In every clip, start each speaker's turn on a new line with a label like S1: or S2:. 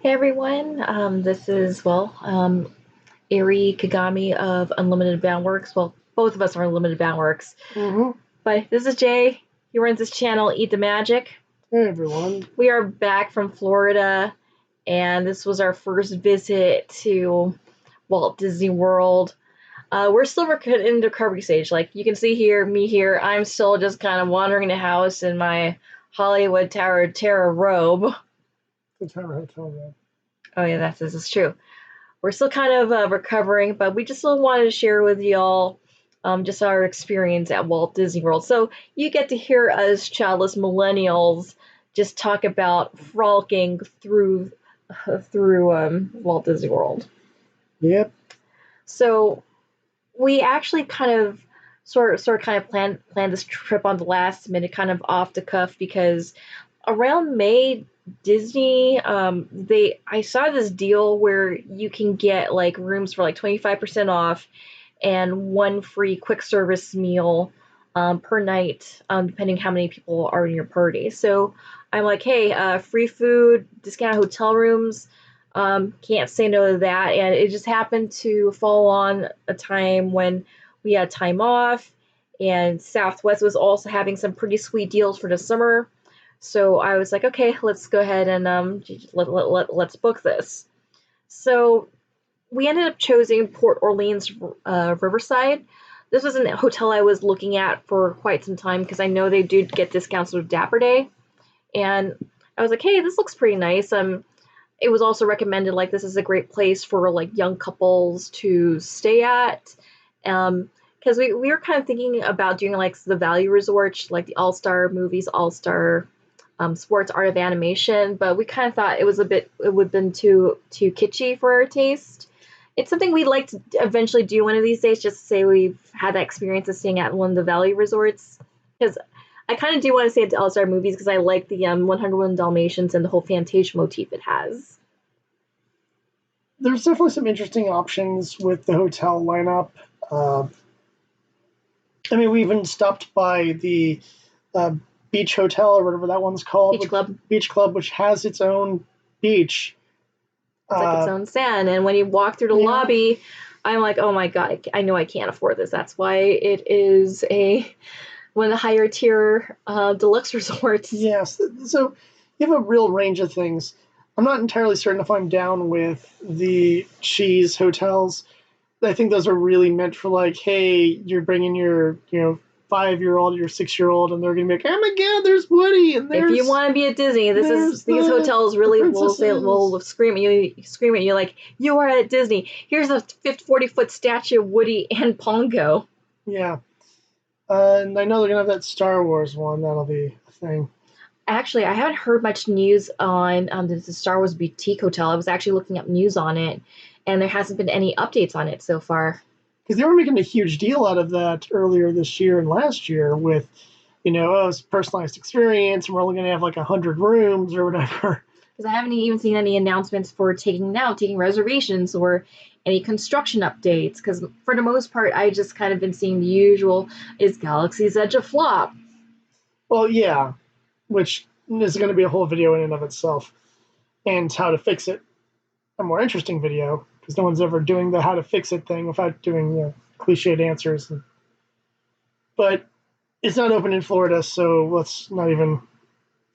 S1: Hey everyone, this is, Ari Kagami of Unlimited Boundworks. Well, both of us are Unlimited Boundworks.
S2: Mm-hmm.
S1: But this is Jay. He runs this channel, Eat the Magic.
S2: Hey everyone.
S1: We are back from Florida, and this was our first visit to Walt Disney World. We're still in the recovery stage. Like, you can see here, me here, I'm still just kind of wandering the house in my Hollywood Tower Terror robe.
S2: The Tower Hotel Road.
S1: Oh yeah, this is true. We're still kind of recovering, but we just still wanted to share with y'all just our experience at Walt Disney World. So you get to hear us childless millennials just talk about frolicking through Walt Disney World.
S2: Yep.
S1: So we actually kind of planned this trip on the last minute, kind of off the cuff, because around May, Disney, I saw this deal where you can get like rooms for like 25% off and one free quick service meal per night, depending how many people are in your party. So I'm like, hey, free food, discounted hotel rooms, can't say no to that. And it just happened to fall on a time when we had time off, and Southwest was also having some pretty sweet deals for the summer. So I was like, okay, let's go ahead and let's book this. So we ended up choosing Port Orleans Riverside. This was a hotel I was looking at for quite some time because I know they do get discounts with Dapper Day, and I was like, hey, this looks pretty nice. It was also recommended like this is a great place for like young couples to stay at. Because we were kind of thinking about doing like the value resorts, like the All Star Movies, All Star Sports, Art of Animation, but we kind of thought it would have been too kitschy for our taste. It's something we'd like to eventually do one of these days, just to say we've had that experience of staying at one of the value resorts. Because I kind of do want to stay at the All Star Movies because I like the 101 Dalmatians and the whole Fantasia motif it has.
S2: There's definitely some interesting options with the hotel lineup. Uh, I mean, we even stopped by the uh, Beach Hotel or whatever that one's called. Beach Club, which has its own beach.
S1: It's like its own sand. And when you walk through the lobby, I'm like, oh my God, I know I can't afford this. That's why it is one of the higher tier deluxe resorts.
S2: Yes. So you have a real range of things. I'm not entirely certain if I'm down with the cheese hotels. I think those are really meant for like, hey, you're bringing your 5-year-old, your 6-year-old, and they're gonna be like, oh my God, there's Woody, and there's.
S1: If you want to be at Disney, these hotels really will scream at you like you are at Disney. Here's a 40-foot statue of Woody and Pongo.
S2: Yeah, and I know they're gonna have that Star Wars one. That'll be a thing.
S1: Actually, I haven't heard much news on the Star Wars Boutique Hotel. I was actually looking up news on it, and there hasn't been any updates on it so far.
S2: Because they were making a huge deal out of that earlier this year and last year with, it's personalized experience, and we're only going to have like 100 rooms or whatever.
S1: Because I haven't even seen any announcements for taking reservations or any construction updates. Because for the most part, I just kind of been seeing the usual: is Galaxy's Edge a flop?
S2: Well, yeah, which is going to be a whole video in and of itself, and how to fix it. A more interesting video, because no one's ever doing the how to fix it thing without doing cliched answers. But it's not open in Florida, so let's not even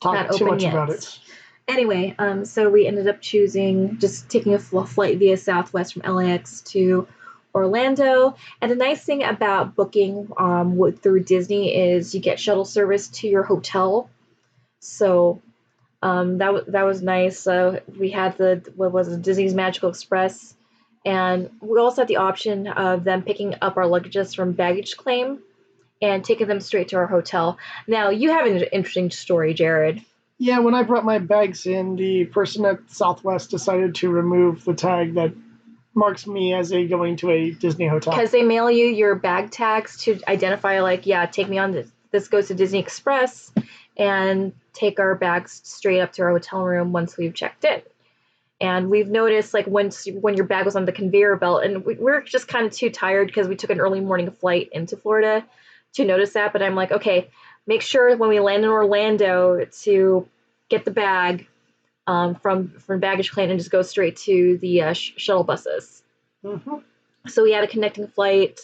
S2: talk too much about it.
S1: Anyway, so we ended up taking a flight via Southwest from LAX to Orlando. And the nice thing about booking through Disney is you get shuttle service to your hotel. So that was nice. We had Disney's Magical Express, and we also had the option of them picking up our luggages from baggage claim and taking them straight to our hotel. Now, you have an interesting story, Jared.
S2: Yeah, when I brought my bags in, the person at Southwest decided to remove the tag that marks me as going to a Disney hotel.
S1: Because they mail you your bag tags to identify, like, yeah, take me on this goes to Disney Express, and take our bags straight up to our hotel room once we've checked in. And we've noticed, like, when your bag was on the conveyor belt, and we're just kind of too tired because we took an early morning flight into Florida to notice that. But I'm like, okay, make sure when we land in Orlando to get the bag from baggage claim and just go straight to the shuttle buses.
S2: Mm-hmm.
S1: So we had a connecting flight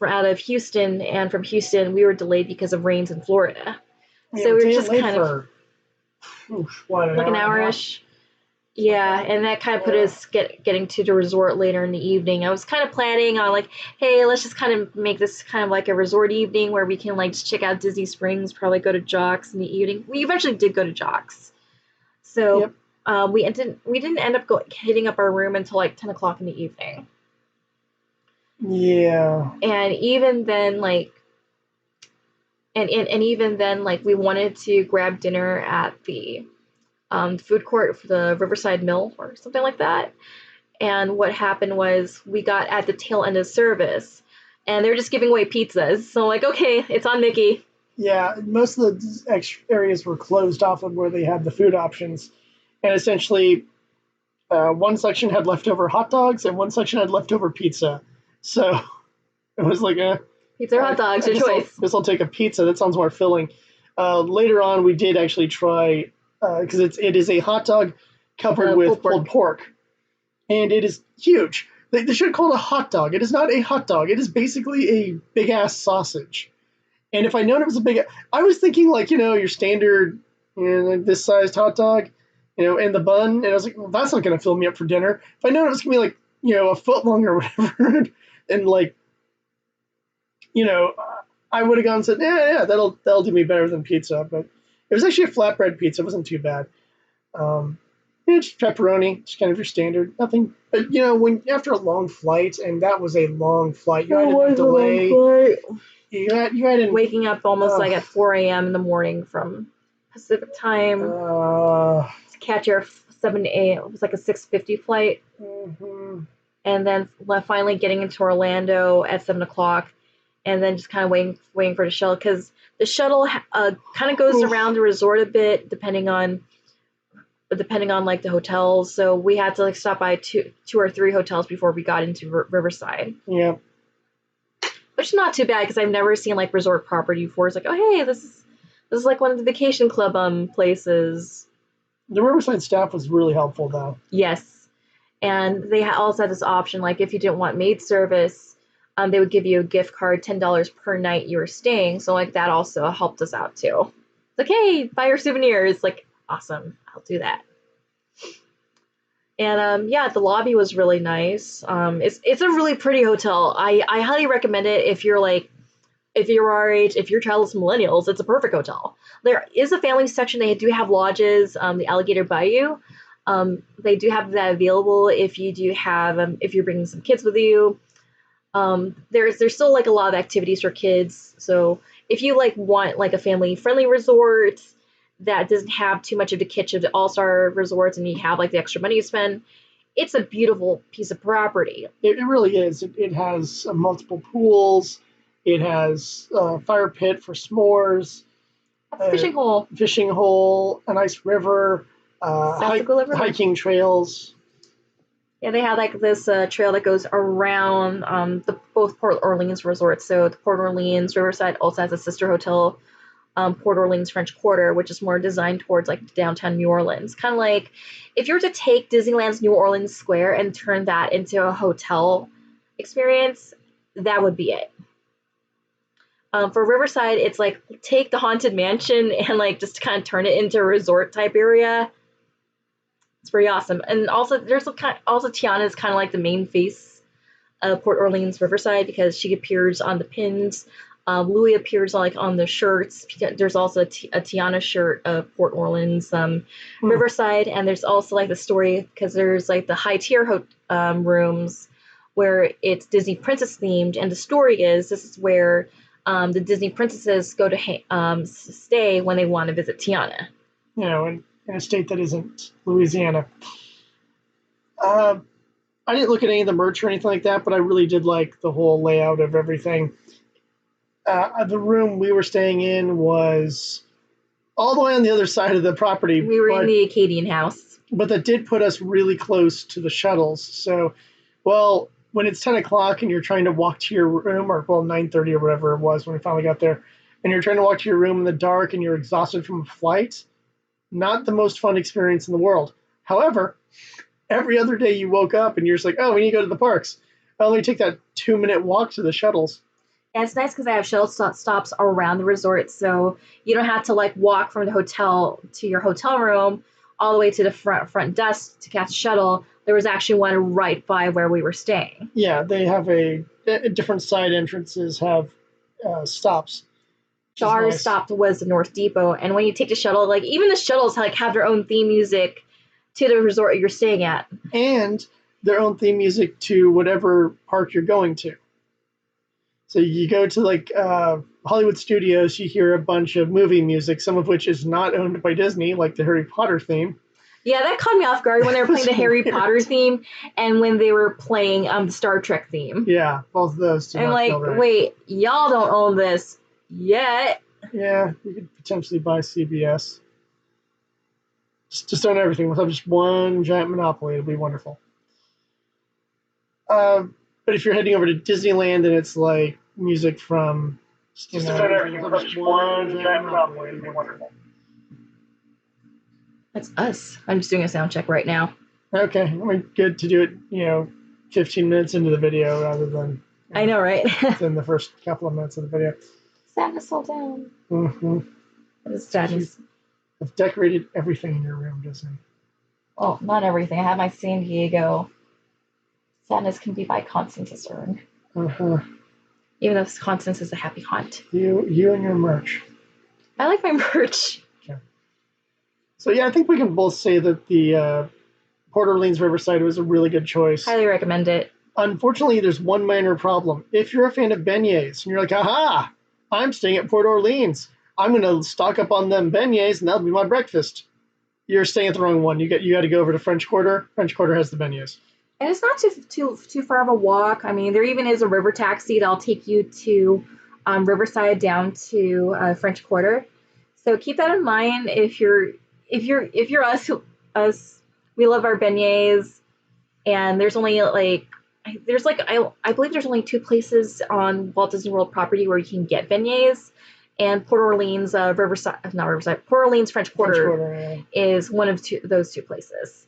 S1: out of Houston, and from Houston we were delayed because of rains in Florida.
S2: Yeah,
S1: So we were just
S2: late
S1: kind of
S2: for what, an
S1: like an
S2: hour and a half?
S1: hour-ish. Yeah, and that kind of put us getting to the resort later in the evening. I was kind of planning on like, hey, let's just kind of make this kind of like a resort evening where we can like just check out Disney Springs, probably go to Jocks in the evening. We eventually did go to Jocks, so
S2: Yep.
S1: we didn't end up hitting up our room until like 10 o'clock in the evening.
S2: Yeah.
S1: And even then, like, and even then, like, we wanted to grab dinner at the food court for the Riverside Mill or something like that. And what happened was we got at the tail end of service, and they're just giving away pizzas. So like, okay, it's on Mickey.
S2: Yeah, most of the areas were closed off of where they had the food options, and essentially, one section had leftover hot dogs and one section had leftover pizza. So it was like,
S1: Pizza or hot dogs,
S2: I
S1: your
S2: guess
S1: choice.
S2: I'll take a pizza. That sounds more filling. Later on, we did actually try because it is a hot dog covered with pulled pork, and it is huge. They should call it a hot dog. It is not a hot dog. It is basically a big ass sausage. And if I known it was a big, I was thinking like your standard, like this sized hot dog, and the bun. And I was like, well, that's not going to fill me up for dinner. If I known it was going to be like a foot long or whatever, and like you know, I would have gone and said, yeah, that'll do me better than pizza. But it was actually a flatbread pizza. It wasn't too bad. Um, just pepperoni, just kind of your standard, nothing. But when after a long flight, and that was a long flight, you had a delay. You had
S1: waking up almost like at 4 a.m. in the morning from Pacific time to catch your 7 a.m. It was like a 6:50 flight, and then finally getting into Orlando at 7 o'clock, and then just kind of waiting for the shuttle because the shuttle kind of goes around the resort a bit depending on like the hotels. So we had to like stop by two or three hotels before we got into Riverside.
S2: Yeah.
S1: Which is not too bad because I've never seen like resort property before. It's like, oh hey, this is like one of the vacation club places.
S2: The Riverside staff was really helpful though.
S1: Yes, and they also had this option like if you didn't want maid service, they would give you a gift card, $10 per night you were staying. So like that also helped us out too. It's like, hey, buy your souvenirs. Like, awesome, I'll do that. And yeah, the lobby was really nice. It's a really pretty hotel. I highly recommend it if you're our age, if you're childless millennials. It's a perfect hotel. There is a family section. They do have lodges. The Alligator Bayou. They do have that available if you do have if you're bringing some kids with you. There's still like a lot of activities for kids. So if you like want like a family friendly resort that doesn't have too much of the kitsch of the all-star resorts and you have like the extra money to spend, it's a beautiful piece of property.
S2: It really is. It has multiple pools. It has a fire pit for s'mores,
S1: a fishing hole,
S2: a nice river, hiking trails.
S1: Yeah, they have like this trail that goes around both Port Orleans resorts. So the Port Orleans Riverside also has a sister hotel, Port Orleans French Quarter, which is more designed towards like downtown New Orleans. Kind of like if you were to take Disneyland's New Orleans Square and turn that into a hotel experience, that would be it. For Riverside, it's like take the Haunted Mansion and like just kind of turn it into a resort type area. It's pretty awesome. And also, Tiana is kind of like the main face of Port Orleans Riverside because she appears on the pins. Louis appears on the shirts. There's also a Tiana shirt of Port Orleans Riverside, and there's also like the story because there's like the high tier rooms where it's Disney princess themed, and the story is this is where the Disney princesses go to stay when they want to visit Tiana.
S2: In a state that isn't Louisiana. I didn't look at any of the merch or anything like that, but I really did like the whole layout of everything. The room we were staying in was all the way on the other side of the property.
S1: We were in the Acadian house.
S2: But that did put us really close to the shuttles. So, when it's 10 o'clock and you're trying to walk to your room, or 9:30 or whatever it was when we finally got there, and you're trying to walk to your room in the dark and you're exhausted from a flight, Not the most fun experience in the world. However, every other day you woke up and you're just like, oh, we need to go to the parks. I only take that 2-minute walk to the shuttles.
S1: And it's nice because I have shuttle stops around the resort, so you don't have to like walk from the hotel to your hotel room all the way to the front desk to catch a shuttle. There was actually one right by where we were staying.
S2: Yeah, they have different side entrances have stops.
S1: So our nice. Stop was the North Depot, and when you take the shuttle, like even the shuttles like have their own theme music to the resort you're staying at,
S2: and their own theme music to whatever park you're going to. So you go to like Hollywood Studios, you hear a bunch of movie music, some of which is not owned by Disney, like the Harry Potter theme.
S1: Yeah, that caught me off guard when they were playing the Harry Potter theme and when they were playing the Star Trek theme.
S2: Yeah, both of those.
S1: And like, wait, y'all don't own this yet.
S2: Yeah, you could potentially buy CBS. Just own everything. We'll have just one giant monopoly. It'll be wonderful. But if you're heading over to Disneyland and it's like music from, just own everything. We'll have just one giant monopoly. It'll be wonderful.
S1: That's us. I'm just doing a sound check right now.
S2: Okay, I mean, good to do it, 15 minutes into the video rather than.
S1: I know, right?
S2: in the first couple of minutes of the video.
S1: Sadness all down.
S2: Mm-hmm.
S1: It's sadness.
S2: I've decorated everything in your room, Disney.
S1: Well, not everything. I have my San Diego. Sadness can be by Constance Earn.
S2: Uh-huh.
S1: Even though Constance is a happy haunt.
S2: You and your merch.
S1: I like my merch.
S2: Okay. So yeah, I think we can both say that the Port Orleans Riverside was a really good choice.
S1: Highly recommend it.
S2: Unfortunately, there's one minor problem. If you're a fan of beignets and you're like, aha, I'm staying at Port Orleans, I'm going to stock up on them beignets and that'll be my breakfast. You're staying at the wrong one. You got to go over to French Quarter. French Quarter has the beignets.
S1: And it's not too far of a walk. I mean, there even is a river taxi that'll take you to Riverside down to French Quarter. So keep that in mind if you're us, we love our beignets, and there's only I believe there's only 2 places on Walt Disney World property where you can get beignets, and Port Orleans Port Orleans French Quarter is one of those 2 places.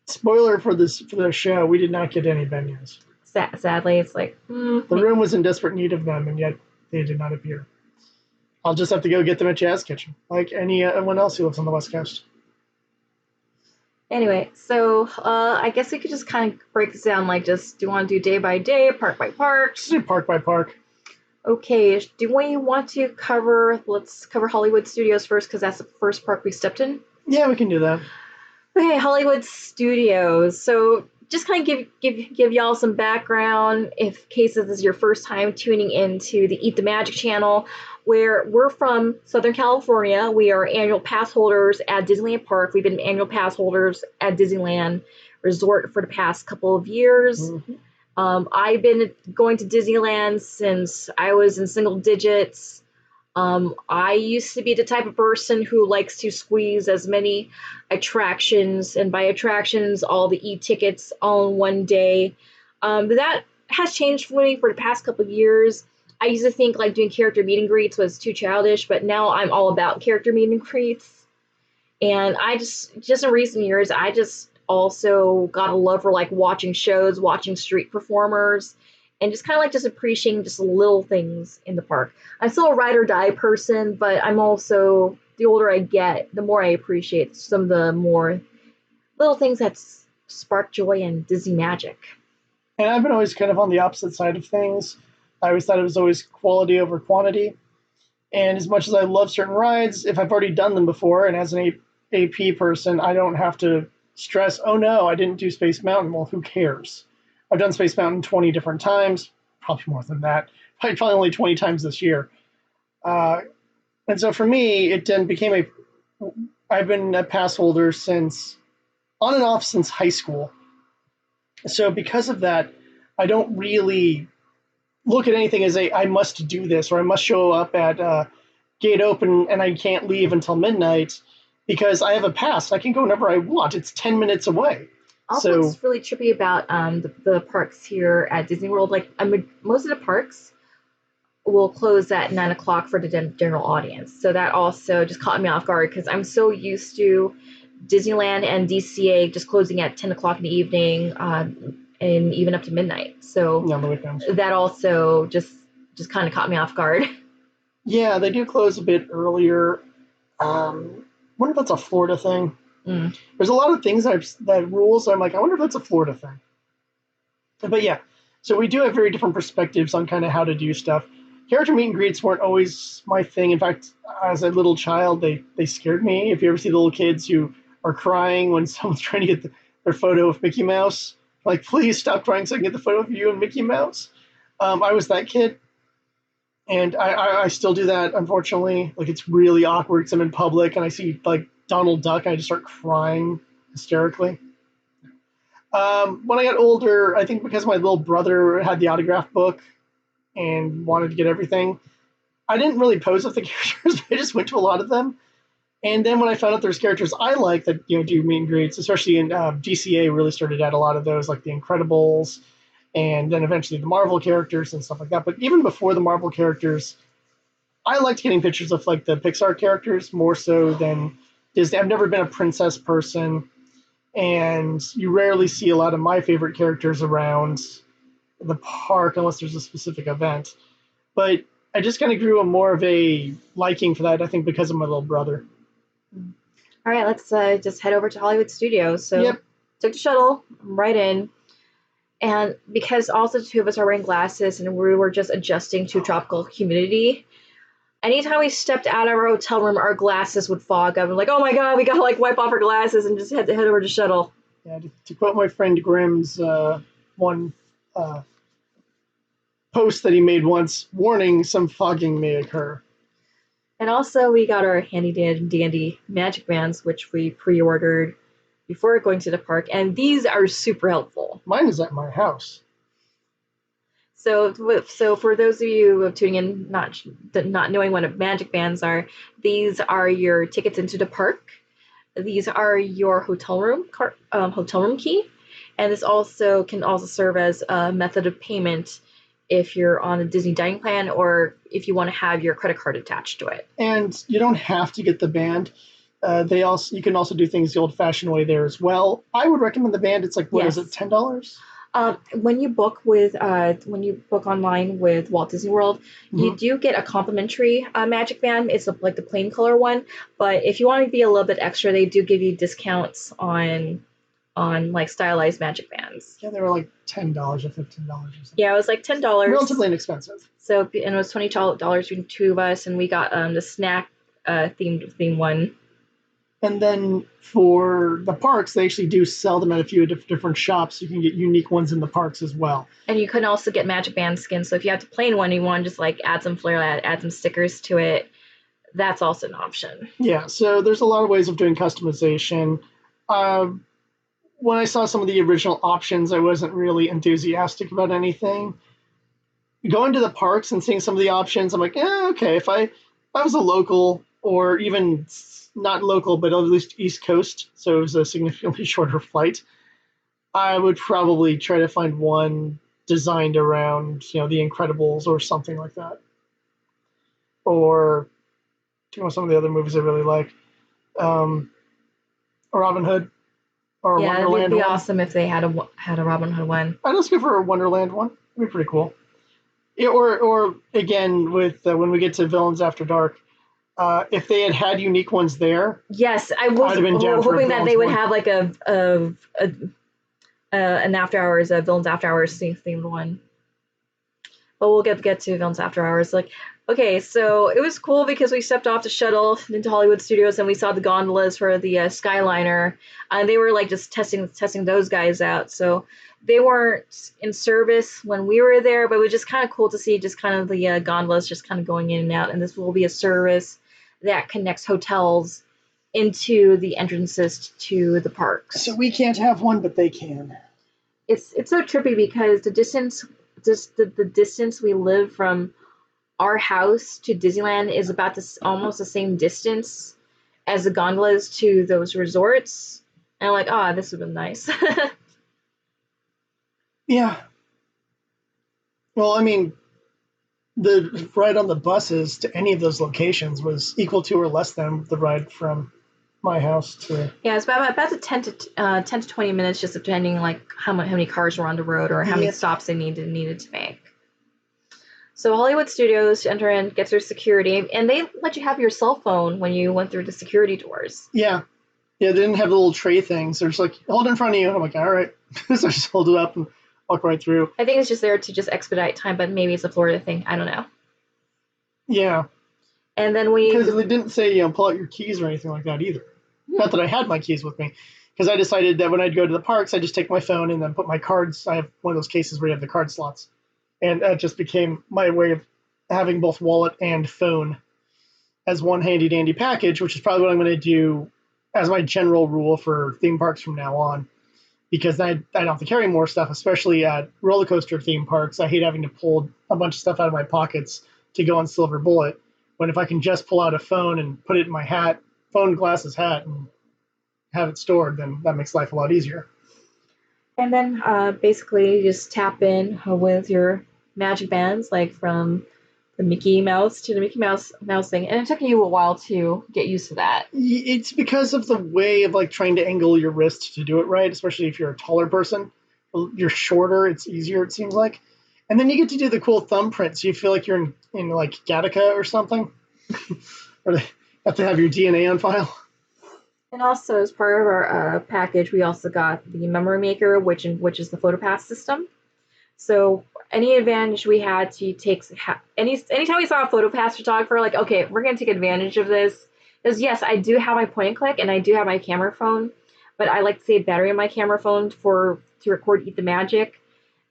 S2: Spoiler for the show, we did not get any beignets.
S1: Sadly, it's like
S2: the room was in desperate need of them, and yet they did not appear. I'll just have to go get them at Jazz Kitchen, like anyone else who lives on the West Coast.
S1: Anyway, so I guess we could just kind of break this down. Like, do you want to do day by day, park by park?
S2: Just do park by park.
S1: Okay. Do we want to cover? Let's cover Hollywood Studios first, because that's the first park we stepped in.
S2: Yeah, we can do that.
S1: Okay, Hollywood Studios. So just kind of give y'all some background in case this is your first time tuning into the Eat the Magic channel, where we're from Southern California. We are annual pass holders at Disneyland Park. We've been annual pass holders at Disneyland Resort for the past couple of years.
S2: Mm-hmm.
S1: I've been going to Disneyland since I was in single digits. I used to be the type of person who likes to squeeze as many attractions, and by attractions, all the e-tickets all in one day. But that has changed for me for the past couple of years. I used to think like doing character meet and greets was too childish, but now I'm all about character meet and greets. And I just in recent years, I just also got a love for like watching shows, watching street performers, and just kind of like just appreciating just little things in the park. I'm still a ride or die person, but I'm also, the older I get, the more I appreciate some of the more little things that spark joy and Disney magic.
S2: And I've been always kind of on the opposite side of things. I always thought it was always quality over quantity. And as much as I love certain rides, if I've already done them before, and as an AP person, I don't have to stress, oh no, I didn't do Space Mountain. Well, who cares? I've done Space Mountain 20 different times, probably more than that, probably only 20 times this year. And so for me, it then became I've been a pass holder on and off since high school. So because of that, I don't really look at anything as I must do this, or I must show up at gate open and I can't leave until midnight because I have a pass. I can go whenever I want. It's 10 minutes away.
S1: Also, what's really trippy about the parks here at Disney World, like most of the parks, will close at 9 o'clock for the general audience. So that also just caught me off guard because I'm so used to Disneyland and DCA just closing at 10 o'clock in the evening, and even up to midnight. So
S2: Yeah, on the weekends.
S1: that also just kind of caught me off guard.
S2: Yeah, they do close a bit earlier. I wonder if that's a Florida thing.
S1: Mm.
S2: There's a lot of things that rules. I'm like, I wonder if that's a Florida thing. But yeah, so we do have very different perspectives on kind of how to do stuff. Character meet and greets weren't always my thing. In fact, as a little child, they scared me. If you ever see the little kids who are crying when someone's trying to get their photo of Mickey Mouse, like, please stop crying so I can get the photo of you and Mickey Mouse. I was that kid. And I still do that, unfortunately. Like, it's really awkward because I'm in public and I see, like, Donald Duck and I just start crying hysterically. When I got older, I think because my little brother had the autograph book and wanted to get everything, I didn't really pose with the characters. I just went to a lot of them. And then when I found out there's characters I like that do meet and greets, especially in GCA, really started at a lot of those, like the Incredibles, and then eventually the Marvel characters and stuff like that. But even before the Marvel characters, I liked getting pictures of like the Pixar characters more so than Disney. I've never been a princess person, and you rarely see a lot of my favorite characters around the park unless there's a specific event. But I just kind of grew more of a liking for that, I think, because of my little brother.
S1: All right, let's just head over to Hollywood Studios. So
S2: Yep.
S1: took the shuttle right in. And because also the two of us are wearing glasses and we were just adjusting to tropical humidity, anytime we stepped out of our hotel room, our glasses would fog up. I'm like, oh my god, we gotta like wipe off our glasses and just head over to shuttle.
S2: Yeah, to quote my friend Grimm's one post that he made once, warning, some fogging may occur.
S1: And also we got our handy dandy magic bands, which we pre-ordered before going to the park, and these are super helpful.
S2: Mine is at my house.
S1: So for those of you tuning in, not knowing what magic bands are, these are your tickets into the park. These are your hotel room key, and this also can also serve as a method of payment if you're on a Disney dining plan or if you want to have your credit card attached to it.
S2: And you don't have to get the band. You can also do things the old-fashioned way there as well. I would recommend the band. It's like, what is it, $10?
S1: When you book online with Walt Disney World, you do get a complimentary magic band. It's like the plain color one, but if you want to be a little bit extra, they do give you discounts on like stylized magic bands.
S2: Yeah, they were like $10 or $15 or something.
S1: Yeah, it was like $10.
S2: Relatively inexpensive.
S1: So, and it was $20 between the two of us, and we got the snack themed one.
S2: And then for the parks, they actually do sell them at a few different shops. You can get unique ones in the parks as well.
S1: And you can also get magic band skins. So if you have the plain one, you want to just like add some flair, add some stickers to it, that's also an option.
S2: Yeah, so there's a lot of ways of doing customization. When I saw some of the original options, I wasn't really enthusiastic about anything. Going to the parks and seeing some of the options, I'm like, okay, if I was a local or even not local, but at least East Coast, so it was a significantly shorter flight, I would probably try to find one designed around, The Incredibles or something like that. Or some of the other movies I really like. Robin Hood. Or
S1: yeah,
S2: Wonderland
S1: it'd be
S2: one.
S1: awesome if they had a Robin Hood one.
S2: I'd also go for a Wonderland one. It'd be pretty cool. Yeah, or again, with when we get to Villains After Dark, if they had unique ones there.
S1: Yes, I was hoping that they would have like an after hours, a Villains After Hours themed one. But we'll get to Villains After Hours. Like, okay, so it was cool because we stepped off the shuttle into Hollywood Studios and we saw the gondolas for the Skyliner. They were like just testing those guys out. So they weren't in service when we were there, but it was just kind of cool to see just kind of the gondolas just kind of going in and out. And this will be a service that connects hotels into the entrances to the parks.
S2: So we can't have one, but they can.
S1: It's so trippy because the distance we live from our house to Disneyland is about almost the same distance as the gondolas to those resorts. And I'm like, this would have been nice.
S2: Yeah. Well, I mean, the ride on the buses to any of those locations was equal to or less than the ride from my house to.
S1: Yeah, it's about the 10 to 20 minutes, just depending like how many cars were on the road or how many
S2: Yeah.
S1: stops they needed to make. So Hollywood Studios enter in, get through security, and they let you have your cell phone when you went through the security doors.
S2: Yeah. Yeah, they didn't have the little tray things. They're just like, hold it in front of you. I'm like, all right. So I just hold it up and walk right through.
S1: I think it's just there to just expedite time, but maybe it's a Florida thing. I don't know.
S2: Yeah.
S1: And then
S2: Because they didn't say, pull out your keys or anything like that either. Not that I had my keys with me. Because I decided that when I'd go to the parks, I'd just take my phone and then put my cards. I have one of those cases where you have the card slots. And that just became my way of having both wallet and phone as one handy dandy package, which is probably what I'm going to do as my general rule for theme parks from now on. Because I don't have to carry more stuff, especially at roller coaster theme parks. I hate having to pull a bunch of stuff out of my pockets to go on Silver Bullet. When if I can just pull out a phone and put it in my hat, phone, glasses, hat, and have it stored, then that makes life a lot easier.
S1: And then basically you just tap in with your magic bands, like from the Mickey Mouse to the Mickey Mouse thing. And it took you a while to get used to that.
S2: It's because of the way of like trying to angle your wrist to do it right, especially if you're a taller person. You're shorter, it's easier, it seems like. And then you get to do the cool thumbprint, so you feel like you're in like Gattaca or something. Or they have to have your DNA on file.
S1: And also, as part of our package, we also got the memory maker, which is the PhotoPass system. So any advantage we had to take anytime we saw a PhotoPass photographer, like, okay, we're gonna take advantage of this. Because yes, I do have my point and click, and I do have my camera phone, but I like to save battery in my camera phone to record Eat the Magic.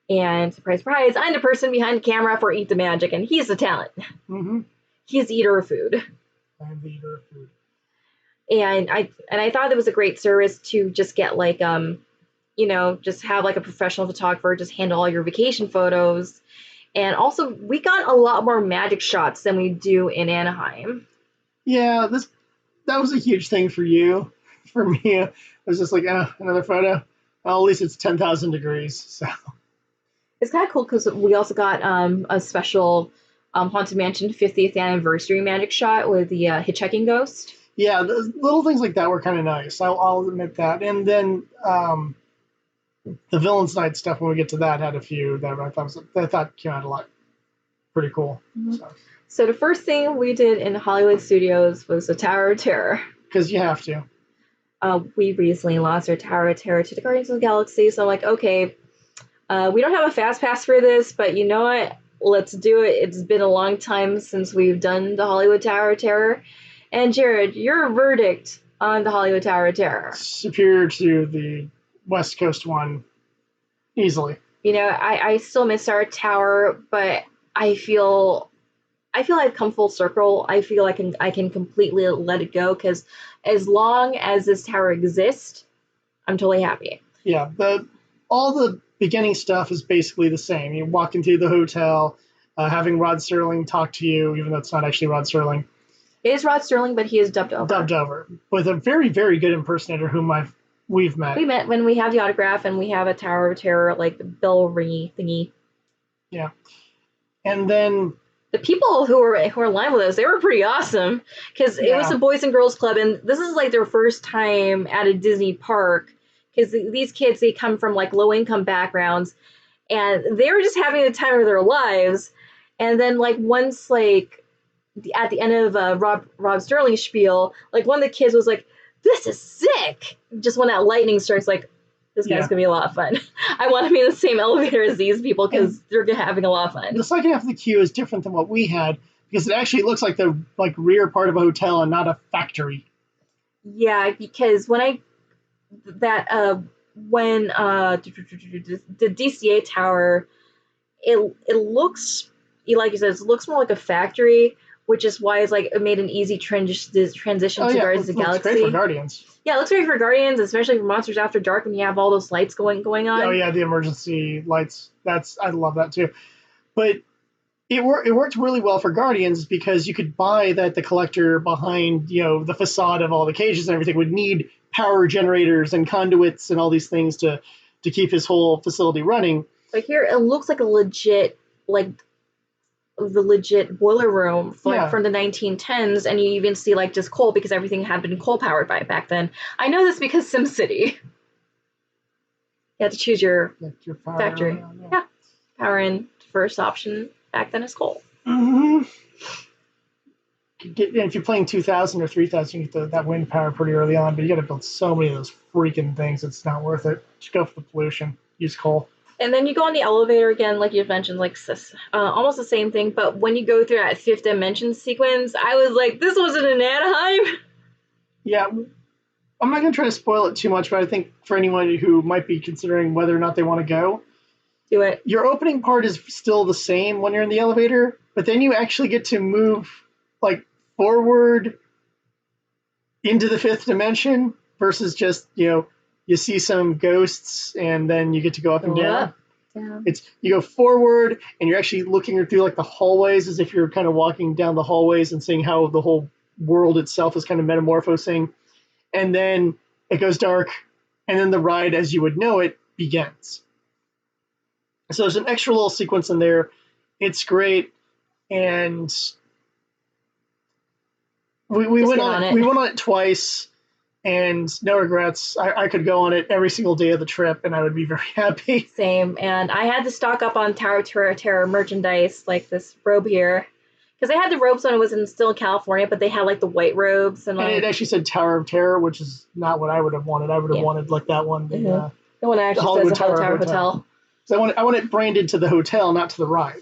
S1: And surprise, surprise, I'm the person behind the camera for Eat the Magic, and he's the talent.
S2: Mm-hmm.
S1: He's the eater of food.
S2: I'm the eater of food.
S1: And I thought it was a great service to just get like just have like a professional photographer just handle all your vacation photos. And also we got a lot more magic shots than we do in Anaheim.
S2: Yeah, that was a huge thing for you. For me, it was just like, another photo. Well, at least it's 10,000 degrees. So
S1: It's kind of cool because we also got a special Haunted Mansion 50th anniversary magic shot with the hitchhiking ghost.
S2: yeah, the little things like that were kind of nice. I'll admit that. And then the Villains Night stuff, when we get to that, had a few that I thought came out a lot pretty cool.
S1: Mm-hmm. So the first thing we did in Hollywood Studios was the Tower of Terror.
S2: Because you have to.
S1: We recently lost our Tower of Terror to the Guardians of the Galaxy, so I'm like, okay, we don't have a fast pass for this, but you know what? Let's do it. It's been a long time since we've done the Hollywood Tower of Terror. And Jared, your verdict on the Hollywood Tower of Terror?
S2: Superior to the West Coast one, easily.
S1: I still miss our tower, but I feel I've come full circle. I feel I can completely let it go because as long as this tower exists, I'm totally happy.
S2: Yeah, all the beginning stuff is basically the same. You walk into the hotel, having Rod Serling talk to you, even though it's not actually Rod Serling.
S1: It is Rod Serling, but he is dubbed over.
S2: Dubbed over with a very, very good impersonator whom we've met.
S1: We met when we have the autograph and we have a Tower of Terror like the bell ringy thingy.
S2: Yeah, and then
S1: the people who were in line with us, they were pretty awesome because it was a Boys and Girls Club, and this is like their first time at a Disney park because these kids, they come from like low income backgrounds, and they were just having the time of their lives. And then like once like at the end of Rob Sterling's spiel, like one of the kids was like, "This is sick!" Just when that lightning strikes, like, this guy's gonna be a lot of fun. I want to be in the same elevator as these people because they're having a lot of fun.
S2: The second half of the queue is different than what we had because it actually looks like the rear part of a hotel and not a factory.
S1: Yeah, because when the DCA tower, it looks, like you said, it looks more like a factory, which is why it's like it made an easy transition to Guardians of the Galaxy.
S2: Looks great for Guardians.
S1: Yeah, it looks great for Guardians, especially for Monsters After Dark when you have all those lights going on.
S2: Oh yeah, the emergency lights. I love that too. But it worked really well for Guardians because you could buy that the collector behind the facade of all the cages and everything would need power generators and conduits and all these things to keep his whole facility running.
S1: But here it looks like a legit the legit boiler room
S2: Yeah.
S1: from the 1910s, and you even see like just coal because everything had been coal powered by back then. I know this because SimCity. You had to choose your
S2: power
S1: factory. Yeah, power in first option back then is coal.
S2: Mm-hmm. If you're playing 2000 or 3000, you get that wind power pretty early on, but you got to build so many of those freaking things. It's not worth it. Just go for the pollution. Use coal.
S1: And then you go on the elevator again, like you've mentioned, like almost the same thing. But when you go through that fifth dimension sequence, I was like, this wasn't in Anaheim.
S2: Yeah, I'm not going to try to spoil it too much, but I think for anyone who might be considering whether or not they want to go,
S1: do it.
S2: Your opening part is still the same when you're in the elevator, but then you actually get to move like forward into the fifth dimension versus just, you see some ghosts and then you get to go up and down. It's you go forward and you're actually looking through like the hallways as if you're kind of walking down the hallways and seeing how the whole world itself is kind of metamorphosing. And then it goes dark, and then the ride as you would know it begins. So there's an extra little sequence in there. It's great, and we went on it. We went on it twice, and no regrets. I could go on it every single day of the trip, and I would be very happy.
S1: Same, and I had to stock up on Tower Terror merchandise, like this robe here, because they had the robes when it was still in California, but they had like the white robes and
S2: it actually said Tower of Terror, which is not what I would have wanted. I would have wanted like that one,
S1: the one that actually says the Tower Hotel.
S2: So I want it branded to the hotel, not to the ride.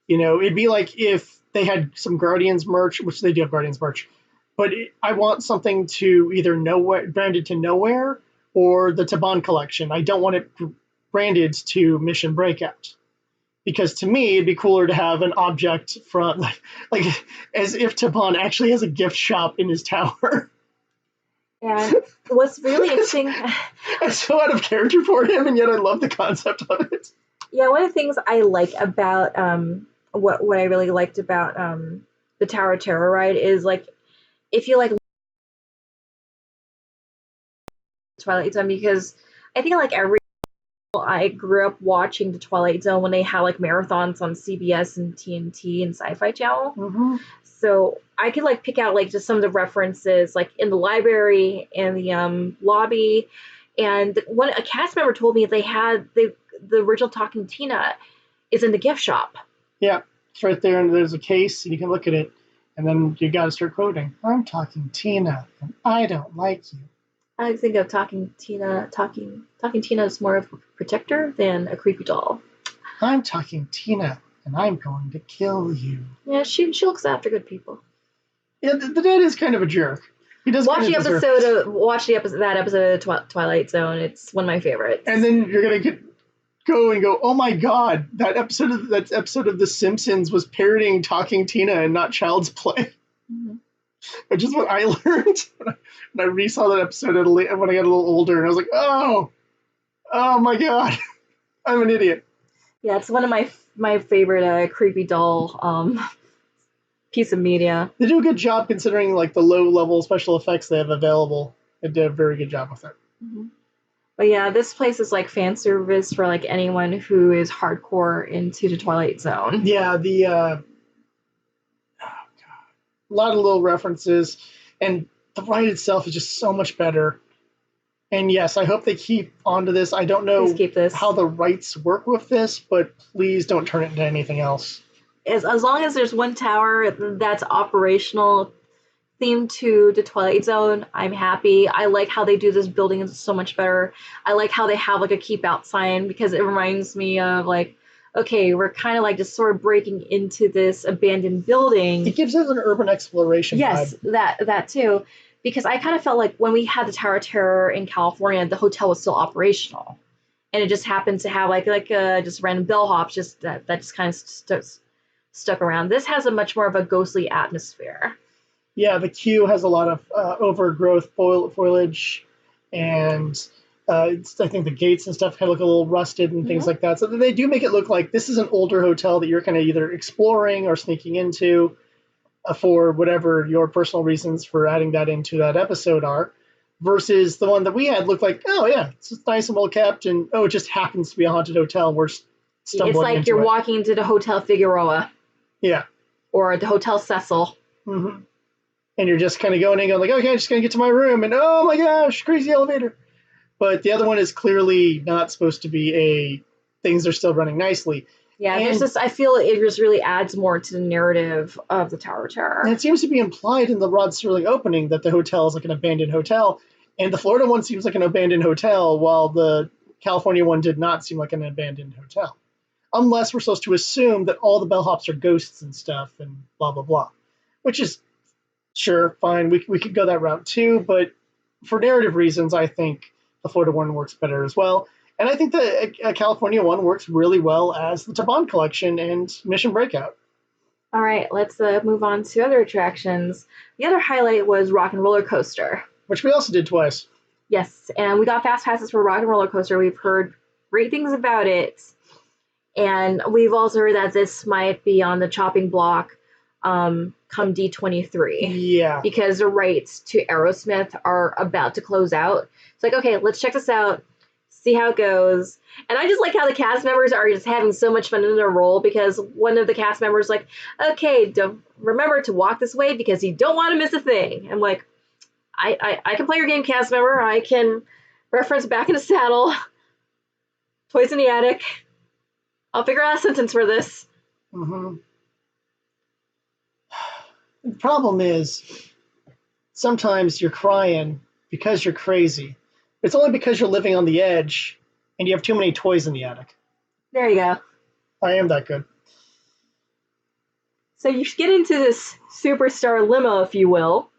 S2: It'd be like if they had some Guardians merch, which they do have Guardians merch, but I want something to either Nowhere branded to Nowhere or the Taban collection. I don't want it branded to Mission Breakout, because to me it'd be cooler to have an object from like as if Taban actually has a gift shop in his tower.
S1: Yeah, what's really interesting.
S2: It's so out of character for him, and yet I love the concept of it.
S1: Yeah, one of the things I like about what I really liked about the Tower of Terror ride is like if you like Twilight Zone, because I think like I grew up watching the Twilight Zone when they had like marathons on CBS and TNT and Sci-Fi Channel.
S2: Mm-hmm.
S1: So I could like pick out like just some of the references like in the library and the lobby. And a cast member told me they had the original Talking Tina is in the gift shop.
S2: Yeah, it's right there, and there's a case, and you can look at it, and then you got to start quoting. I'm Talking Tina, and I don't like you.
S1: I think of Talking Tina. Talking Tina is more of a protector than a creepy doll.
S2: I'm Talking Tina, and I'm going to kill you.
S1: Yeah, she looks after good people.
S2: Yeah, the dad is kind of a jerk. He does
S1: watch that episode of Twilight Zone. It's one of my favorites.
S2: And then you're gonna go and go, oh my god, that episode of The Simpsons was parodying Talking Tina and not Child's Play. Mm-hmm. Which is what I learned when I resaw that episode when I got a little older, and I was like, oh my god, I'm an idiot.
S1: Yeah, it's one of my favorite creepy doll piece of media.
S2: They do a good job considering like the low level special effects they have available. They did a very good job with it.
S1: Mm-hmm. But yeah, this place is like fan service for like anyone who is hardcore into the Twilight Zone.
S2: Yeah, a lot of little references, and the ride itself is just so much better. And yes, I hope they keep onto this. I don't know how the rights work with this, but please don't turn it into anything else.
S1: As long as there's one tower that's operational themed to the Twilight Zone, I'm happy. I like how they do this building is so much better. I like how they have like a keep out sign, because it reminds me of like, okay, we're kind of like just sort of breaking into this abandoned building.
S2: It gives us an urban exploration
S1: vibe. Yes, that too. Because I kind of felt like when we had the Tower of Terror in California, the hotel was still operational. And it just happened to have like just random bellhops just that just kind of stuck around. This has a much more of a ghostly atmosphere.
S2: Yeah, the queue has a lot of overgrowth foliage, and I think the gates and stuff kind of look a little rusted and things like that. So they do make it look like this is an older hotel that you're kind of either exploring or sneaking into for whatever your personal reasons for adding that into that episode are, versus the one that we had looked like, oh yeah, it's just nice and well kept, and it just happens to be a haunted hotel. We're stumbling
S1: It's like
S2: into
S1: you're walking into the Hotel Figueroa.
S2: Yeah.
S1: or the Hotel Cecil.
S2: Mm-hmm. And you're just kind of going and going like, okay, I'm just going to get to my room, and oh my gosh, crazy elevator. But the other one is clearly not supposed to be a things are still running nicely.
S1: Yeah, there's
S2: And
S1: this. I feel it just really adds more to the narrative of the Tower of Terror.
S2: it seems to be implied in the Rod Serling opening that the hotel is like an abandoned hotel, and the Florida one seems like an abandoned hotel, while the California one did not seem like an abandoned hotel. Unless we're supposed to assume that all the bellhops are ghosts and stuff, and blah blah blah, which is sure fine. We could go that route too, but for narrative reasons, I think the Florida one works better as well. And I think the California one works really well as the Taban collection and Mission Breakout.
S1: All right, let's move on to other attractions. The other highlight was Rock and Roller Coaster.
S2: Which we also did twice.
S1: Yes, and we got fast passes for Rock and Roller Coaster. We've heard great things about it, and we've also heard that this might be on the chopping block come D23.
S2: Yeah.
S1: Because the rights to Aerosmith are about to close out. It's like, okay, let's check this out, see how it goes. And I just like how the cast members are just having so much fun in their role, because one of the cast members like, okay, don't remember to walk this way because you don't want to miss a thing. I'm like, I can play your game, cast member. I can reference Back in the Saddle, Toys in the Attic. I'll figure out a sentence for this.
S2: Mm-hmm. The problem is sometimes you're crying because you're crazy. It's only because you're living on the edge and you have too many toys in the attic.
S1: There you go.
S2: I am that good.
S1: So you get into this superstar limo, if you will.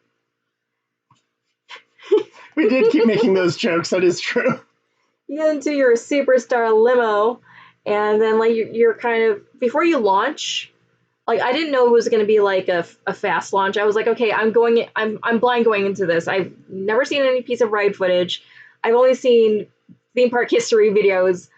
S2: We did keep making those jokes. That is true.
S1: You get into your superstar limo, and then like you're kind of before you launch. Like I didn't know it was going to be like a fast launch. I was like, okay, I'm blind going into this. I've never seen any piece of ride footage. I've only seen theme park history videos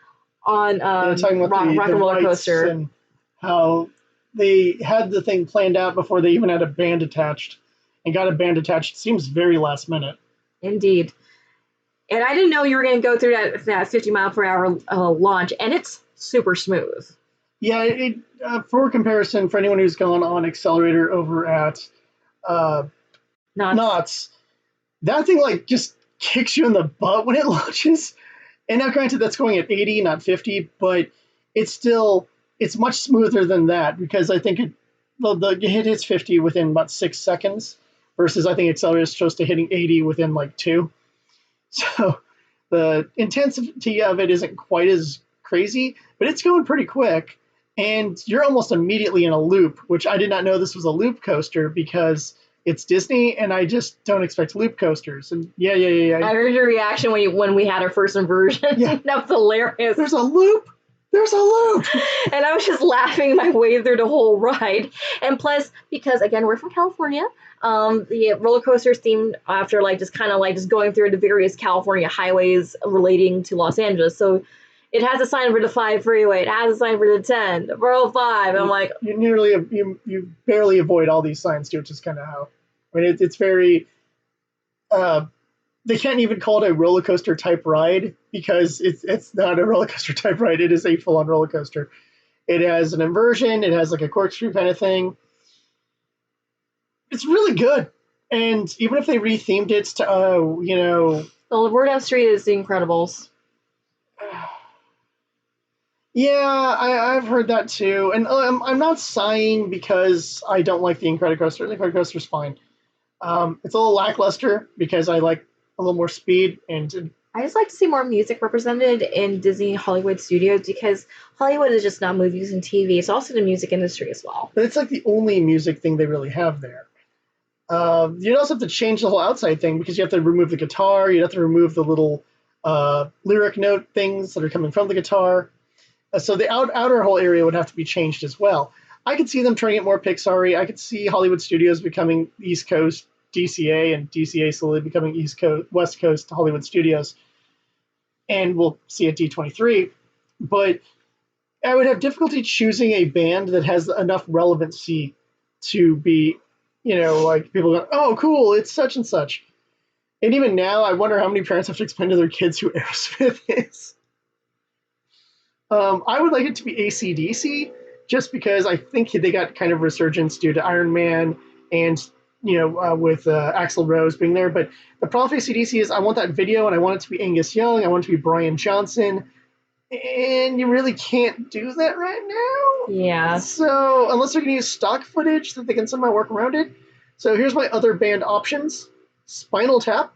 S1: on
S2: talking about
S1: Rock and Roller Coaster,
S2: and how they had the thing planned out before they even had a band attached, and got a band attached. Seems very last minute.
S1: Indeed. And I didn't know you were going to go through that 50 mile per hour launch, and it's super smooth.
S2: Yeah, for comparison, for anyone who's gone on Accelerator over at Knott's, that thing like just kicks you in the butt when it launches. And now, granted, that's going at 80, not 50, but it's much smoother than that, because I think the hit hits 50 within about 6 seconds, versus I think Accelerator is supposed to hitting 80 within like 2. So the intensity of it isn't quite as crazy, but it's going pretty quick. And you're almost immediately in a loop, which I did not know this was a loop coaster, because it's Disney, and I just don't expect loop coasters. And yeah.
S1: I heard your reaction when we had our first inversion.
S2: Yeah.
S1: That was hilarious.
S2: There's a loop.
S1: And I was just laughing my way through the whole ride. And plus, because again, we're from California, the roller coaster is themed after like just kind of like just going through the various California highways relating to Los Angeles. So it has a sign for the 5 freeway. It has a sign for the 10, the 405. I'm like,
S2: you barely avoid all these signs too, which is kind of how. I mean, it's very. They can't even call it a roller coaster type ride, because it's not a roller coaster type ride. It is a full on roller coaster. It has an inversion. It has like a corkscrew kind of thing. It's really good. And even if they rethemed it to,
S1: the word on street is The Incredibles.
S2: Yeah, I've heard that too. And I'm not sighing because I don't like the Incredicoaster. The Incredicoaster's fine. It's a little lackluster because I like a little more speed. And
S1: I just like to see more music represented in Disney Hollywood Studios, because Hollywood is just not movies and TV. It's also the music industry as well.
S2: But it's like the only music thing they really have there. You'd also have to change the whole outside thing, because you have to remove the guitar. You'd have to remove the little lyric note things that are coming from the guitar. So the outer whole area would have to be changed as well. I could see them turning it more Pixar-y. I could see Hollywood Studios becoming East Coast DCA, and DCA slowly becoming West Coast Hollywood Studios. And we'll see at D23. But I would have difficulty choosing a band that has enough relevancy to be, like people go, oh, cool, it's such and such. And even now, I wonder how many parents have to explain to their kids who Aerosmith is. I would like it to be AC/DC, just because I think they got kind of resurgence due to Iron Man and with Axl Rose being there. But the problem with AC/DC is I want that video and I want it to be Angus Young, I want it to be Brian Johnson, and you really can't do that right now.
S1: Yeah.
S2: So unless they're going to use stock footage that they can somehow work around it. So here's my other band options: Spinal Tap.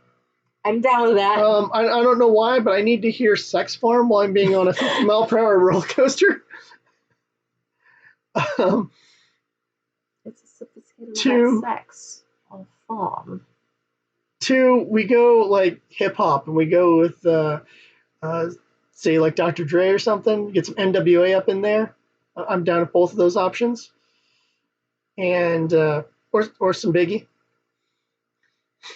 S1: I'm down with that.
S2: I don't know why, but I need to hear Sex Farm while I'm being on a 50-mile-per-hour roller coaster.
S1: It's a sophisticated
S2: Two.
S1: Sex on farm.
S2: 2, we go like hip hop, and we go with say like Dr. Dre or something. Get some NWA up in there. I'm down with both of those options, and or some Biggie.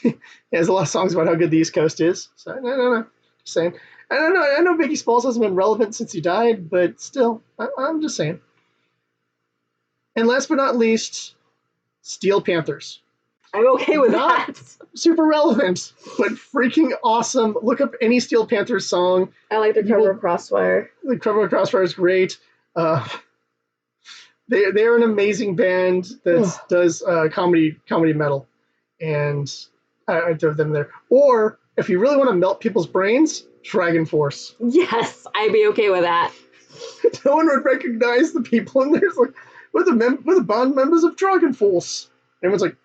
S2: He has a lot of songs about how good the East Coast is. So no, just saying. I don't know. I know Biggie Smalls hasn't been relevant since he died, but still, I'm just saying. And last but not least, Steel Panthers.
S1: I'm okay with
S2: Not
S1: that.
S2: super relevant, but freaking awesome. Look up any Steel Panthers song.
S1: I like the cover of Crossfire.
S2: The cover of Crossfire is great. They're an amazing band that does comedy metal, and I throw them there. Or if you really want to melt people's brains, Dragon Force.
S1: Yes, I'd be okay with that.
S2: No one would recognize the people in there. It's like, we're the band members of Dragon Force. Everyone's like,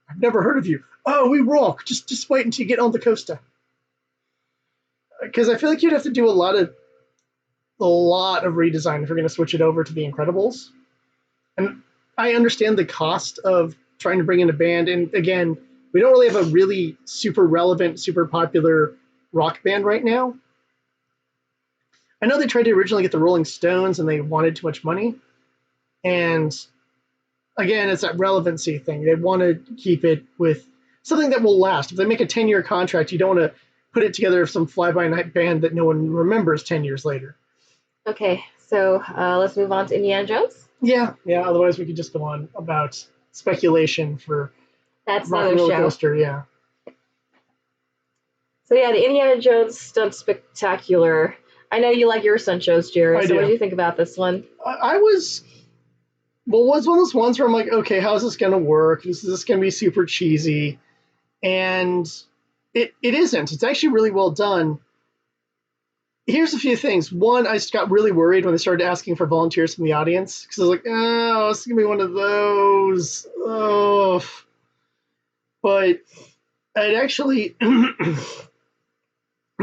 S2: I've never heard of you. Oh, we rock. Just wait until you get on the coaster. Because I feel like you'd have to do a lot of redesign if you're going to switch it over to the Incredibles. And I understand the cost of trying to bring in a band. And again, we don't really have a really super relevant, super popular rock band right now. I know they tried to originally get the Rolling Stones and they wanted too much money. And again, it's that relevancy thing. They want to keep it with something that will last. If they make a 10-year contract, you don't want to put it together with some fly-by-night band that no one remembers 10 years later.
S1: Okay, so let's move on to Indiana Jones.
S2: Yeah. Otherwise, we could just go on about speculation for
S1: That's
S2: Rock and
S1: another
S2: Roller
S1: show.
S2: Coaster. Yeah.
S1: So yeah, the Indiana Jones Stunt Spectacular. I know you like your stunt shows, Jerry. So what do you think about this one?
S2: I was one of those ones where I'm like, okay, how's this going to work? Is this going to be super cheesy? And it isn't. It's actually really well done. Here's a few things. One, I just got really worried when they started asking for volunteers from the audience because I was like, oh, it's going to be one of those. Oh. But it actually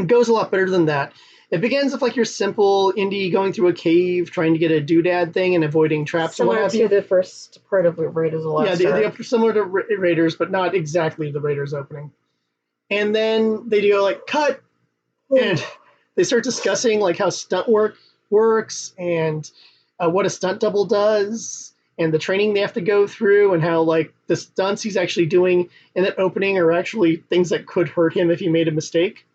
S2: goes a lot better than that. It begins with like your simple Indy going through a cave, trying to get a doodad thing and avoiding traps.
S1: Similar to the first part of Raiders of the Lost Ark.
S2: Yeah, similar to Raiders, but not exactly the Raiders opening. And then they go like, cut, and they start discussing like how stunt work works and what a stunt double does and the training they have to go through and how like the stunts he's actually doing in that opening are actually things that could hurt him if he made a mistake,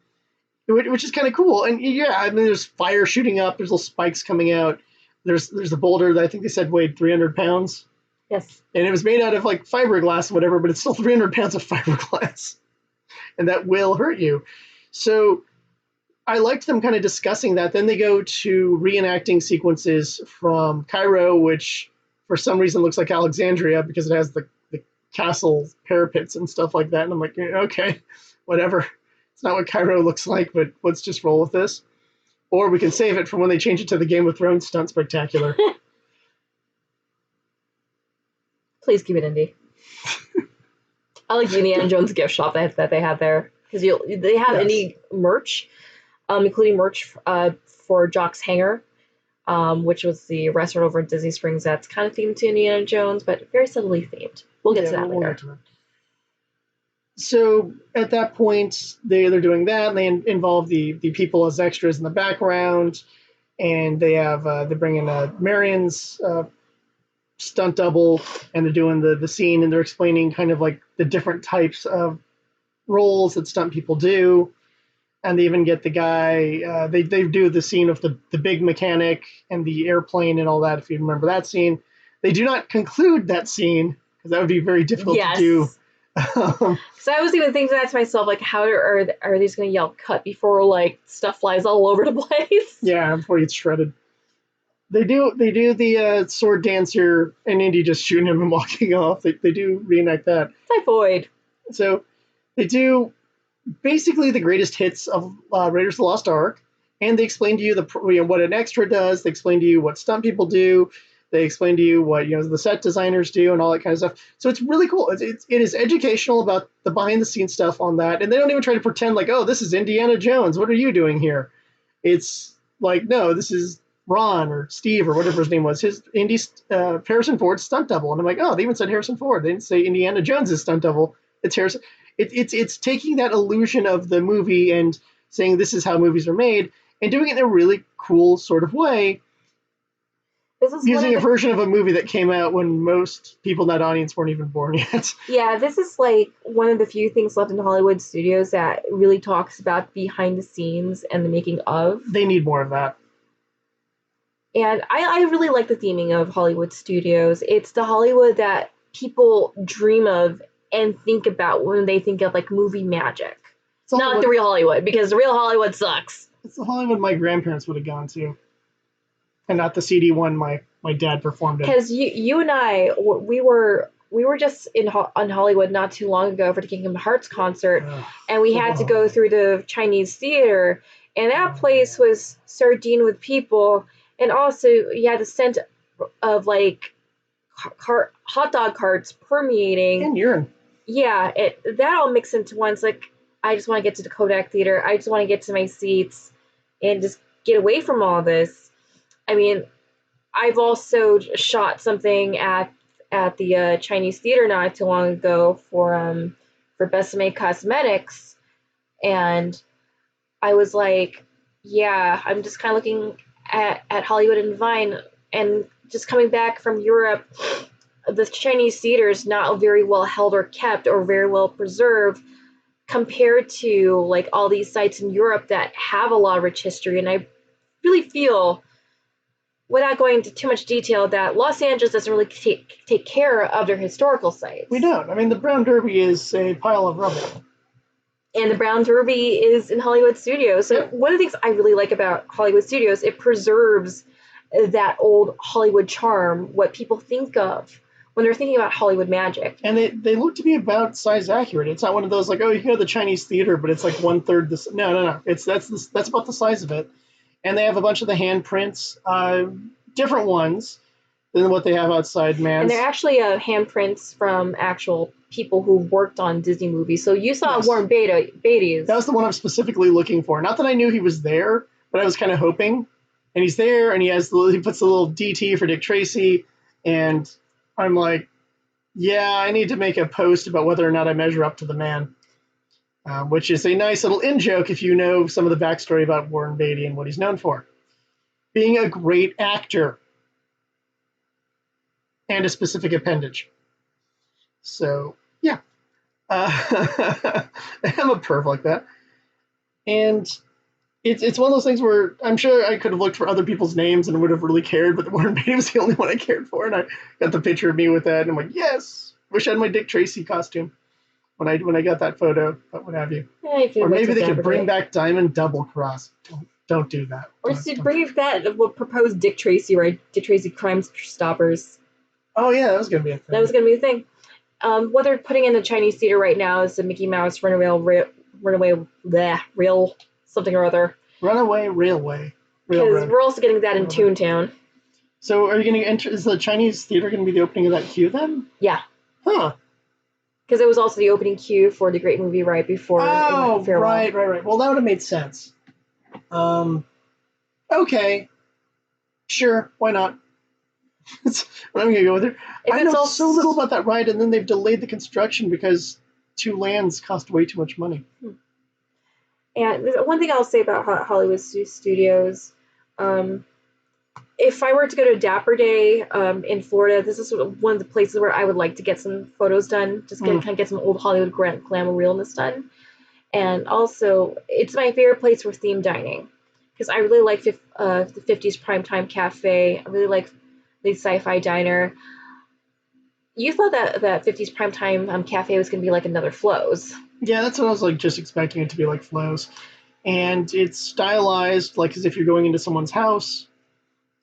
S2: which is kind of cool. And yeah, I mean, there's fire shooting up, there's little spikes coming out. There's a boulder that I think they said weighed 300 pounds.
S1: Yes.
S2: And it was made out of like fiberglass or whatever, but it's still 300 pounds of fiberglass. And that will hurt you. So I liked them kind of discussing that. Then they go to reenacting sequences from Cairo, which for some reason looks like Alexandria because it has the castle parapets and stuff like that. And I'm like, okay, whatever. It's not what Cairo looks like, but let's just roll with this. Or we can save it for when they change it to the Game of Thrones Stunt Spectacular.
S1: Please keep it indie. I like the Indiana Jones gift shop that they have there because they have indie merch, including merch for Jock's Hangar, which was the restaurant over in Disney Springs that's kind of themed to Indiana Jones, but very subtly themed. We'll get to that later.
S2: Get to it. So at that point, they're doing that, and they involve the people as extras in the background, and they have they bring in Marion's stunt double, and they're doing the scene, and they're explaining kind of like the different types of roles that stunt people do, and they even get the guy. They do the scene of the big mechanic and the airplane and all that. If you remember that scene, they do not conclude that scene because that would be very difficult to do.
S1: So I was even thinking that to myself, like, how are these going to yell cut before like stuff flies all over the place?
S2: Yeah, before it gets shredded. They do the sword dancer and Indy just shooting him and walking off. They do reenact that.
S1: Typhoid.
S2: So they do basically the greatest hits of Raiders of the Lost Ark, and they explain to you what an extra does. They explain to you what stunt people do. They explain to you what the set designers do and all that kind of stuff. So it's really cool. It is educational about the behind the scenes stuff on that, and they don't even try to pretend like, oh, this is Indiana Jones. What are you doing here? It's like, no, this is Ron or Steve or whatever his name was. His Harrison Ford's stunt double, and I'm like, oh, they even said Harrison Ford. They didn't say Indiana Jones's stunt double. It's Harrison. It's taking that illusion of the movie and saying this is how movies are made and doing it in a really cool sort of way,
S1: This is
S2: using a version of a movie that came out when most people in that audience weren't even born yet.
S1: Yeah, this is like one of the few things left in Hollywood studios that really talks about behind the scenes and the making of.
S2: They need more of that.
S1: And I really like the theming of Hollywood studios. It's the Hollywood that people dream of and think about when they think of like movie magic. It's not like the real Hollywood, because the real Hollywood sucks.
S2: It's the Hollywood my grandparents would have gone to, and not the CD one my dad performed in.
S1: Because you and I, we were just on Hollywood not too long ago for the Kingdom Hearts concert, and we had to go through the Chinese theater, and that place was sardine with people, and also you had the scent of like hot dog carts permeating.
S2: And urine.
S1: Yeah, that all mixed into one. It's like, I just want to get to the Kodak Theater. I just want to get to my seats and just get away from all this. I mean, I've also shot something at the Chinese theater not too long ago for Besame Cosmetics, and I was like, yeah, I'm just kind of looking at Hollywood and Vine, and just coming back from Europe, the Chinese theater is not very well held or kept or very well preserved compared to like all these sites in Europe that have a lot of rich history. And I really feel, without going into too much detail, that Los Angeles doesn't really take care of their historical sites.
S2: We don't. I mean, the Brown Derby is a pile of rubble.
S1: And the Brown Derby is in Hollywood Studios. So one of the things I really like about Hollywood Studios, it preserves that old Hollywood charm, what people think of when they're thinking about Hollywood magic.
S2: And they look to be about size accurate. It's not one of those like, oh, you go to the Chinese theater, but it's like 1/3 this. No. That's about the size of it. And they have a bunch of the handprints, different ones than what they have outside Mann's.
S1: And they're actually handprints from actual people who worked on Disney movies. So you saw Warren Beatty's.
S2: That was the one I'm specifically looking for. Not that I knew he was there, but I was kind of hoping. And he's there, and he puts a little DT for Dick Tracy, and I'm like, yeah, I need to make a post about whether or not I measure up to the man, which is a nice little in-joke if you know some of the backstory about Warren Beatty and what he's known for. Being a great actor and a specific appendage. So, yeah. I'm a perv like that. And it's one of those things where I'm sure I could have looked for other people's names and would have really cared, but Warren Beatty was the only one I cared for, and I got the picture of me with that, and I'm like, yes! Wish I had my Dick Tracy costume when I got that photo, but what have you. Or maybe they could bring back Diamond Double Cross. Don't do that.
S1: Or just bring that proposed Dick Tracy, right? Dick Tracy Crime Stoppers.
S2: Oh yeah, that was gonna be a thing.
S1: That was gonna be a thing. What they're putting in the Chinese theater right now is the Mickey Mouse Runaway Rail something or other.
S2: Runaway Railway.
S1: Because we're also getting that in Toontown.
S2: So are you going to enter? Is the Chinese theater going to be the opening of that queue then?
S1: Yeah.
S2: Huh.
S1: Because it was also the opening queue for the great movie right before.
S2: Oh, right. Well, that would have made sense. Okay. Sure. Why not? I'm going to go with it. I know so little about that ride, and then they've delayed the construction because 2 lands cost way too much money.
S1: And one thing I'll say about Hollywood studios, if I were to go to Dapper Day in Florida, this is one of the places where I would like to get some photos done, just kind of get some old Hollywood glamour realness done. And also, it's my favorite place for theme dining, because I really like the 50s Primetime Cafe. I really like the Sci-Fi Diner. You thought that 50s Primetime Cafe was going to be like another Flo's.
S2: Yeah, that's what I was like, just expecting it to be like Flo's. And it's stylized like as if you're going into someone's house.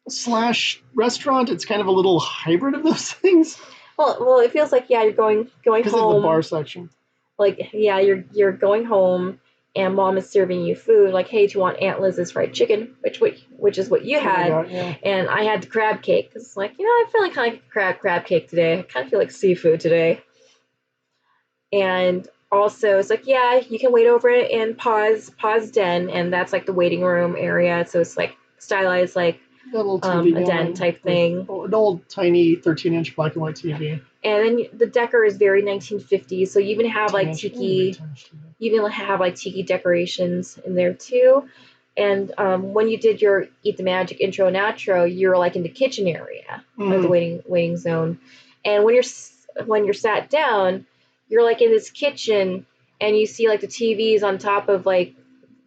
S2: slash restaurant. It's kind of a little hybrid of those things
S1: Well, it feels like, yeah, you're going
S2: because of the bar
S1: home.
S2: section.
S1: Like, yeah, you're going home, and mom is serving you food. Like, hey, do you want Aunt Liz's fried chicken? Which is what you
S2: That's what I
S1: had,
S2: got, yeah.
S1: and I had the crab cake because, like, I'm feeling kind of like crab cake today. I kind of feel like seafood today. And also, it's like, yeah, you can wait over it in Pa's den, and that's like the waiting room area. So it's like stylized like
S2: Got a little TV
S1: a den
S2: going
S1: type
S2: with
S1: thing.
S2: an old tiny 13-inch black and white TV.
S1: And then the decor is very 1950s. So you even have like tiki. You even have like tiki decorations in there too. And when you did your Eat the Magic intro and outro, you were like in the kitchen area of the waiting zone. And when you're sat down, you're like in this kitchen, and you see like the TVs on top of like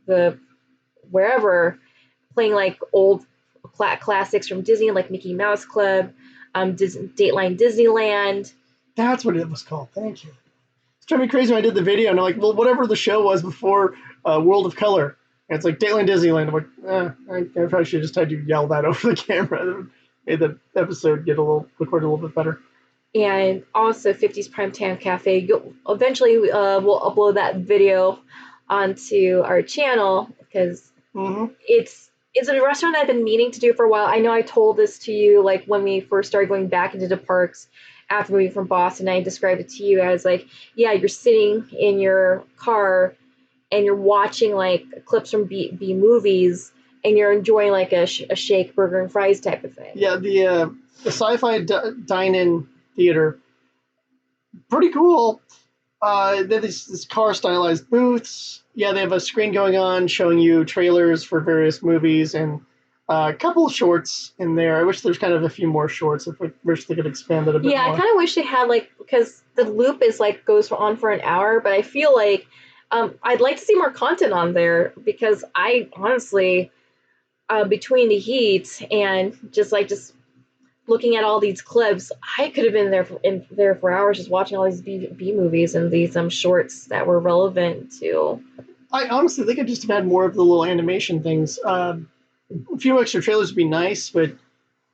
S1: the wherever playing like old classics from Disney, like Mickey Mouse Club, Dateline Disneyland.
S2: That's what it was called. Thank you. It's driving me crazy when I did the video, and I'm like, well, whatever the show was before World of Color. And it's like Dateline Disneyland. I'm like, I probably should have just had you yell that over the camera. That made the episode get recorded a little bit better.
S1: And also 50s Primetime Cafe. Eventually, we'll upload that video onto our channel because it's a restaurant that I've been meaning to do for a while. I know I told this to you like when we first started going back into the parks after moving from Boston. I described it to you as like, yeah, you're sitting in your car and you're watching like clips from B movies, and you're enjoying like a shake, burger, and fries type of thing.
S2: Yeah, the sci-fi dine-in theater, pretty cool. They have this car stylized booths. Yeah, they have a screen going on showing you trailers for various movies and a couple of shorts in there. I wish there's kind of a few more shorts. I wish they could expand it a bit more.
S1: Yeah, I kind of wish they had like, because the loop is like goes on for an hour, but I feel like I'd like to see more content on there because I honestly, between the heat and just looking at all these clips, I could have been there for hours just watching all these B movies and these shorts that were relevant to.
S2: I honestly think I just have had more of the little animation things. A few extra trailers would be nice, but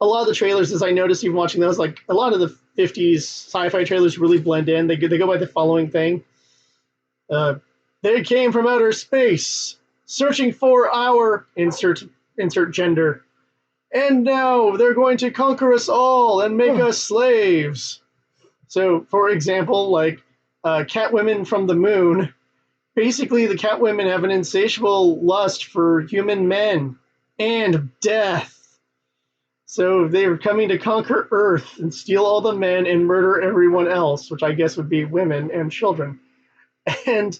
S2: a lot of the trailers, as I noticed even watching those, like a lot of the 50s sci-fi trailers really blend in. They go by the following thing. They came from outer space, searching for our insert gender. And now they're going to conquer us all and make us slaves. So, for example, like Catwomen from the Moon, basically the Catwomen have an insatiable lust for human men and death. So they're coming to conquer Earth and steal all the men and murder everyone else, which I guess would be women and children. And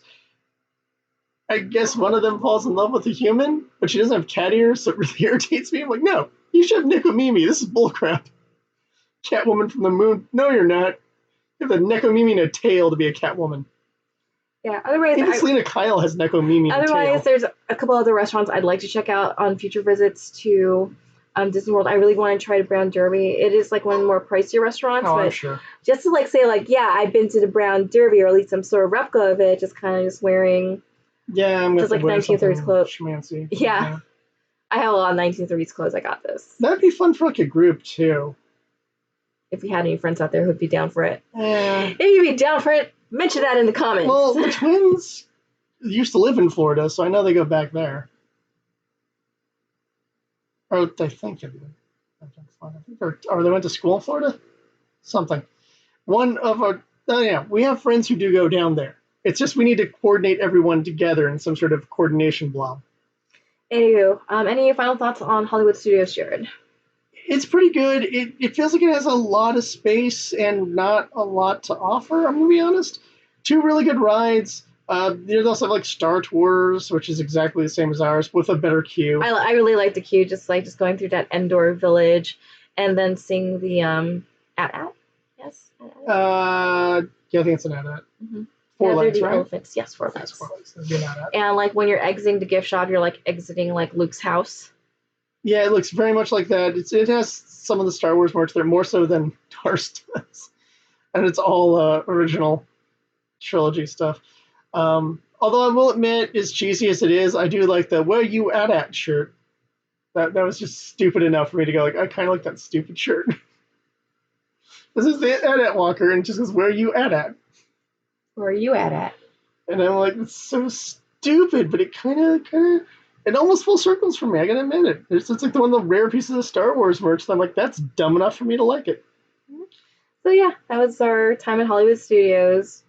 S2: I guess one of them falls in love with a human, but she doesn't have cat ears, so it really irritates me. I'm like, no, you should have Nekomimi. This is bullcrap. Catwoman from the Moon. No, you're not. You have a Nekomimi and a tail to be a Catwoman.
S1: Yeah, otherwise,
S2: even Selena Kyle has Nekomimi and a tail.
S1: Otherwise, there's a couple other restaurants I'd like to check out on future visits to Disney World. I really want to try the Brown Derby. It is like one of the more pricier restaurants,
S2: Oh,
S1: but
S2: I'm sure.
S1: just to like say like, yeah, I've been to the Brown Derby, or at least some sort of replica of it, just kind of just wearing.
S2: Yeah, I'm gonna
S1: like 1930s clothes.
S2: Schmancy.
S1: Yeah. I have a lot of 1930s clothes. I got this.
S2: That'd be fun for like a group too.
S1: If we had any friends out there who'd be down for it.
S2: Yeah.
S1: If you'd be down for it, mention that in the comments.
S2: Well, the twins used to live in Florida, so I know they go back there. Or I think they do. Or they went to school in Florida? Something. One of our... Oh, yeah, we have friends who do go down there. It's just we need to coordinate everyone together in some sort of coordination blob.
S1: Anywho, any final thoughts on Hollywood Studios, Jared?
S2: It's pretty good. It feels like it has a lot of space and not a lot to offer, I'm going to be honest. 2 really good rides. There's also like Star Tours, which is exactly the same as ours, with a better queue.
S1: I really like the queue, just going through that Endor village and then seeing the at yes.
S2: Yeah, I think it's an AT-AT.
S1: Mm-hmm.
S2: 4 legs, right?
S1: Elephants. Yes, 4 legs.
S2: 4 legs.
S1: And like when you're exiting the gift shop, you're like exiting like Luke's house.
S2: Yeah, it looks very much like that. It has some of the Star Wars merch there, more so than Tars does, and it's all original trilogy stuff. Although I will admit, as cheesy as it is, I do like the "Where you at" shirt. That was just stupid enough for me to go like, I kind of like that stupid shirt. This is the Ed Walker, and it just goes, where are you at?
S1: Where are you at?
S2: And I'm like, it's so stupid, but it it almost full circles for me. I gotta admit it. It's like one of the rare pieces of Star Wars merch that I'm like, that's dumb enough for me to like it.
S1: So yeah, that was our time at Hollywood Studios.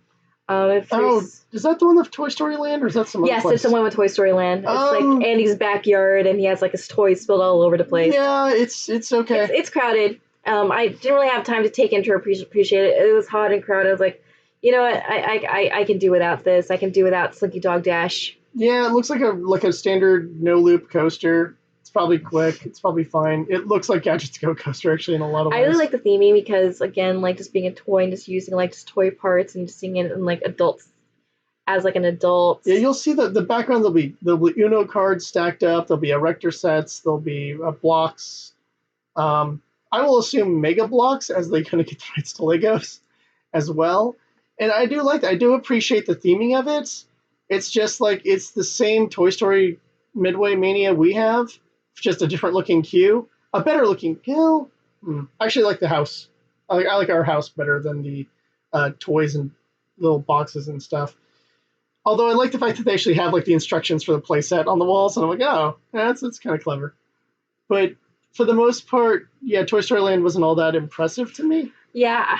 S2: Oh, is that the one of Toy Story Land, or is that some other
S1: yes,
S2: place?
S1: it's the one with Toy Story Land. It's like Andy's backyard, and he has like his toys spilled all over the place.
S2: Yeah, it's okay.
S1: It's crowded. I didn't really have time to take in to appreciate it. It was hot and crowded. I was like, you know what, I can do without this. I can do without Slinky Dog Dash.
S2: Yeah, it looks like a standard no loop coaster. It's probably quick. It's probably fine. It looks like Gadgets to Go coaster actually in a lot of ways.
S1: I really like the theming because again, like just being a toy and just using like just toy parts and just seeing it in like adults as like an adult.
S2: Yeah, you'll see the background. There'll be Uno cards stacked up. There'll be erector sets. There'll be blocks. I will assume Mega Blocks as they kind of get the rights to Legos as well. And I do like that. I do appreciate the theming of it. It's just like it's the same Toy Story Midway Mania we have, just a different looking queue, a better looking queue. I actually like the house. I like our house better than the toys and little boxes and stuff. Although I like the fact that they actually have like the instructions for the playset on the walls, and I'm like, oh, that's kind of clever. But for the most part, yeah, Toy Story Land wasn't all that impressive to me.
S1: Yeah,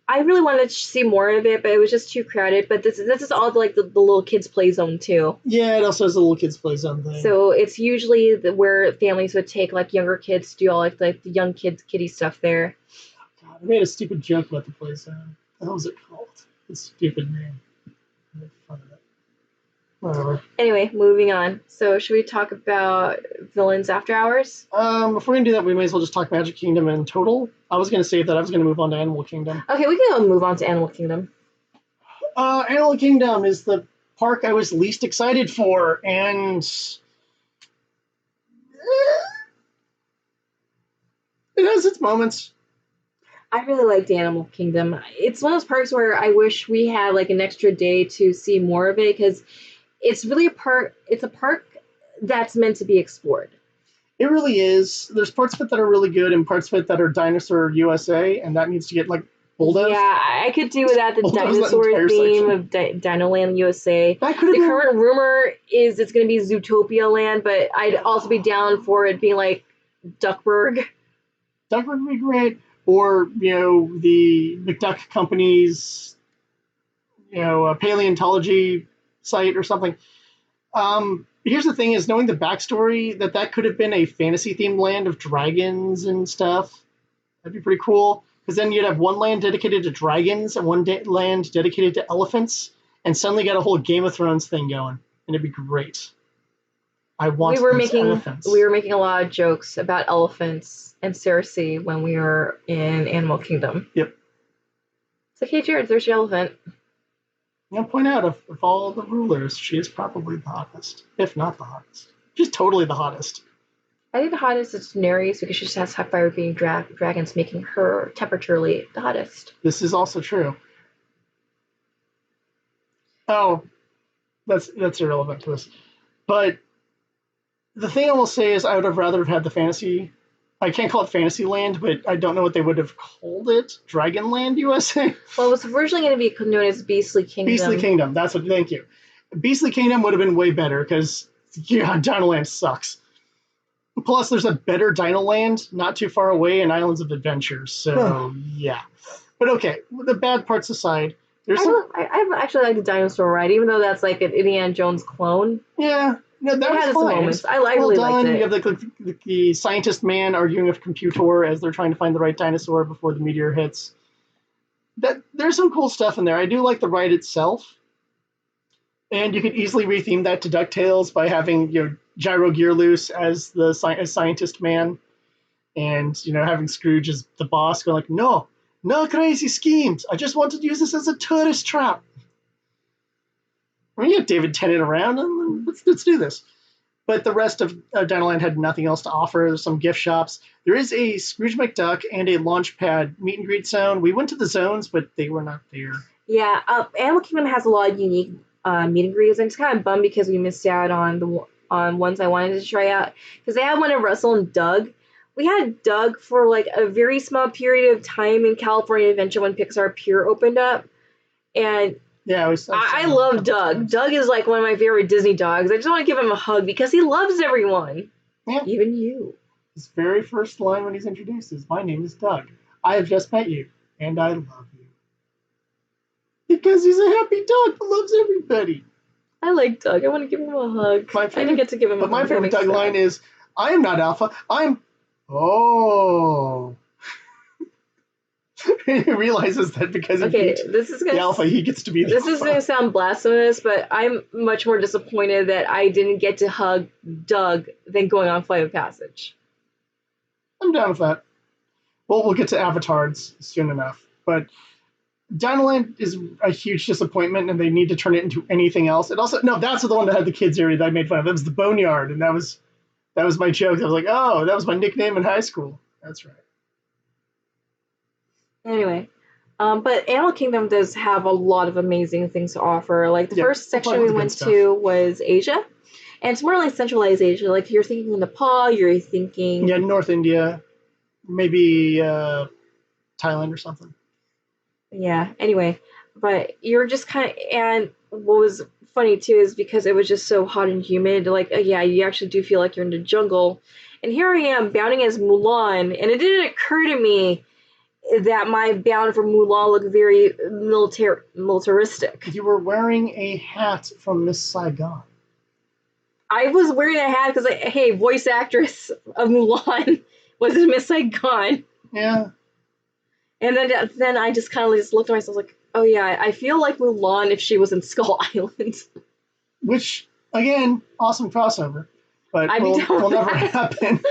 S1: I really wanted to see more of it, but it was just too crowded. But this is all like the little kids play zone too.
S2: Yeah, it also has a little kids play zone thing.
S1: So it's usually where families would take like younger kids to do all like the young kids kiddie stuff there.
S2: God, I made a stupid joke about the play zone. What the hell was it called? It's a stupid name. I made fun of it. Whatever.
S1: Anyway, moving on. So should we talk about Villains After Hours?
S2: If we're gonna do that, we may as well just talk Magic Kingdom in total. I was gonna save that. I was gonna move on to Animal Kingdom.
S1: Okay, we can move on to Animal Kingdom.
S2: Animal Kingdom is the park I was least excited for, and it has its moments.
S1: I really liked Animal Kingdom. It's one of those parks where I wish we had like an extra day to see more of it because it's really a park. It's a park that's meant to be explored.
S2: It really is. There's parts of it that are really good and parts of it that are Dinosaur USA, and that needs to get like bulldozed.
S1: Yeah, I could do without the dinosaur theme of Dino Land USA. The current rumor is it's going to be Zootopia Land, but I'd also be down for it being like Duckburg.
S2: Duckburg would be great. Or, the McDuck Company's, a paleontology site or something. Here's the thing is knowing the backstory that could have been a fantasy themed land of dragons and stuff. That'd be pretty cool. Because then you'd have one land dedicated to dragons and one land dedicated to elephants, and suddenly got a whole Game of Thrones thing going, and it'd be great. I want elephants.
S1: We were making a lot of jokes about elephants and Cersei when we were in Animal Kingdom.
S2: Yep.
S1: It's like, hey, Jared, there's your elephant.
S2: I'll point out, of all the rulers, she is probably the hottest, if not the hottest. She's totally the hottest.
S1: I think the hottest is Daenerys because she just has high fire being dragons, making her temperaturely the hottest.
S2: This is also true. Oh, that's irrelevant to this. But the thing I will say is I would have rather have had the fantasy. I can't call it Fantasyland, but I don't know what they would have called it. Dragonland USA?
S1: Well, it was originally going to be known as Beastly Kingdom.
S2: Beastly Kingdom, that's what, thank you. Beastly Kingdom would have been way better because, Dinoland sucks. Plus, there's a better Dinoland not too far away in Islands of Adventure, so yeah. But okay, the bad parts aside,
S1: I actually like the dinosaur ride, even though that's like an Indiana Jones clone.
S2: Yeah. No, that was fine. Moments.
S1: I really liked it.
S2: You have the scientist man arguing with computer as they're trying to find the right dinosaur before the meteor hits. There's some cool stuff in there. I do like the ride itself. And you could easily retheme that to DuckTales by having Gyro Gearloose as the scientist man, and having Scrooge as the boss going like, no crazy schemes. I just wanted to use this as a tourist trap. I mean, you have David Tennant around, and let's do this. But the rest of Dinoland had nothing else to offer. There's some gift shops. There is a Scrooge McDuck and a Launchpad meet and greet zone. We went to the zones, but they were not there.
S1: Yeah, Animal Kingdom has a lot of unique meet and greets. I'm just kind of bummed because we missed out on on ones I wanted to try out because they had one in Russell and Doug. We had Doug for like a very small period of time in California Adventure when Pixar Pier opened up, and
S2: Yeah,
S1: I love Doug. Doug is like one of my favorite Disney dogs. I just want to give him a hug because he loves everyone,
S2: Yeah.
S1: even you.
S2: His very first line when he's introduced is, "My name is Doug. I have just met you, and I love you." Because he's a happy dog that loves everybody.
S1: I like Doug. I want to give him a hug. I didn't get to give him a hug.
S2: But my favorite Doug line is, "I am not Alpha. I'm oh." He realizes that because he beat the Alpha, he gets to be the Alpha.
S1: This is going to sound blasphemous, but I'm much more disappointed that I didn't get to hug Doug than going on Flight of Passage.
S2: I'm down with that. Well, we'll get to Avatars soon enough. But Dinoland is a huge disappointment, and they need to turn it into anything else. It also that's the one that had the kids area that I made fun of. That was the Boneyard, and that was my joke. I was like, oh, that was my nickname in high school. That's right.
S1: Anyway, but Animal Kingdom does have a lot of amazing things to offer. Like the first section we went to was Asia, and it's more like centralized Asia. Like you're thinking Nepal, you're thinking
S2: North India, maybe Thailand or something.
S1: Yeah. Anyway, but you're just kind of, and what was funny too is because it was just so hot and humid. Like, you actually do feel like you're in the jungle. And here I am bounding as Mulan, and it didn't occur to me that my bound for Mulan looked very militaristic.
S2: You were wearing a hat from Miss Saigon.
S1: I was wearing a hat because, hey, voice actress of Mulan was Miss Saigon.
S2: Yeah.
S1: And then I just kind of just looked at myself like, oh yeah, I feel like Mulan if she was in Skull Island. Which,
S2: again, awesome crossover. But will never happen.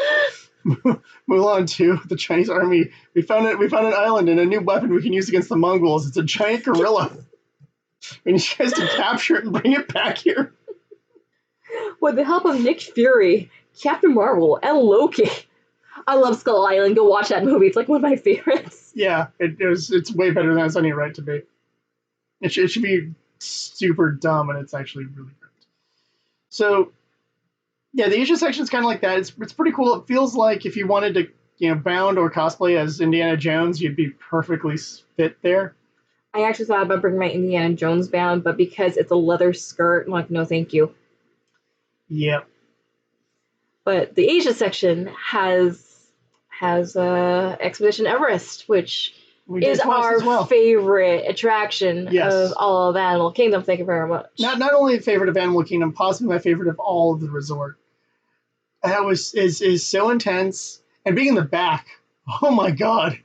S2: Mulan 2, the Chinese army. We found an island and a new weapon we can use against the Mongols. It's a giant gorilla. We need you guys to capture it and bring it back here.
S1: With the help of Nick Fury, Captain Marvel, and Loki. I love Skull Island. Go watch that movie. It's like one of my favorites.
S2: Yeah, it's way better than it's any right to be. It should be super dumb, and it's actually really good. So, yeah, the Asia section is kind of like that. It's pretty cool. It feels like if you wanted to, bound or cosplay as Indiana Jones, you'd be perfectly fit there.
S1: I actually thought about bringing my Indiana Jones bound, but because it's a leather skirt, I'm like, no, thank you.
S2: Yep.
S1: But the Asia section has Expedition Everest, which is our favorite attraction of all of Animal Kingdom. Thank you very much.
S2: Not only a favorite of Animal Kingdom, possibly my favorite of all of the resort. That is so intense, and being in the back, oh my god,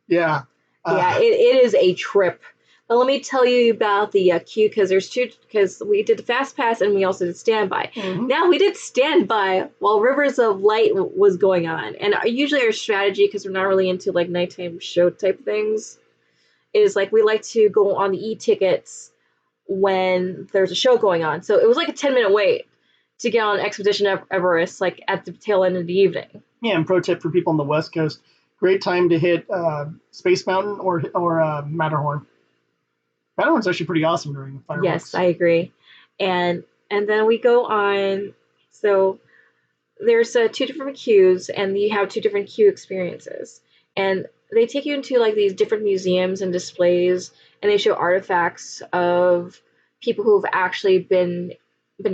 S2: yeah.
S1: It is a trip. But let me tell you about the queue, because we did the Fast Pass and we also did Standby.
S2: Mm-hmm.
S1: Now, we did Standby while Rivers of Light was going on. And usually our strategy, because we're not really into like nighttime show type things, is like we like to go on the e-tickets when there's a show going on. So it was like a 10-minute wait to get on Expedition Everest, like at the tail end of the evening.
S2: Yeah, and pro tip for people on the West Coast, great time to hit Space Mountain or Matterhorn. Matterhorn's actually pretty awesome during the fireworks.
S1: Yes, I agree. And then we go on. So there's 2 different queues, and you have 2 different queue experiences. And they take you into like these different museums and displays, and they show artifacts of people who have actually been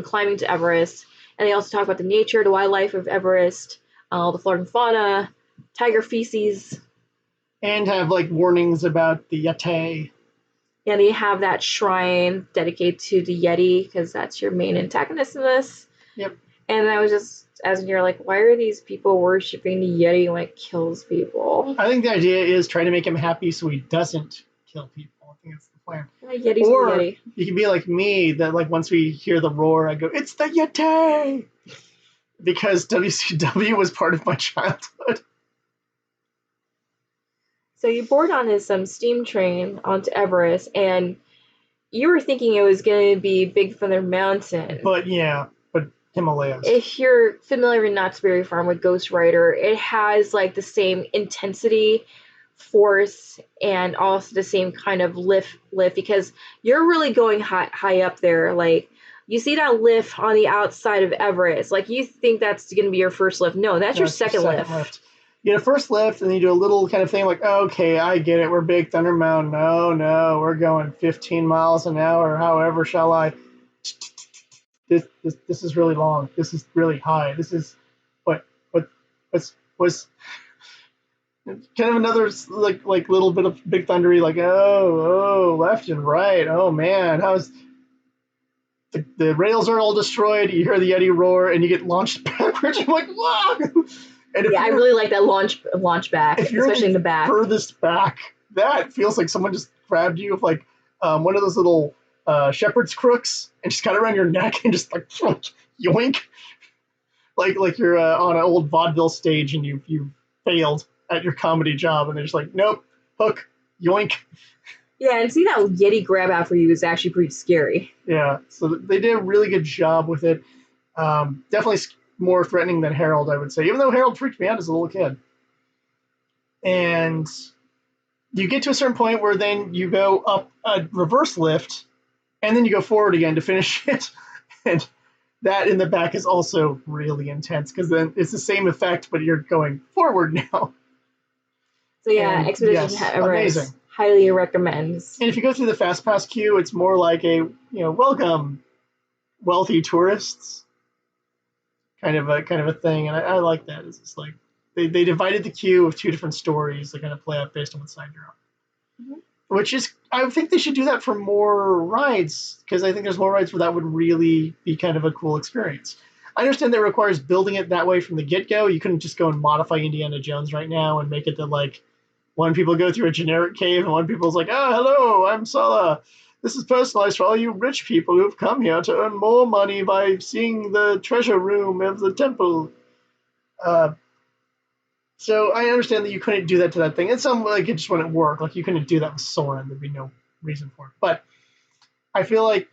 S1: climbing to Everest. And they also talk about the nature, the wildlife of Everest, the flora and fauna, tiger feces.
S2: And have like warnings about the Yeti.
S1: And you have that shrine dedicated to the Yeti, because that's your main antagonist in this.
S2: Yep.
S1: And I was just, you're like, why are these people worshipping the Yeti when it kills people?
S2: I think the idea is try to make him happy so he doesn't kill people. I think that's the plan.
S1: Yeti's or the Yeti.
S2: You can be like me, that like once we hear the roar, I go, it's the Yeti! Because WCW was part of my childhood.
S1: So you board on this steam train onto Everest, and you were thinking it was going to be Big Thunder Mountain.
S2: But Himalayas.
S1: If you're familiar with Knott's Berry Farm with Ghost Rider, it has like the same intensity, force, and also the same kind of lift because you're really going high up there. Like You see that lift on the outside of Everest. Like, you think that's going to be your first lift. No, that's your
S2: That's your
S1: second
S2: second
S1: lift.
S2: lift. You get a first lift, and then you do a little kind of thing like, okay, I get it. We're Big Thunder Mountain. No, we're going 15 miles an hour. However, shall I? This is really long. This is really high. This is what was kind of another like little bit of Big Thundery, like left and right. Oh man, how's the rails are all destroyed. You hear the Yeti roar, and you get launched backwards. You're like, whoa! And
S1: Yeah, I really like that launch back,
S2: if you're
S1: especially in the back.
S2: furthest back, that feels like someone just grabbed you with like one of those little shepherd's crooks and just got around your neck and just like yoink, like you're on an old vaudeville stage and you failed at your comedy job, and they're just like, nope, hook, yoink.
S1: Yeah, and see that Yeti grab after you is actually pretty scary.
S2: Yeah, so they did a really good job with it. Definitely more threatening than Harold, I would say, even though Harold freaked me out as a little kid. And you get to a certain point where then you go up a reverse lift, and then you go forward again to finish it. And that in the back is also really intense because then it's the same effect, but you're going forward now.
S1: So yeah,
S2: And
S1: Expedition
S2: yes,
S1: Everest
S2: amazing.
S1: highly recommends.
S2: And if you go through the fast pass queue, it's more like a welcome wealthy tourists kind of a thing, and I like that. It's just like they divided the queue with two different stories. They kind of play out based on what side you're on. Mm-hmm. Which is, I think they should do that for more rides, because I think there's more rides where that would really be kind of a cool experience. I understand that requires building it that way from the get-go. You couldn't just go and modify Indiana Jones right now and make it that like one people go through a generic cave and one people's like, oh, hello, I'm Sala. This is personalized for all you rich people who've come here to earn more money by seeing the treasure room of the temple. So I understand that you couldn't do that to that thing. And some like it just wouldn't work. Like you couldn't do that with Soren. There'd be no reason for it. But I feel like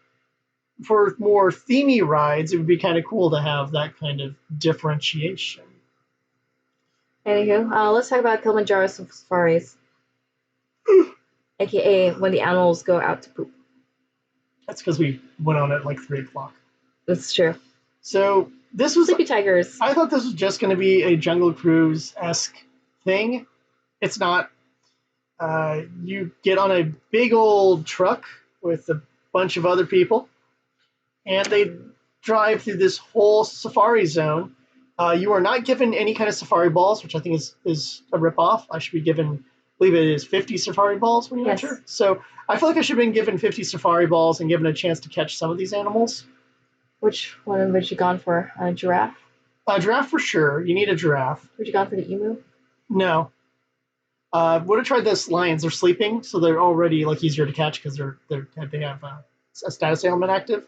S2: for more themey rides, it would be kind of cool to have that kind of differentiation.
S1: Anywho, let's talk about Kilimanjaro safaris, aka when the animals go out to poop.
S2: That's because we went on at like 3 o'clock.
S1: That's true.
S2: So this was
S1: Sleepy Tigers.
S2: I thought this was just going to be a Jungle Cruise-esque thing. It's not. You get on a big old truck with a bunch of other people, and they drive through this whole safari zone. You are not given any kind of safari balls, which I think is a ripoff. I should be given, I believe it is 50 safari balls when you enter. So I feel like I should have been given 50 safari balls and given a chance to catch some of these animals.
S1: Which one would you gone for? A giraffe?
S2: A giraffe for sure. You need a giraffe.
S1: Would you gone for the emu?
S2: No. Would have tried those lions. They're sleeping, so they're already like easier to catch because they have a status ailment active.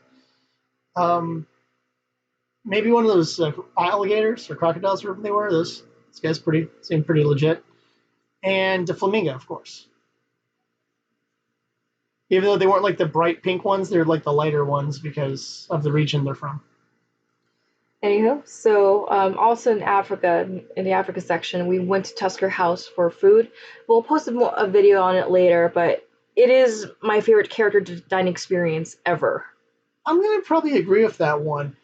S2: Maybe one of those alligators or crocodiles, whatever they were. Those guys seem pretty legit. And a flamingo, of course. Even though they weren't like the bright pink ones, they're like the lighter ones because of the region they're from.
S1: Anywho, so also in Africa, in the Africa section, we went to Tusker House for food. We'll post a video on it later, but it is my favorite character dining experience ever.
S2: I'm going to probably agree with that one,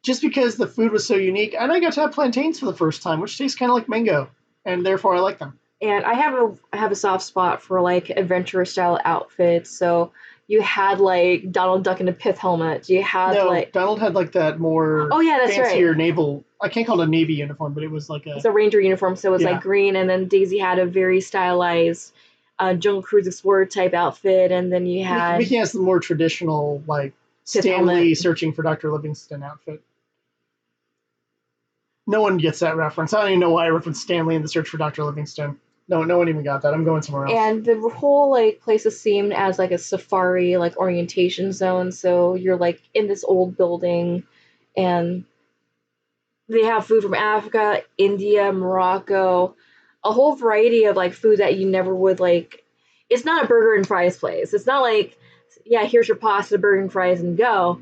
S2: just because the food was so unique. And I got to have plantains for the first time, which taste kind of like mango, and therefore I like them.
S1: And I have a soft spot for like adventure style outfits. So you had like Donald Duck in a pith helmet. You had
S2: Donald had like that more fancier naval. I can't call it a Navy uniform, but it was like
S1: it's a Ranger uniform. So it was like green, and then Daisy had a very stylized Jungle Cruise Explorer type outfit, and then you had
S2: Mickey has the more traditional like Stanley searching for Dr. Livingston outfit. No one gets that reference. I don't even know why I referenced Stanley in the Search for Dr. Livingston. No one even got that. I'm going somewhere else.
S1: And the whole like place is themed as like a safari like orientation zone. So you're like in this old building, and they have food from Africa, India, Morocco, a whole variety of like food that you never would like. It's not a burger and fries place. It's not like, yeah, here's your pasta, burger and fries, and go.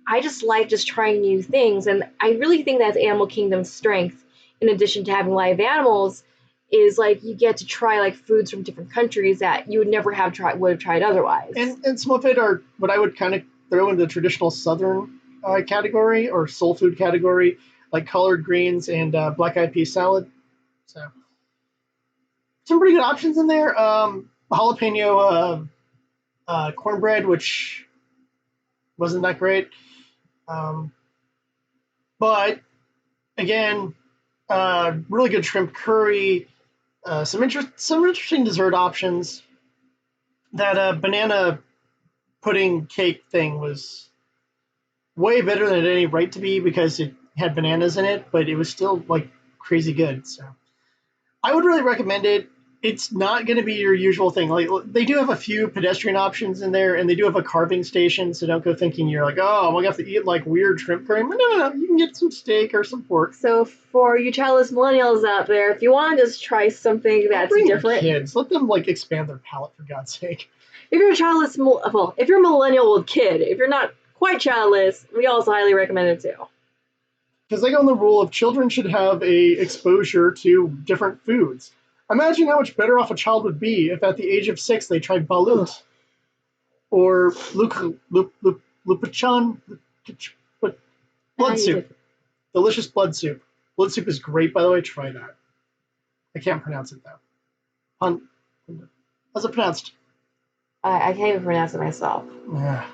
S1: I just like just trying new things, and I really think that's Animal Kingdom's strength. In addition to having live animals, is like you get to try like foods from different countries that you would never would have tried otherwise.
S2: And some of it are what I would kind of throw in the traditional Southern category or soul food category, like collard greens and black eyed pea salad. So some pretty good options in there. Jalapeno cornbread, which wasn't that great. Um, but again, really good shrimp curry. Some interesting dessert options. That banana pudding cake thing was way better than it had any right to be because it had bananas in it, but it was still like crazy good. So I would really recommend it. It's not going to be your usual thing. Like they do have a few pedestrian options in there, and they do have a carving station. So don't go thinking you're like, oh, I'm gonna have to eat like weird shrimp curry. No. You can get some steak or some pork.
S1: So for you childless millennials out there, if you want to just try something that's
S2: bring
S1: different,
S2: your kids, let them like expand their palate for God's sake.
S1: If you're childless, well, if you're a millennial with kid, if you're not quite childless, we also highly recommend it too.
S2: Because they go on the rule of children should have a exposure to different foods. Imagine how much better off a child would be if at the age of 6 they tried balut or lupachan, blood soup. Delicious blood soup. Blood soup is great, by the way. Try that. I can't pronounce it though. How's it pronounced?
S1: I can't even pronounce it myself.
S2: Yeah.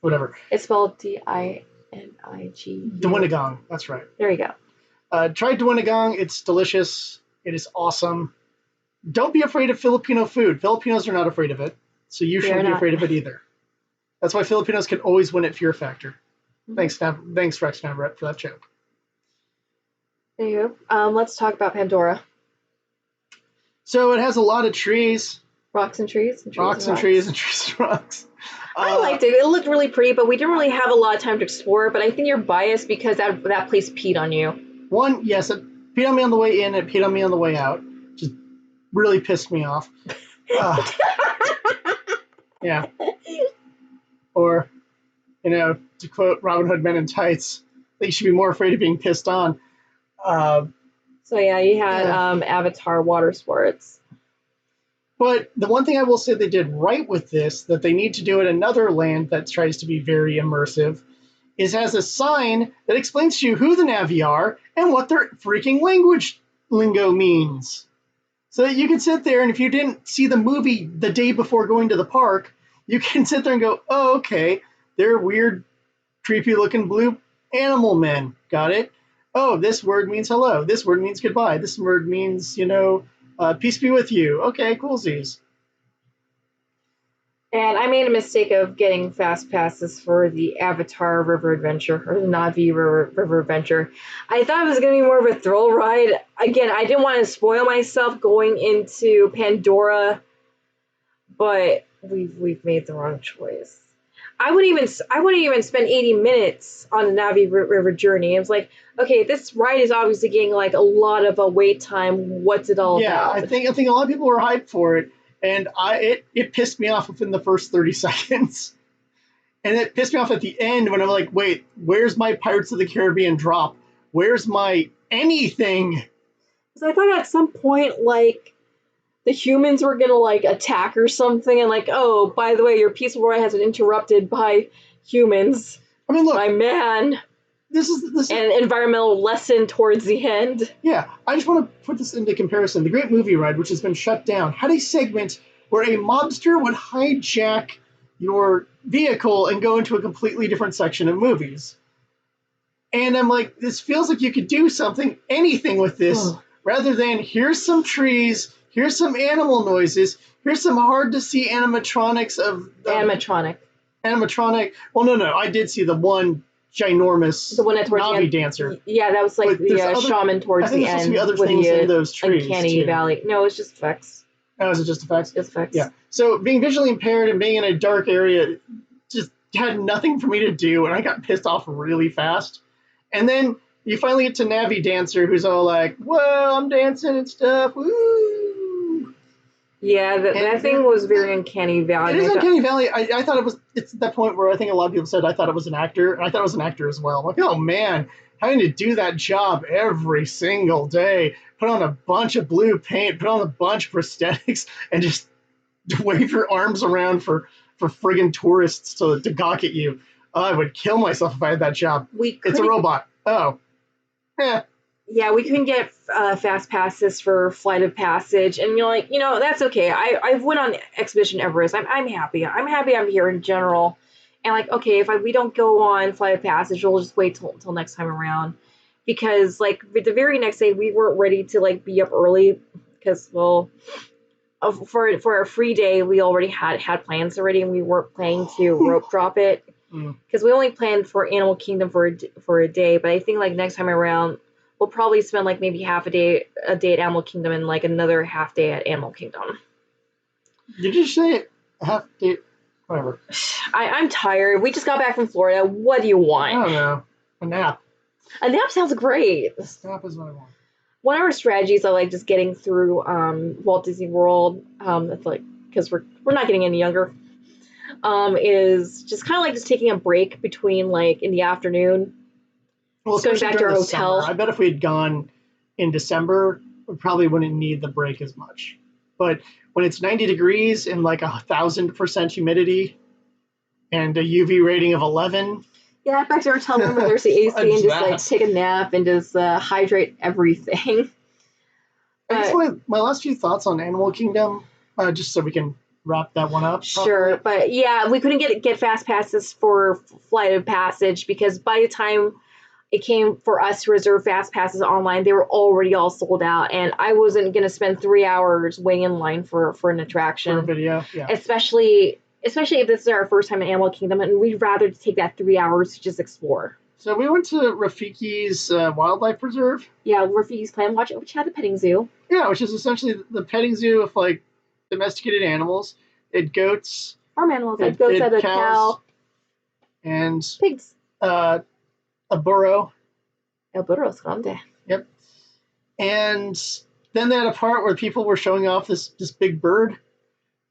S2: Whatever.
S1: It's spelled Dinig.
S2: Dwenigang. That's right.
S1: There you go.
S2: Try Dwenigang. It's delicious. It is awesome. Don't be afraid of Filipino food. Filipinos are not afraid of it, so you shouldn't be afraid of it either. That's why Filipinos can always win at Fear Factor. Mm-hmm. Thanks, Rex Navarrete, for that joke.
S1: There you go. Let's talk about Pandora.
S2: So it has a lot of trees.
S1: Rocks and trees.
S2: Trees and rocks.
S1: I liked it. It looked really pretty, but we didn't really have a lot of time to explore it. But I think you're biased because that place peed on you.
S2: One, yes, it peed on me on the way in. It peed on me on the way out. Just really pissed me off. Yeah. Or, to quote Robin Hood Men in Tights, I think you should be more afraid of being pissed on.
S1: So yeah, you had Avatar water sports.
S2: But the one thing I will say they did right with this, that they need to do at another land that tries to be very immersive, is has a sign that explains to you who the Na'vi are and what their freaking lingo means. So that you can sit there, and if you didn't see the movie the day before going to the park, you can sit there and go, oh, okay, they're weird, creepy-looking blue animal men. Got it? Oh, this word means hello. This word means goodbye. This word means, peace be with you. Okay, coolsies.
S1: And I made a mistake of getting fast passes for the Avatar River Adventure, or the Na'vi River Adventure. I thought it was going to be more of a thrill ride. Again, I didn't want to spoil myself going into Pandora, but we've made the wrong choice. I wouldn't even spend 80 minutes on the Na'vi River journey. It was like, okay, this ride is obviously getting like a lot of a wait time. What's it all about?
S2: Yeah, I think a lot of people were hyped for it. And it pissed me off within the first 30 seconds. And it pissed me off at the end when I'm like, wait, where's my Pirates of the Caribbean drop? Where's my anything?
S1: Because I thought at some point, like, the humans were going to, like, attack or something. And, like, oh, by the way, your peaceful ride has been interrupted by humans.
S2: I mean, look.
S1: By man. This is an environmental lesson towards the end.
S2: Yeah, I just want to put this into comparison. The Great Movie Ride, which has been shut down, had a segment where a mobster would hijack your vehicle and go into a completely different section of movies. And I'm like, this feels like you could do anything with this, rather than here's some trees, here's some animal noises, here's some hard-to-see animatronics of... Animatronic. Well, no, I did see the one... ginormous Na'vi dancer.
S1: Yeah, that was like the shaman towards the end. I think there's supposed to be
S2: other things in those trees,
S1: Uncanny Valley. No, it's just effects.
S2: Oh, is it just effects?
S1: Just effects.
S2: Yeah. So being visually impaired and being in a dark area just had nothing for me to do, and I got pissed off really fast. And then you finally get to Na'vi Dancer, who's all like, "Whoa, I'm dancing and stuff, woo!"
S1: Yeah, that thing was very Uncanny Valley.
S2: It is Uncanny Valley. I thought it's that point where I think a lot of people said I thought it was an actor, and I thought it was an actor as well. I'm like, oh man, having to do that job every single day, put on a bunch of blue paint, put on a bunch of prosthetics, and just wave your arms around for for friggin' tourists to gawk at you. I would kill myself if I had that job.
S1: We
S2: It's a
S1: couldn't.
S2: robot. Oh, eh.
S1: Yeah, we couldn't get fast passes for Flight of Passage, and you're like, that's okay. I've went on Expedition Everest. I'm happy. I'm happy I'm here in general. And like, okay, if we don't go on Flight of Passage, we'll just wait till next time around, because like the very next day we weren't ready to like be up early because well, for our free day we already had plans already, and we weren't planning to rope drop it because we only planned for Animal Kingdom for a day. But I think like next time around we'll probably spend like maybe half a day at Animal Kingdom and like another half day at Animal Kingdom.
S2: Did you say it? Half day? Whatever.
S1: I'm tired. We just got back from Florida. What do you want?
S2: I don't know. A nap.
S1: A nap sounds great.
S2: A nap is what I want.
S1: One of our strategies of like just getting through Walt Disney World, it's like because we're not getting any younger, is just kind of like just taking a break between like in the afternoon.
S2: Well,
S1: Just going back to our hotel.
S2: Summer. I bet if we had gone in December, we probably wouldn't need the break as much. But when it's 90 degrees and like 1,000% humidity and a UV rating of 11.
S1: Yeah, back to our hotel room where there's the AC and just like take a nap and just hydrate everything.
S2: I guess my last few thoughts on Animal Kingdom, just so we can wrap that one up.
S1: Sure, but yeah, we couldn't get fast passes for Flight of Passage because by the time it came for us to reserve fast passes online, they were already all sold out, and I wasn't going to spend 3 hours waiting in line for an attraction.
S2: For a video, yeah.
S1: Especially if this is our first time in Animal Kingdom, and we'd rather take that 3 hours to just explore.
S2: So we went to Rafiki's Wildlife Preserve.
S1: Yeah, Rafiki's Clam Watch, which had a petting zoo.
S2: Yeah, which is essentially the petting zoo of like domesticated animals. It had goats.
S1: Farm animals. It goats, had a cow.
S2: And
S1: pigs.
S2: A burro.
S1: El burro es grande.
S2: Yep. And then they had a part where people were showing off this big bird,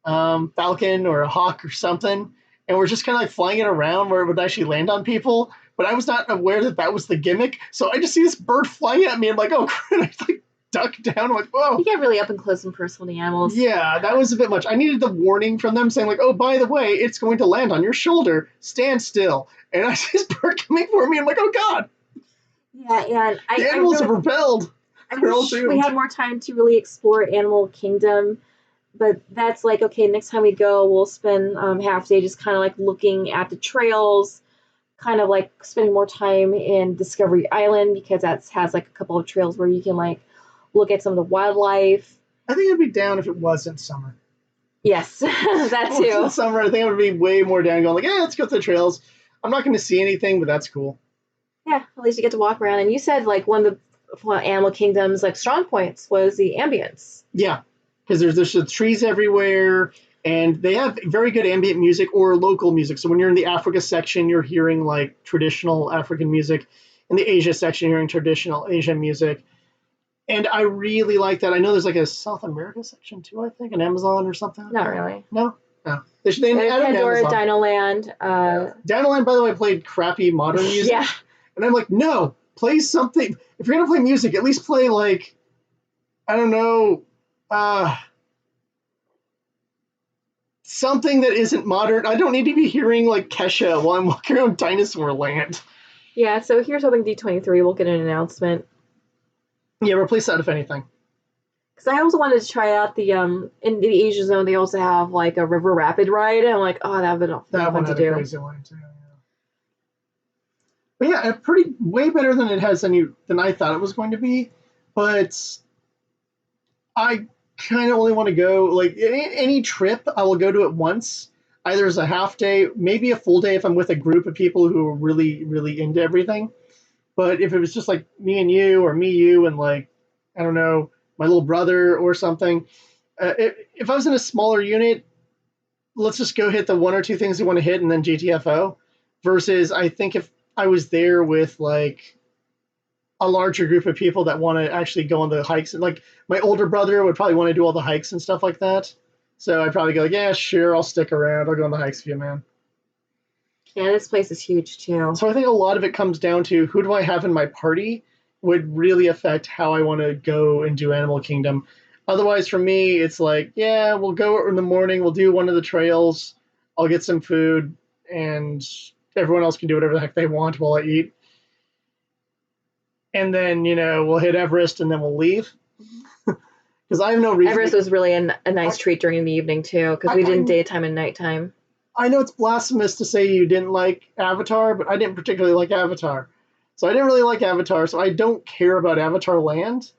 S2: falcon or a hawk or something, and we're just kind of like flying it around where it would actually land on people. But I was not aware that was the gimmick, so I just see this bird flying at me. I'm like, oh crap! I like duck down. I'm like, whoa!
S1: You get really up and close and personal with the animals.
S2: Yeah, that was a bit much. I needed the warning from them saying like, oh, by the way, it's going to land on your shoulder. Stand still. And I see this bird coming for me. I'm like, oh god!
S1: Yeah, and
S2: the animals have rebelled.
S1: I wish we had more time to really explore Animal Kingdom, but that's like, okay, next time we go, we'll spend half day just kind of like looking at the trails, kind of like spending more time in Discovery Island because that has like a couple of trails where you can like look at some of the wildlife.
S2: I think I'd be down if it wasn't summer.
S1: Yes, that too.
S2: Summer, I think I would be way more down going like, yeah, let's go to the trails. I'm not going to see anything, but that's cool.
S1: Yeah, at least you get to walk around. And you said like one of the Animal Kingdom's like strong points was the ambience.
S2: Yeah, because there's the trees everywhere, and they have very good ambient music or local music. So when you're in the Africa section, you're hearing like traditional African music. In the Asia section, you're hearing traditional Asian music. And I really like that. I know there's like a South America section too, I think, an Amazon or something.
S1: Not really.
S2: No? No. They
S1: Pandora, Dinoland.
S2: Dinoland, by the way, played crappy modern music.
S1: Yeah.
S2: And I'm like, no, play something. If you're going to play music, at least play like, I don't know, something that isn't modern. I don't need to be hearing like Kesha while I'm walking around Dinosaur Land.
S1: Yeah, so here's hoping D23 will get an announcement.
S2: Yeah, replace that if anything.
S1: Because I also wanted to try out the in the Asia Zone. They also have like a river rapid ride. And I'm like, oh, that would be fun to do.
S2: A crazy line too. Yeah. But yeah, way better than it has than I thought it was going to be. But I kind of only want to go like any trip. I will go to it once, either as a half day, maybe a full day if I'm with a group of people who are really, really into everything. But if it was just like me and you, or me, you, and like, I don't know, my little brother or something, if I was in a smaller unit, let's just go hit the one or two things we want to hit and then GTFO. Versus, I think if I was there with like a larger group of people that want to actually go on the hikes, and like my older brother would probably want to do all the hikes and stuff like that. So I'd probably go like, yeah, sure, I'll stick around. I'll go on the hikes with you, man.
S1: Yeah, this place is huge too.
S2: So I think a lot of it comes down to who do I have in my party would really affect how I want to go and do Animal Kingdom. Otherwise, for me, it's like, yeah, we'll go in the morning, we'll do one of the trails, I'll get some food, and everyone else can do whatever the heck they want while I eat. And then, we'll hit Everest and then we'll leave. Because I have no reason.
S1: Everest was really a nice treat during the evening, too, because we did daytime and nighttime.
S2: I know it's blasphemous to say you didn't like Avatar, but I didn't particularly like Avatar. So I didn't really like Avatar, so I don't care about Avatar Land.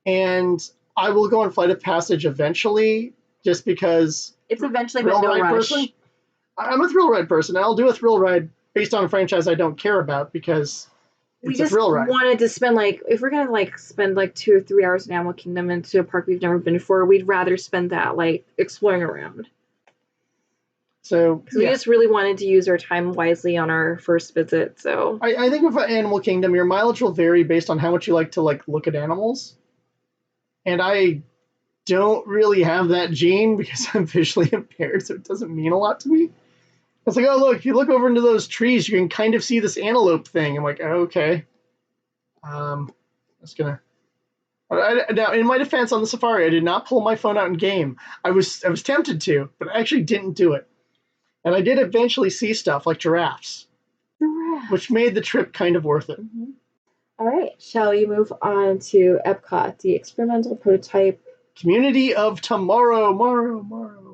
S2: And I will go on Flight of Passage eventually, just because...
S1: It's eventually, but no rush.
S2: Person. I'm a thrill ride person. I'll do a thrill ride based on a franchise I don't care about, because it's a thrill ride.
S1: We just wanted to spend, if we're going to, spend, 2 or 3 hours in Animal Kingdom into a park we've never been before, we'd rather spend that, exploring around.
S2: So
S1: we just really wanted to use our time wisely on our first visit. So
S2: I think with Animal Kingdom, your mileage will vary based on how much you like to look at animals. And I don't really have that gene because I'm visually impaired, so it doesn't mean a lot to me. It's like, oh look, if you look over into those trees, you can kind of see this antelope thing. I'm like, oh, okay. That's gonna. Now, in my defense, on the safari, I did not pull my phone out in game. I was tempted to, but I actually didn't do it. And I did eventually see stuff like giraffes, which made the trip kind of worth it.
S1: Mm-hmm. All right, shall we move on to Epcot, the experimental prototype
S2: Community of Tomorrow,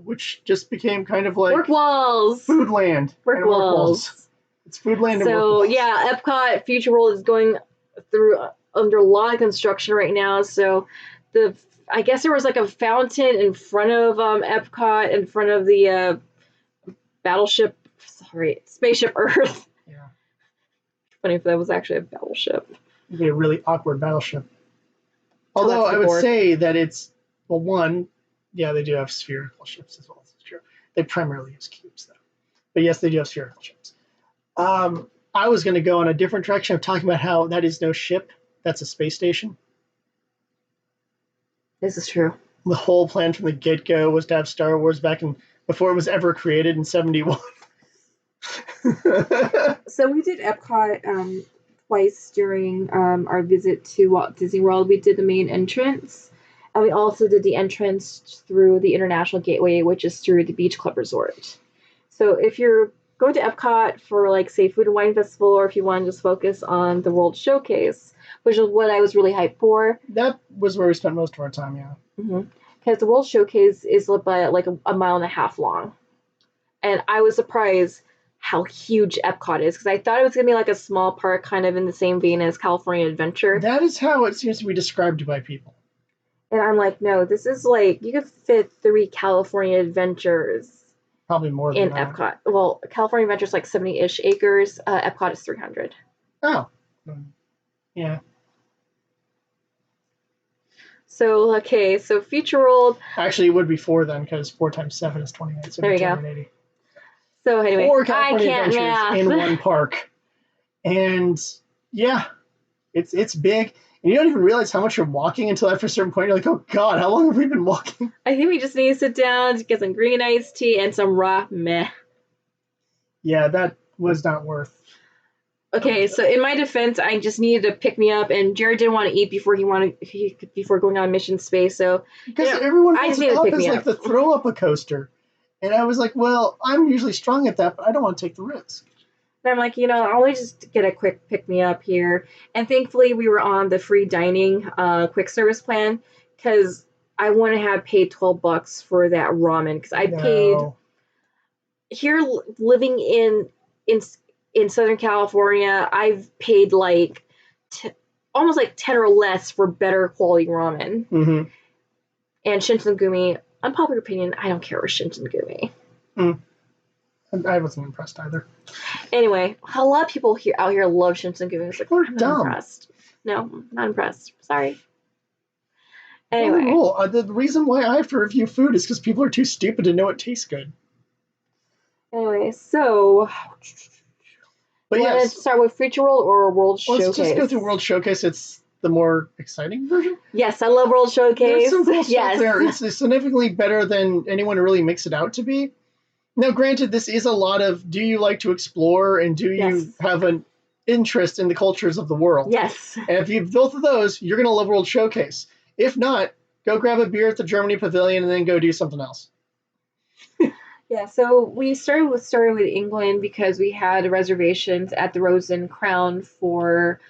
S2: which just became kind of like
S1: Work Walls,
S2: Foodland,
S1: Work Walls.
S2: It's Foodland and Work
S1: So
S2: Walls.
S1: yeah, Epcot Future World is going through under a lot of construction right now. So I guess there was a fountain in front of Epcot, in front of the Spaceship Earth.
S2: Yeah.
S1: Funny if that was actually a battleship.
S2: It'd be a really awkward battleship. Although I would say that it's, they do have spherical ships as well. That's true. They primarily use cubes, though. But yes, they do have spherical ships. I was going to go in a different direction of talking about how that is no ship. That's a space station.
S1: This is true.
S2: The whole plan from the get-go was to have Star Wars before it was ever created in 1971.
S1: So we did Epcot twice during our visit to Walt Disney World. We did the main entrance, and we also did the entrance through the International Gateway, which is through the Beach Club Resort. So if you're going to Epcot for, say, Food and Wine Festival, or if you want to just focus on the World Showcase, which is what I was really hyped for.
S2: That was where we spent most of our time, yeah.
S1: Mm-hmm. Because the World Showcase is about a mile and a half long. And I was surprised how huge Epcot is, because I thought it was going to be a small park kind of in the same vein as California Adventure.
S2: That is how it seems to be described by people.
S1: And I'm like, no, this is you could fit 3 California Adventures.
S2: Probably more than that.
S1: In Epcot. Well, California Adventure is 70-ish acres. Epcot is 300.
S2: Oh. Yeah.
S1: So, okay, so Future World.
S2: Actually, it would be 4 then, because 4 times 7 is 28. So
S1: there you go. So anyway,
S2: 4 California Adventures
S1: math.
S2: in one park. And yeah, it's big. And you don't even realize how much you're walking until after a certain point you're like, oh God, how long have we been walking?
S1: I think we just need to sit down, get some green iced tea and some raw meh.
S2: Yeah, that was not worth.
S1: Okay, so in my defense, I just needed to pick me up, and Jared didn't want to eat before going on mission space. So
S2: because everyone feels it up as the throw up a coaster, and I was like, well, I'm usually strong at that, but I don't want to take the risk.
S1: And I'm like, I'll just get a quick pick me up here. And thankfully, we were on the free dining quick service plan, because I wouldn't have paid $12 for that ramen, because I paid here living in Southern California, I've paid almost 10 or less for better quality ramen.
S2: Mm-hmm.
S1: And Shinsengumi, unpopular opinion, I don't care for Shinsengumi.
S2: I wasn't impressed either.
S1: Anyway, a lot of people out here love Shinsengumi. It's
S2: I'm not
S1: impressed. No, not impressed. Sorry. Anyway.
S2: The reason why I have to review food is because people are too stupid to know it tastes good.
S1: Anyway, so...
S2: But
S1: you want to start with Future World or World Showcase?
S2: Let's just go through World Showcase. It's the more exciting version.
S1: Yes, I love World Showcase.
S2: There's some cool stuff there. It's significantly better than anyone really makes it out to be. Now, granted, this is a lot of, do you like to explore and do you have an interest in the cultures of the world?
S1: Yes.
S2: And if you've both of those, you're going to love World Showcase. If not, go grab a beer at the Germany Pavilion and then go do something else.
S1: Yeah, so we started with England because we had reservations at the Rose and Crown for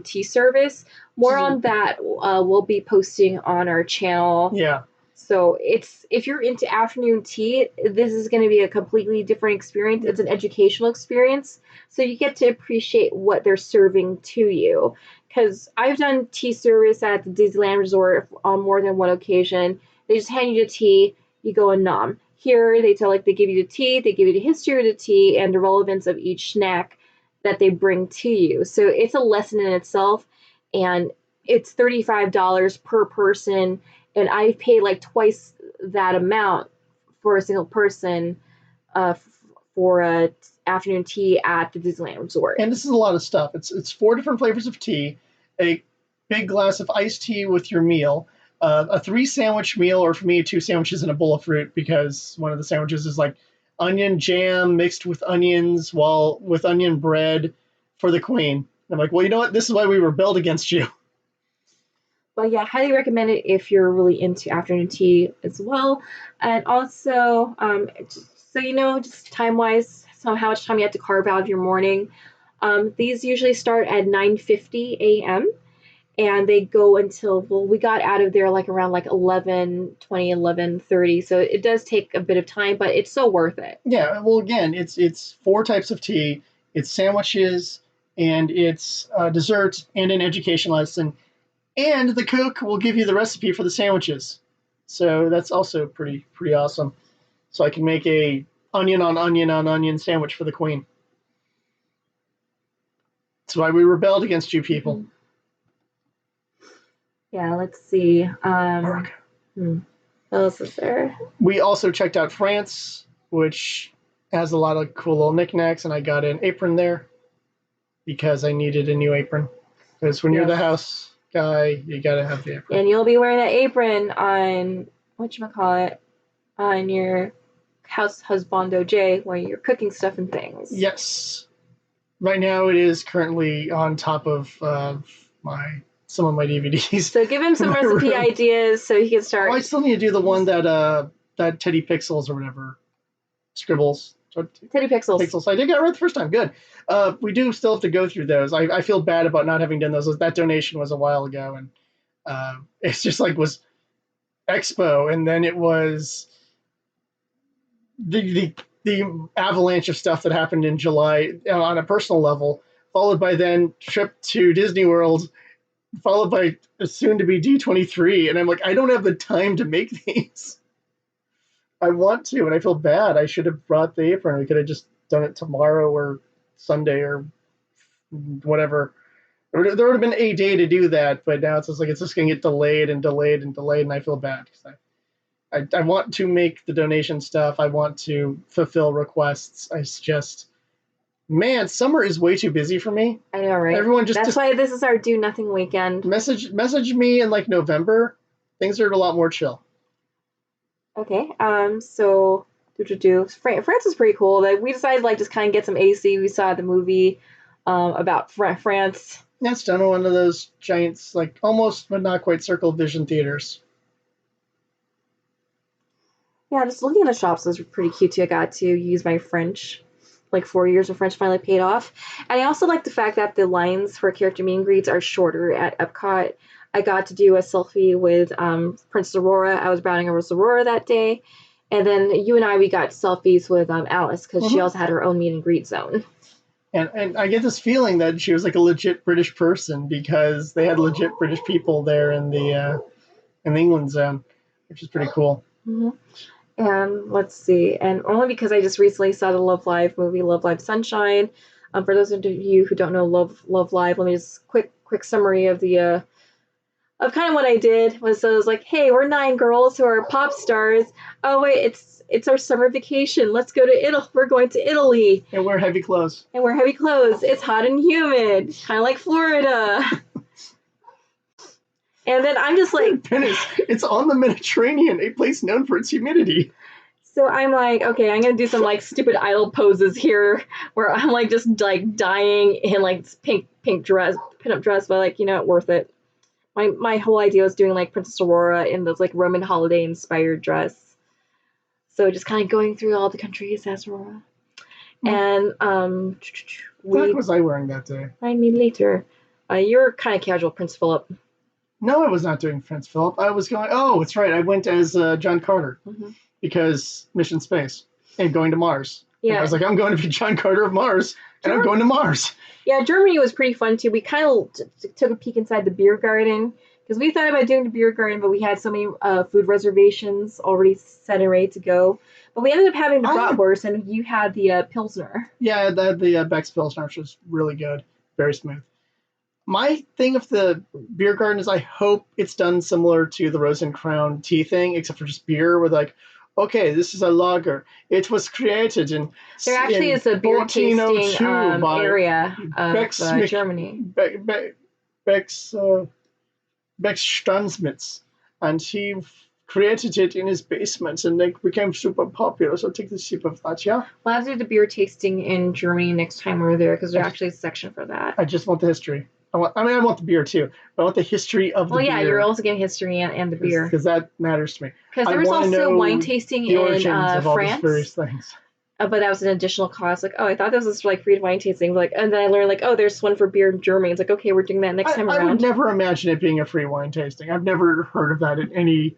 S1: tea service. More on that we'll be posting on our channel.
S2: Yeah.
S1: So it's if you're into afternoon tea, this is going to be a completely different experience. It's an educational experience, so you get to appreciate what they're serving to you. Because I've done tea service at the Disneyland Resort on more than one occasion. They just hand you the tea, you go and nom. Here they give you the tea, they give you the history of the tea and the relevance of each snack that they bring to you. So it's a lesson in itself, and it's $35 per person, and I paid like twice that amount for a single person for a afternoon tea at the Disneyland Resort.
S2: And this is a lot of stuff. It's 4 different flavors of tea, a big glass of iced tea with your meal, a 3 sandwich meal, or for me, 2 sandwiches and a bowl of fruit, because one of the sandwiches is like onion jam mixed with onions, while with onion bread for the queen. And I'm like, well, you know what? This is why we rebelled against you.
S1: But yeah, highly recommend it if you're really into afternoon tea as well. And also, so just time wise, so how much time you have to carve out of your morning. These usually start at 9:50 a.m. and they go until, well, we got out of there like around like 11:20, 11:30. So it does take a bit of time, but it's so worth it.
S2: Yeah, well, again, it's 4 types of tea, it's sandwiches, and it's desserts and an education lesson. And the cook will give you the recipe for the sandwiches. So that's also pretty awesome. So I can make a onion on onion on onion sandwich for the queen. That's why we rebelled against you people.
S1: Mm-hmm. Yeah, let's see. What else is there?
S2: We also checked out France, which has a lot of cool little knickknacks, and I got an apron there because I needed a new apron. Because when you're the house guy, you gotta have the apron.
S1: And you'll be wearing that apron on whatchamacallit, on your house husbando J when you're cooking stuff and things.
S2: Yes. Right now it is currently on top of some of my DVDs.
S1: So give him some recipe ideas so he can start.
S2: Oh, I still need to do the one that Teddy Pixels or whatever scribbles.
S1: Teddy Pixels.
S2: Pixels. I did get it right the first time. Good. We do still have to go through those. I feel bad about not having done those. That donation was a while ago, and it's just like was Expo, and then it was the avalanche of stuff that happened in July on a personal level, followed by then trip to Disney World, followed by a soon-to-be D23, and I'm like, I don't have the time to make these. I want to, and I feel bad. I should have brought the apron. We could have just done it tomorrow or Sunday or whatever. There would have been a day to do that, but now it's just like it's just going to get delayed and delayed and delayed, and I feel bad because I want to make the donation stuff. I want to fulfill requests. Man, summer is way too busy for me.
S1: I know, right?
S2: Everyone
S1: That's why this is our do nothing weekend.
S2: Message me in like November. Things are a lot more chill.
S1: Okay. So France is pretty cool. Like we decided like just kind of get some AC. We saw the movie about France.
S2: That's done in one of those giants, like almost but not quite circle vision theaters.
S1: Yeah, just looking at the shops was pretty cute too. I got to use my French. Like 4 years of French finally paid off. And I also like the fact that the lines for character meet and greets are shorter at Epcot. I got to do a selfie with Princess Aurora. I was browning over Aurora that day. And then you and we got selfies with Alice because she also had her own meet and greet zone.
S2: And I get this feeling that she was like a legit British person because they had legit British people there in the England zone, which is pretty cool.
S1: Mm-hmm. And let's see, and only because I just recently saw the Love Live movie, Love Live Sunshine. For those of you who don't know Love Live, let me just quick summary of the of kind of what I did was I was like, hey, we're 9 girls who are pop stars. Oh wait, it's our summer vacation. Let's go to Italy. We're going to Italy.
S2: And wear heavy clothes.
S1: It's hot and humid, kind of like Florida. And then I'm just like,
S2: it's on the Mediterranean, a place known for its humidity.
S1: So I'm like, okay, I'm gonna do some like stupid idol poses here, where I'm like just like dying in like this pink dress, pinup dress, but like worth it. My whole idea was doing like Princess Aurora in this like Roman holiday inspired dress. So just kind of going through all the countries as Aurora. And
S2: What was I wearing that day?
S1: I mean, later. You're kind of casual, Prince Philip.
S2: No, I was not doing Prince Philip. I was going. Oh, it's right. I went as John Carter because Mission Space and going to Mars. Yeah, and I was like, I'm going to be John Carter of Mars, and I'm going to Mars.
S1: Yeah, Germany was pretty fun too. We kind of took a peek inside the beer garden because we thought about doing the beer garden, but we had so many food reservations already set and ready to go. But we ended up having the bratwurst, and you had the Pilsner.
S2: Yeah, the Beck's Pilsner, which was really good, very smooth. My thing of the beer garden is I hope it's done similar to the Rose and Crown tea thing, except for just beer, with like, okay, this is a lager. It was created in
S1: there actually is a beer tasting area of Germany.
S2: Beck's Stansmitz, and he created it in his basement, and they became super popular. So take the sip of that, yeah?
S1: We'll have to do the beer tasting in Germany next time we're there, because there's actually a section for that.
S2: I just want the history. I want the beer too, but I want the history of the beer.
S1: Well, yeah, you're also getting history and the beer.
S2: Because that matters to me.
S1: Because there was also wine tasting in France.
S2: Various things.
S1: But that was an additional cost. Like, oh, I thought this was like free wine tasting. Like, and then I learned like, oh, there's one for beer in Germany. It's like, okay, we're doing that next time around.
S2: I would never imagine it being a free wine tasting. I've never heard of that in anything.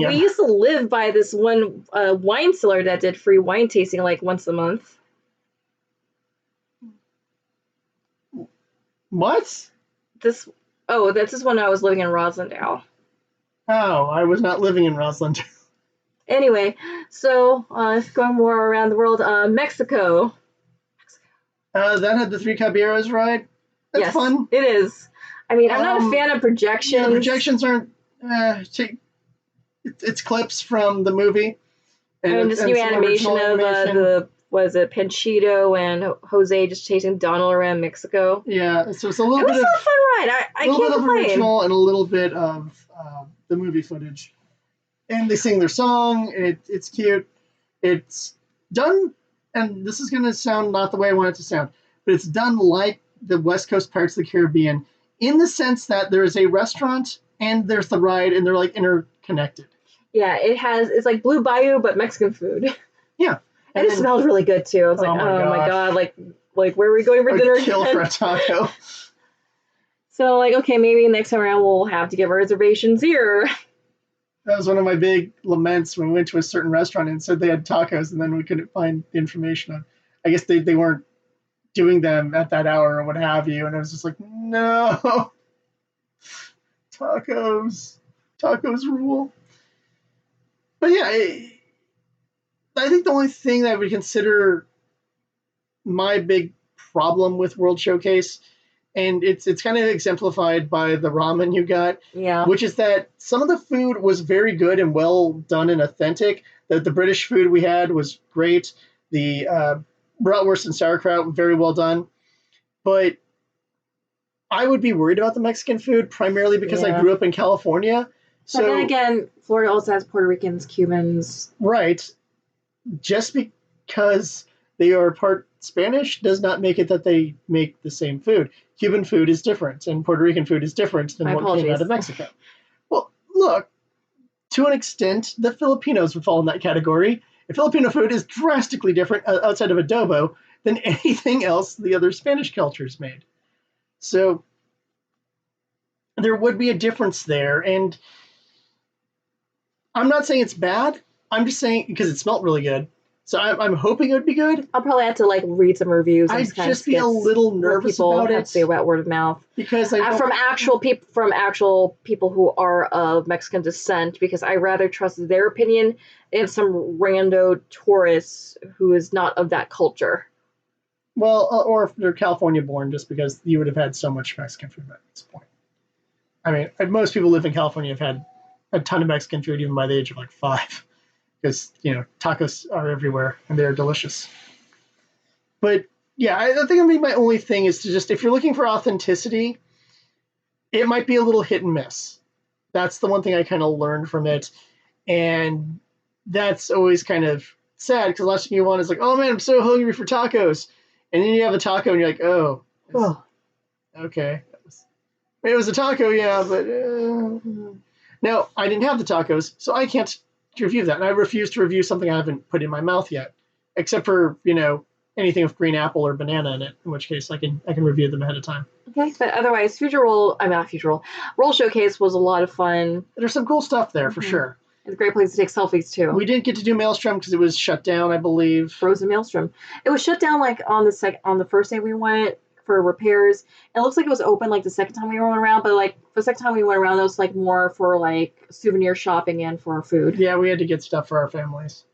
S1: We used to live by this one wine cellar that did free wine tasting like once a month.
S2: What?
S1: This is when I was living in Roslindale.
S2: Oh, I was not living in Roslindale.
S1: Anyway, so going more around the world, Mexico.
S2: That had the 3 Caballeros ride. That's fun.
S1: It is. I mean, I'm not a fan of projections.
S2: Yeah, projections aren't. It's clips from the movie.
S1: And this new animation of the Panchito and Jose just chasing Donald around Mexico.
S2: Yeah, so it's a little bit of
S1: a fun ride. I can't complain. A little bit of
S2: original and a little bit of the movie footage. And they sing their song. It's cute. It's done, and this is going to sound not the way I want it to sound, but it's done like the West Coast Pirates of the Caribbean in the sense that there is a restaurant and there's the ride, and they're like interconnected.
S1: Yeah, it's like Blue Bayou, but Mexican food.
S2: Yeah.
S1: And it smelled really good too. I was like, oh my god, like where are we going for dinner?
S2: Kill for a taco.
S1: So like, okay, maybe next time around we'll have to give reservations here.
S2: That was one of my big laments when we went to a certain restaurant and said they had tacos, and then we couldn't find the information on. I guess they weren't doing them at that hour or what have you, and I was just like, no, tacos rule. But yeah, I think the only thing that I would consider my big problem with World Showcase, and it's kind of exemplified by the ramen you got, which is that some of the food was very good and well done and authentic. The British food we had was great. The bratwurst and sauerkraut, very well done. But I would be worried about the Mexican food primarily because I grew up in California.
S1: So but then again, Florida also has Puerto Ricans, Cubans.
S2: Right. Just because they are part Spanish does not make it that they make the same food. Cuban food is different, and Puerto Rican food is different than what came out of Mexico. Well, look, to an extent, the Filipinos would fall in that category. And Filipino food is drastically different outside of adobo than anything else the other Spanish cultures made. So there would be a difference there, and I'm not saying it's bad. I'm just saying because it smelled really good. So I'm hoping it would be good.
S1: I'll probably have to like read some reviews.
S2: I'd just be a little nervous about it.
S1: Have to say about word of mouth
S2: because
S1: from actual people who are of Mexican descent. Because I rather trust their opinion than some rando tourist who is not of that culture.
S2: Well, or if they're California born, just because you would have had so much Mexican food at this point. I mean, most people live in California have had a ton of Mexican food even by the age of like 5. Because, tacos are everywhere and they're delicious. But, yeah, I think my only thing is to just, if you're looking for authenticity, it might be a little hit and miss. That's the one thing I kind of learned from it. And that's always kind of sad because the last thing you want is like, oh man, I'm so hungry for tacos. And then you have a taco and you're like, oh, okay. It was a taco, yeah, but no, I didn't have the tacos, so I can't to review that. And I refuse to review something I haven't put in my mouth yet, except for, anything with green apple or banana in it, in which case I can review them ahead of time.
S1: Okay, but otherwise, Future Roll, I'm not Future Roll. Roll Showcase was a lot of fun.
S2: There's some cool stuff there for sure.
S1: It's a great place to take selfies too.
S2: We didn't get to do Maelstrom because it was shut down, I believe.
S1: Frozen Maelstrom. It was shut down like on the first day we went for repairs. It looks like it was open like the second time we went around, but like the second time we went around, it was like more for like souvenir shopping and for food.
S2: Yeah, we had to get stuff for our families.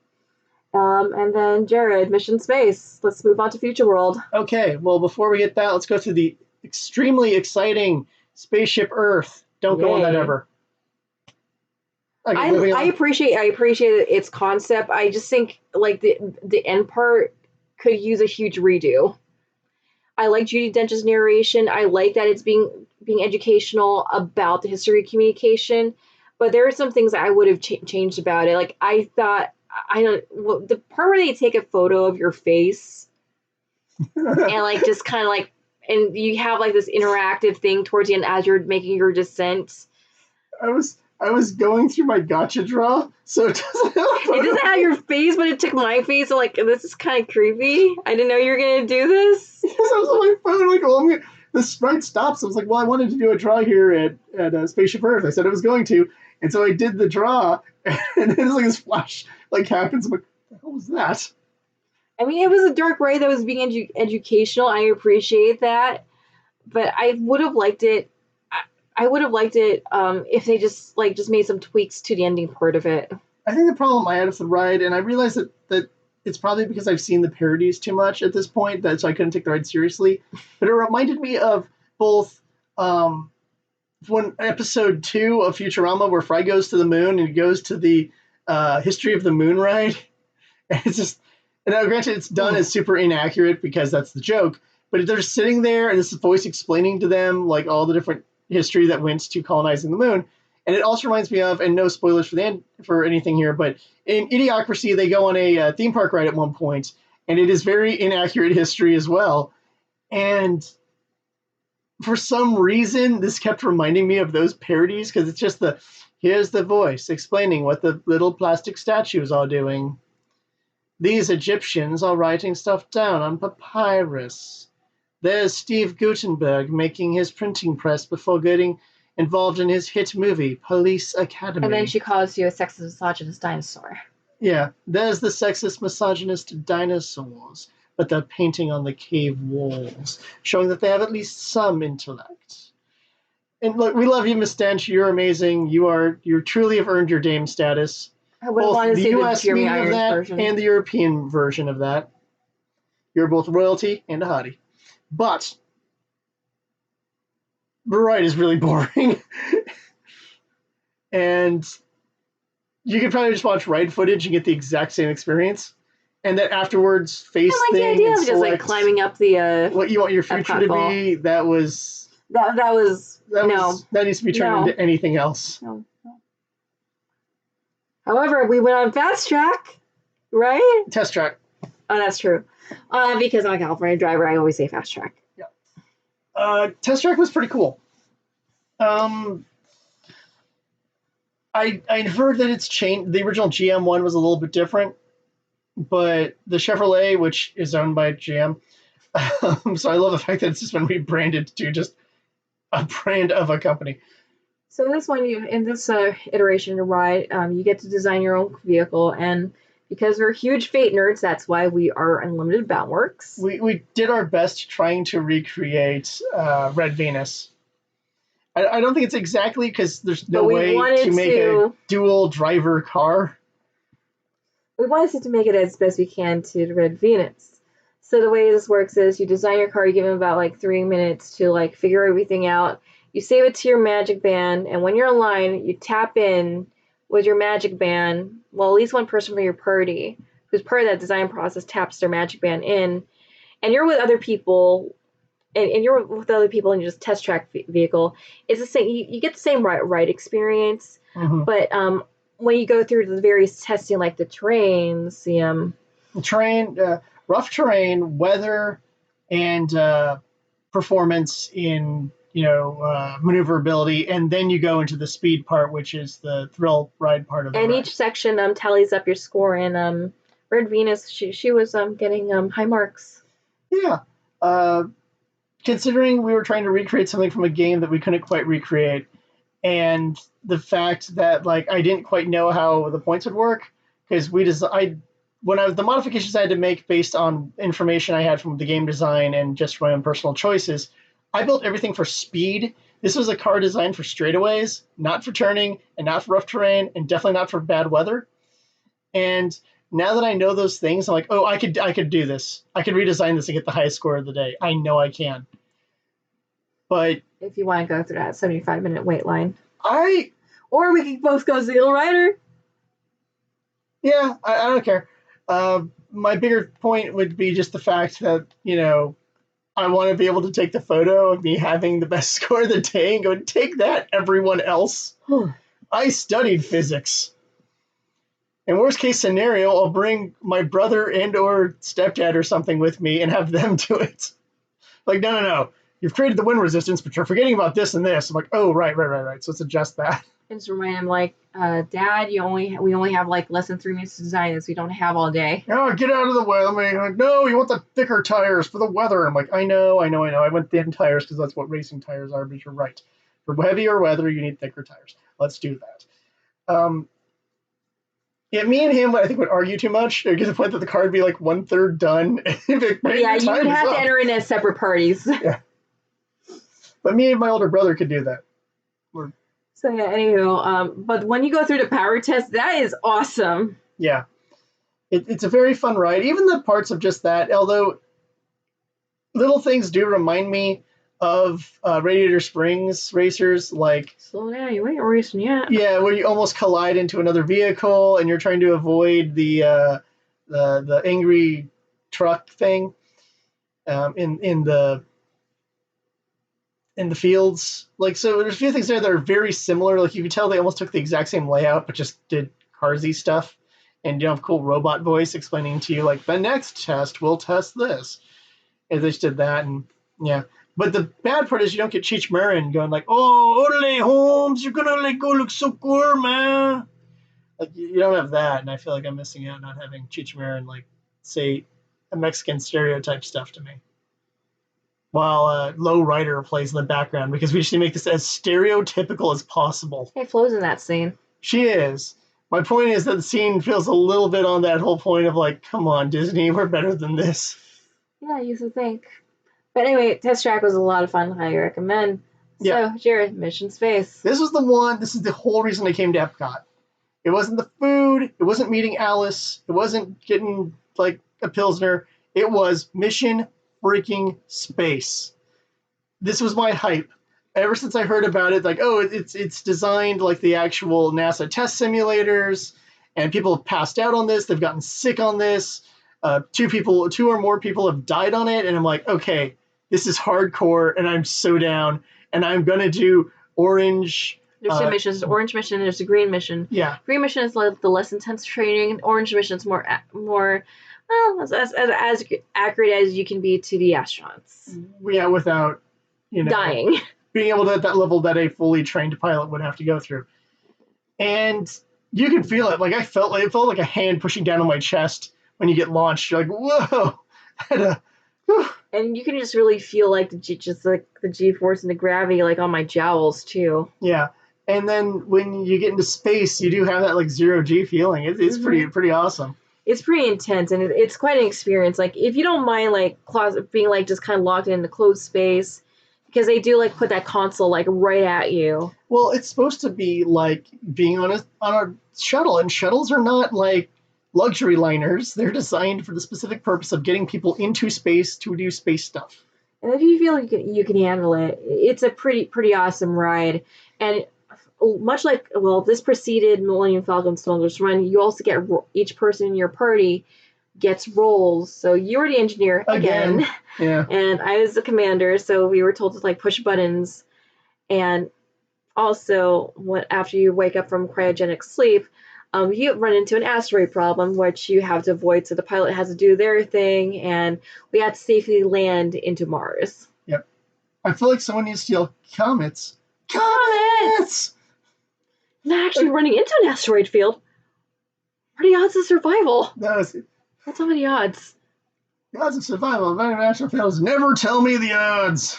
S1: And then Jared, Mission Space. Let's move on to Future World.
S2: Okay, well, before we get that, let's go to the extremely exciting Spaceship Earth. Don't go on that ever.
S1: Okay, I appreciate its concept. I just think like the end part could use a huge redo. I like Judi Dench's narration. I like that it's being educational about the history of communication, but there are some things that I would have changed about it. Like I thought, the part where they take a photo of your face and like just kind of like, and you have like this interactive thing towards the end as you're making your descent.
S2: I was going through my gotcha draw, so it doesn't
S1: have your face, but it took my face. So like, this is kind of creepy. I didn't know you were gonna do this.
S2: Yes, I was on my phone, like, well, the sprite stops. I was like, well, I wanted to do a draw here at Spaceship Earth. I said I was going to, and so I did the draw, and then like this flash like happens. I'm like, what the hell was that?
S1: I mean, it was a dark way that was being educational. I appreciate that, but I would have liked it. I would have liked it if they just made some tweaks to the ending part of it.
S2: I think the problem I had with the ride, and I realized that it's probably because I've seen the parodies too much at this point, so I couldn't take the ride seriously. But it reminded me of both when episode 2 of Futurama, where Fry goes to the moon and he goes to the history of the moon ride. And it's just, and now granted, it's done as super inaccurate because that's the joke, but they're just sitting there and this voice explaining to them like all the different history that went to colonizing the moon. And it also reminds me of, and no spoilers for anything here, but in Idiocracy, they go on a theme park ride at one point, and it is very inaccurate history as well. And for some reason, this kept reminding me of those parodies, because it's just here's the voice explaining what the little plastic statues are doing. These Egyptians are writing stuff down on papyrus. There's Steve Gutenberg making his printing press before getting involved in his hit movie, Police Academy.
S1: And then she calls you a sexist, misogynist dinosaur.
S2: Yeah, there's the sexist, misogynist dinosaurs, but they're painting on the cave walls, showing that they have at least some intellect. And look, we love you, Miss Stench. You're amazing. You truly have earned your Dame status.
S1: I would want to
S2: the
S1: see
S2: US
S1: the Jeremy
S2: meaning of
S1: Irons
S2: that
S1: version.
S2: And the European version of that. You're both royalty and a hottie. But the ride is really boring. And you could probably just watch ride footage and get the exact same experience. And then afterwards, face
S1: I like the idea of just like climbing up the
S2: what you want your future to be. That needs to be turned into anything else.
S1: No. However, we went on Fast Track, right?
S2: Test Track.
S1: Oh, that's true. Because I'm a California driver, I always say Fast Track.
S2: Yeah. Test Track was pretty cool. I heard that it's changed. The original GM one was a little bit different, but the Chevrolet, which is owned by GM, so I love the fact that it's just been rebranded to just a brand of a company.
S1: So this one, in this iteration of ride, you get to design your own vehicle, and because we're huge Fate nerds, that's why we are Unlimited Boundworks.
S2: We did our best trying to recreate Red Venus. I don't think it's exactly, because there's no way to make a dual driver car.
S1: We wanted to make it as best we can to the Red Venus. So the way this works is you design your car, you give them about like 3 minutes to like figure everything out. You save it to your magic band, and when you're online, you tap in with your magic band. Well, at least one person from your party who's part of that design process taps their magic band in, and you're with other people, and you're with other people in your just test track vehicle. It's the same. You get the same ride experience, but when you go through the various testing, like the terrains,
S2: the terrain, rough terrain, weather, and performance in maneuverability, and then you go into the speed part, which is the thrill ride part of the
S1: And
S2: ride.
S1: each section tallies up your score. And Red Venus, she was getting high marks.
S2: Yeah. Considering we were trying to recreate something from a game that we couldn't quite recreate, and the fact that like I didn't quite know how the points would work, because the modifications I had to make based on information I had from the game design and just my own personal choices, I built everything for speed. This was a car designed for straightaways, not for turning, and not for rough terrain, and definitely not for bad weather. And now that I know those things, I'm like, oh, I could do this. I could redesign this and get the highest score of the day. I know I can. But
S1: if you want to go through that 75-minute wait line,
S2: or
S1: we can both go Zeal Rider.
S2: Yeah, I don't care. My bigger point would be just the fact that I want to be able to take the photo of me having the best score of the day and go, take that, everyone else. I studied physics. In worst case scenario, I'll bring my brother and or stepdad or something with me and have them do it. Like, no. You've created the wind resistance, but you're forgetting about this and this. I'm like, oh, right. So let's adjust that.
S1: And just remind him, like, Dad, we only have like less than 3 minutes to design this. We don't have all day.
S2: Oh, get out of the way. I'm like, no, you want the thicker tires for the weather. I'm like, I know. I went thin tires because that's what racing tires are, but you're right. For heavier weather, you need thicker tires. Let's do that. Yeah, me and him, I think, would argue too much. It would get to the point that the car would be like 1/3 done.
S1: You would have to enter in as separate parties.
S2: Yeah. But me and my older brother could do that.
S1: So yeah, anywho, but when you go through the power test, that is awesome.
S2: Yeah. It's a very fun ride. Even the parts of just that, although little things do remind me of Radiator Springs racers, like...
S1: Slow down, you ain't racing yet.
S2: Yeah, where you almost collide into another vehicle and you're trying to avoid the angry truck thing in the fields. Like, so there's a few things there that are very similar. Like, you can tell they almost took the exact same layout but just did carsy stuff, and you have a cool robot voice explaining to you, like, the next test will test this, and they just did that. And yeah, but the bad part is you don't get Cheech Marin going like, oh, orderly Holmes, you're gonna like go look so cool, man. Like, you don't have that, and I feel like I'm missing out not having Cheech Marin like say a Mexican stereotype stuff to me, while Low Rider plays in the background, because we just need to make this as stereotypical as possible.
S1: Hey, Flo's in that scene.
S2: She is. My point is that the scene feels a little bit on that whole point of like, come on, Disney, we're better than this.
S1: Yeah, you should think. But anyway, Test Track was a lot of fun. Highly recommend.
S2: Yeah.
S1: So, Jared, Mission Space.
S2: This is the whole reason I came to Epcot. It wasn't the food. It wasn't meeting Alice. It wasn't getting like a Pilsner. It was Mission freaking Space. This was my hype. Ever since I heard about it, like, oh, it's designed like the actual NASA test simulators, and people have passed out on this. They've gotten sick on this. 2 or more people have died on it, and I'm like, okay, this is hardcore, and I'm so down. And I'm gonna do orange.
S1: There's 2 missions. There's orange mission. There's a green mission.
S2: Yeah.
S1: Green mission is like the less intense training. Orange mission is more well, as accurate as you can be to the astronauts.
S2: Yeah, without
S1: dying.
S2: Being able to at that level that a fully trained pilot would have to go through. And you can feel it. Like, it felt like a hand pushing down on my chest when you get launched. You're like, whoa.
S1: And you can just really feel like the G-force and the gravity like on my jowls too.
S2: Yeah. And then when you get into space, you do have that like 0G feeling. It's pretty awesome.
S1: It's pretty intense, and it's quite an experience. Like, if you don't mind like being like just kind of locked in the closed space, because they do like put that console like right at you.
S2: Well, it's supposed to be like being on a shuttle, and shuttles are not like luxury liners. They're designed for the specific purpose of getting people into space to do space stuff.
S1: And if you feel you can handle it, it's a pretty awesome ride. And much like, well, this preceded Millennium Falcon Solar's Run, you also get each person in your party gets roles. So you were the engineer again.
S2: Yeah.
S1: And I was the commander, so we were told to like push buttons. And also, after you wake up from cryogenic sleep, you run into an asteroid problem, which you have to avoid. So the pilot has to do their thing, and we had to safely land into Mars.
S2: Yep. I feel like someone needs to yell, comets.
S1: Comets! Not actually running into an asteroid field. What are the odds of survival?
S2: That's
S1: how many odds?
S2: the odds of survival of international fields. Never tell me the odds.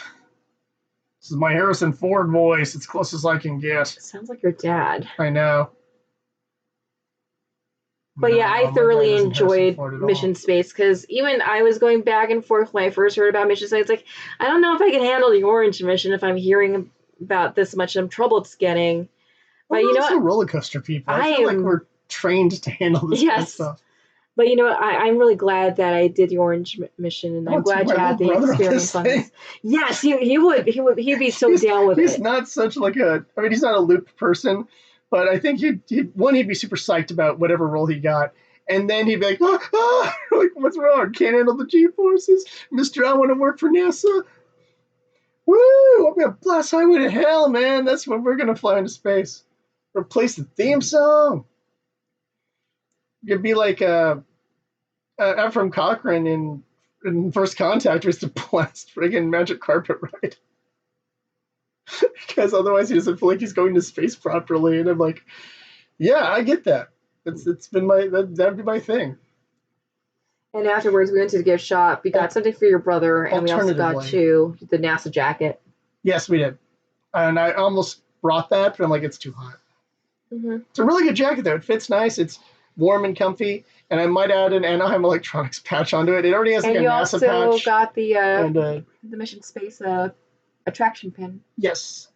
S2: This is my Harrison Ford voice. It's close as I can get.
S1: Sounds like your dad.
S2: I know.
S1: But yeah, I thoroughly enjoyed Mission Space because even I was going back and forth when I first heard about Mission Space. Like, I don't know if I can handle the Orange mission if I'm hearing about this much trouble it's getting. But
S2: you know what? Roller coaster people. I feel like we're trained to handle this kind of stuff.
S1: But you know what? I'm really glad that I did the Orange mission, and I'm glad you had the experience on this. Yes, he'd be so down with it. He's
S2: not such like a. I mean, he's not a looped person. But I think he'd be super psyched about whatever role he got. And then he'd be like, like, what's wrong? Can't handle the G-forces? Mister, I want to work for NASA. Woo! I'm going to blast highway to hell, man. That's when we're going to fly into space. Replace the theme song. You'd be like Ephraim Cochrane in First Contact was to blast friggin' Magic Carpet Ride. Because otherwise he doesn't feel like he's going to space properly, and I'm like, yeah, I get that. It's been that'd be my thing.
S1: And afterwards, we went to the gift shop. We got something for your brother, and we also got you the NASA jacket.
S2: Yes, we did, and I almost brought that, but I'm like, it's too hot.
S1: Mm-hmm.
S2: It's a really good jacket though. It fits nice. It's warm and comfy, and I might add an Anaheim Electronics patch onto it. It already has like a NASA patch. And you also
S1: got the Mission Space attraction pin.
S2: Yes.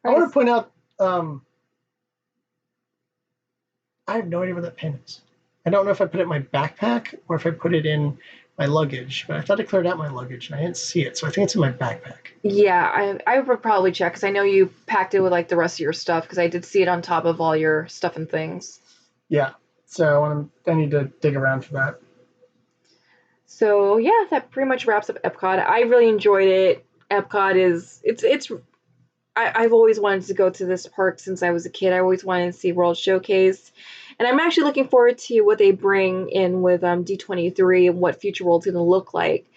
S2: I want to point out, I have no idea where that pin is. I don't know if I put it in my backpack or if I put it in my luggage, but I thought I cleared out my luggage and I didn't see it, so I think it's in my backpack.
S1: Yeah, I would probably check because I know you packed it with like the rest of your stuff because I did see it on top of all your stuff and things.
S2: Yeah, so I need to dig around for that.
S1: So yeah, that pretty much wraps up Epcot. I really enjoyed it. Epcot is I've always wanted to go to this park since I was a kid. I always wanted to see World Showcase, and I'm actually looking forward to what they bring in with D23 and what Future World's going to look like.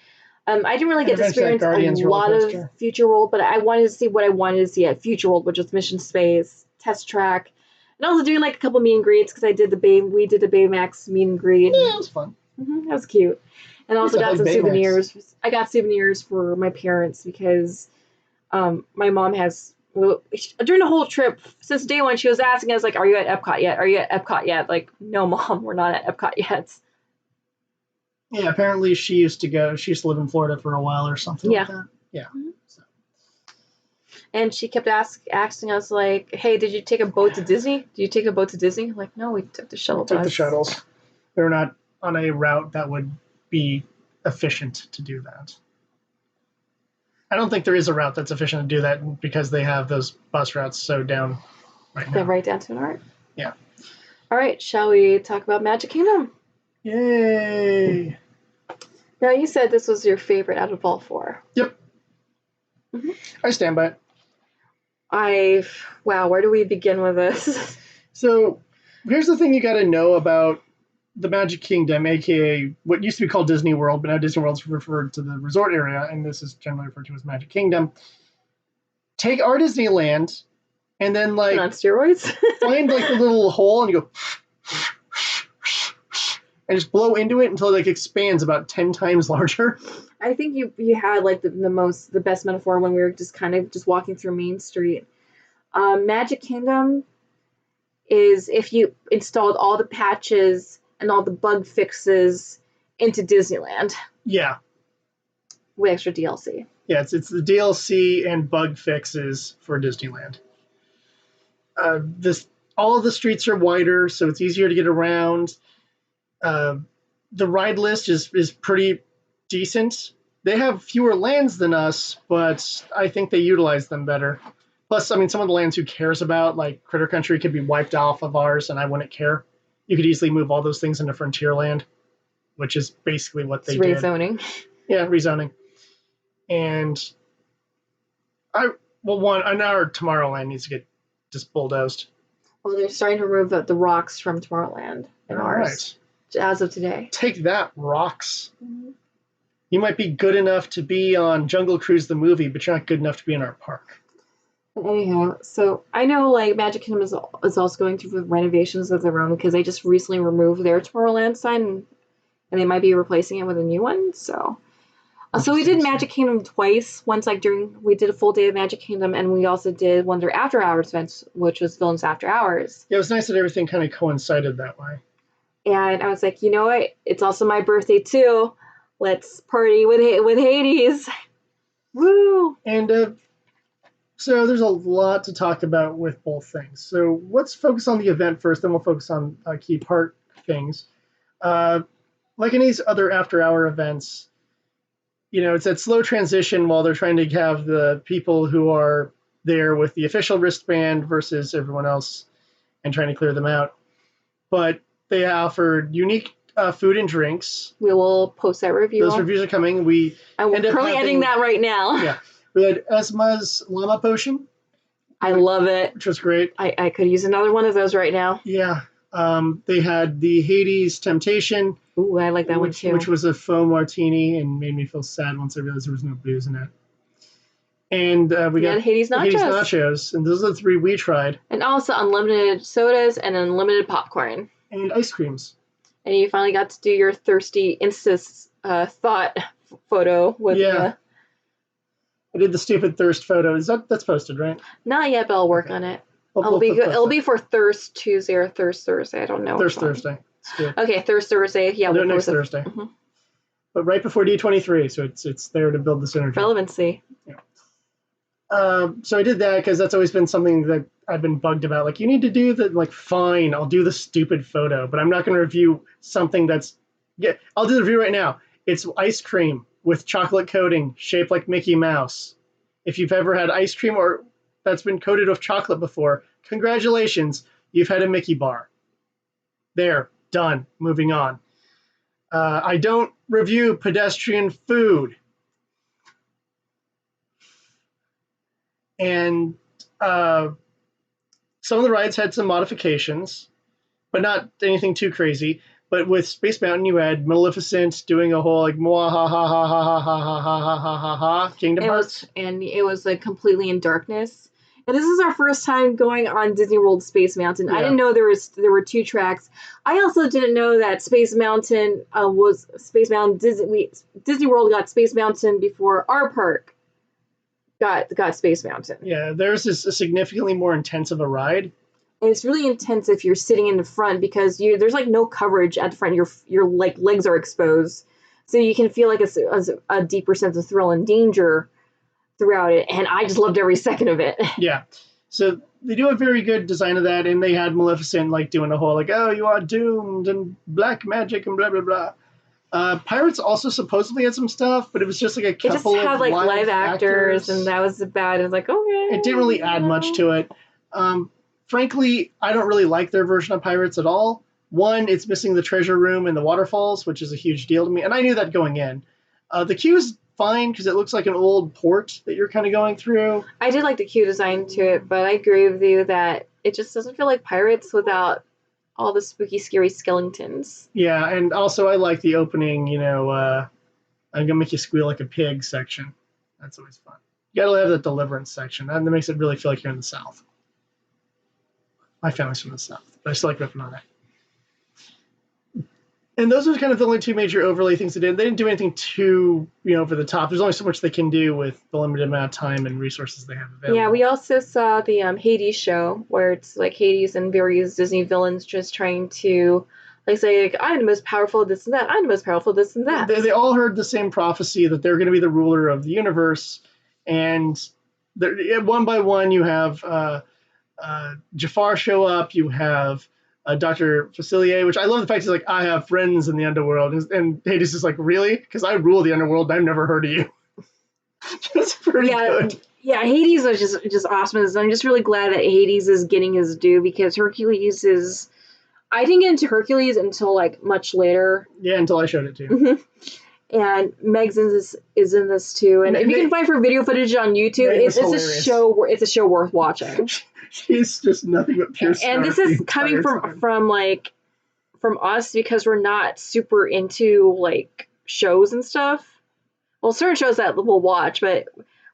S1: I didn't really get to experience a lot of Future World, but I wanted to see what I wanted to see at Future World, which was Mission Space, Test Track, and also doing like a couple meet and greets because we did the Baymax meet and greet.
S2: Yeah, it was fun.
S1: Mm-hmm, that was cute. And I also got some souvenirs. I got souvenirs for my parents because my mom has, during the whole trip, since day one, she was asking us, like, are you at Epcot yet? Are you at Epcot yet? Like, no, Mom, we're not at Epcot yet.
S2: Yeah, apparently she used to live in Florida for a while or something like that. Yeah.
S1: Mm-hmm. So. And she kept asking us, like, hey, did you take a boat to Disney? Did you take a boat to Disney? I'm like, no, we took the shuttle bus.
S2: We took the shuttles. They were not on a route that would be efficient to do that. I don't think there is a route that's efficient to do that because they have those bus routes so down right now.
S1: They're right down to an art.
S2: Yeah.
S1: All right, shall we talk about Magic Kingdom?
S2: Yay!
S1: Now, you said this was your favorite out of all four.
S2: Yep. Mm-hmm. I stand by it.
S1: Wow, where do we begin with this?
S2: So, here's the thing you got to know about the Magic Kingdom, aka what used to be called Disney World, but now Disney World's referred to the resort area, and this is generally referred to as Magic Kingdom. Take our Disneyland, and then like
S1: on steroids,
S2: find like a little hole, and you go, and just blow into it until it like expands about 10 times larger.
S1: I think you had like the best metaphor when we were just kind of just walking through Main Street. Magic Kingdom is if you installed all the patches and all the bug fixes into Disneyland.
S2: Yeah.
S1: With extra DLC.
S2: Yeah, it's the DLC and bug fixes for Disneyland. All of the streets are wider, so it's easier to get around. The ride list is pretty decent. They have fewer lands than us, but I think they utilize them better. Plus, I mean, some of the lands who cares about, like Critter Country, could be wiped off of ours, and I wouldn't care. You could easily move all those things into Frontierland, which is basically what they did.
S1: Rezoning.
S2: Yeah, rezoning. And our Tomorrowland needs to get just bulldozed.
S1: Well, they're starting to remove the rocks from Tomorrowland and ours. Right. as of today.
S2: Take that, rocks.
S1: Mm-hmm.
S2: You might be good enough to be on Jungle Cruise the movie, but you're not good enough to be in our park.
S1: But anyhow, so I know like Magic Kingdom is also going through renovations of their own because they just recently removed their Tomorrowland sign and they might be replacing it with a new one. So we did Magic Kingdom twice. Once like we did a full day of Magic Kingdom, and we also did one of their after hours events, which was Villains After Hours.
S2: Yeah, it was nice that everything kind of coincided that way.
S1: And I was like, you know what? It's also my birthday too. Let's party with Hades. Woo!
S2: And so there's a lot to talk about with both things. So let's focus on the event first, then we'll focus on key park things. Like any other after-hour events, it's that slow transition while they're trying to have the people who are there with the official wristband versus everyone else and trying to clear them out. But they offered unique food and drinks.
S1: We will post that review.
S2: Those reviews are coming.
S1: I'm currently editing that right now.
S2: Yeah. We had Esma's Llama Potion.
S1: I love it.
S2: Which was great.
S1: I could use another one of those right now.
S2: Yeah. They had the Hades Temptation.
S1: Ooh, I like that one too.
S2: Which was a foam martini and made me feel sad once I realized there was no booze in it. And we got
S1: Hades nachos.
S2: Hades nachos. And those are the 3 we tried.
S1: And also unlimited sodas and unlimited popcorn.
S2: And ice creams.
S1: And you finally got to do your thirsty Insta thought photo with
S2: I did the stupid thirst photo. That's posted, right?
S1: Not yet, but I'll work on it. It'll be for Thirst Tuesday or Thirst Thursday. I don't know.
S2: Thirst Thursday.
S1: Okay, Thirst Thursday. Yeah,
S2: we'll do it next Thursday.
S1: Mm-hmm.
S2: But right before D23, so it's there to build the synergy.
S1: Relevancy.
S2: Yeah. So I did that because that's always been something that I've been bugged about. Like, you need to do the, like, fine, I'll do the stupid photo, but I'm not going to review something that's, I'll do the review right now. It's ice cream with chocolate coating shaped like Mickey Mouse. If you've ever had ice cream or that's been coated with chocolate before, congratulations, you've had a Mickey bar. There, done, moving on. I don't review pedestrian food. And some of the rides had some modifications, but not anything too crazy. But with Space Mountain, you had Maleficent doing a whole like ha ha ha ha ha ha ha ha ha ha ha Kingdom Hearts,
S1: and it was like completely in darkness. And this is our first time going on Disney World Space Mountain. Yeah. I didn't know there were 2 tracks. I also didn't know that Space Mountain was Space Mountain. Disney World got Space Mountain before our park got Space Mountain.
S2: Yeah, theirs is a significantly more intense of a ride.
S1: And it's really intense if you're sitting in the front because there's like no coverage at the front. Your like legs are exposed, so you can feel like a deeper sense of thrill and danger throughout it. And I just loved every second of it.
S2: Yeah, so they do a very good design of that, and they had Maleficent like doing a whole like, oh, you are doomed and black magic and blah blah blah. Pirates also supposedly had some stuff, but it was just like a couple of
S1: like live actors, and that was bad. It was like, okay,
S2: it didn't really add much to it. Frankly, I don't really like their version of Pirates at all. One, it's missing the treasure room and the waterfalls, which is a huge deal to me, and I knew that going in. The queue's fine because it looks like an old port that you're kind of going through.
S1: I did like the queue design to it, but I agree with you that it just doesn't feel like Pirates without all the spooky, scary skeletons.
S2: Yeah, and also I like the opening, I'm going to make you squeal like a pig section. That's always fun. You got to have that deliverance section. That makes it really feel like you're in the South. My family's from the South, but I still like ripping on it. And those are kind of the only 2 major overlay things they did. They didn't do anything too, over the top. There's only so much they can do with the limited amount of time and resources they have available.
S1: Yeah, we also saw the Hades show, where it's like Hades and various Disney villains just trying to, like, say, like, I'm the most powerful, this and that. I'm the most powerful, this and that.
S2: They all heard the same prophecy that they're going to be the ruler of the universe. And one by one, you have Jafar show up. You have Dr. Facilier, which I love the fact he's like, I have friends in the Underworld. And Hades is like, really? Because I rule the Underworld and I've never heard of you. That's pretty good.
S1: Yeah, Hades was just awesome. I'm just really glad that Hades is getting his due because Hercules is... I didn't get into Hercules until like much later.
S2: Yeah, until I showed it to you.
S1: And Megs is in this too. And if you can find her video footage on YouTube, it's a show worth watching.
S2: She's just nothing but pure
S1: and this is coming from from us because we're not super into like shows and stuff. Well, certain shows that we'll watch, but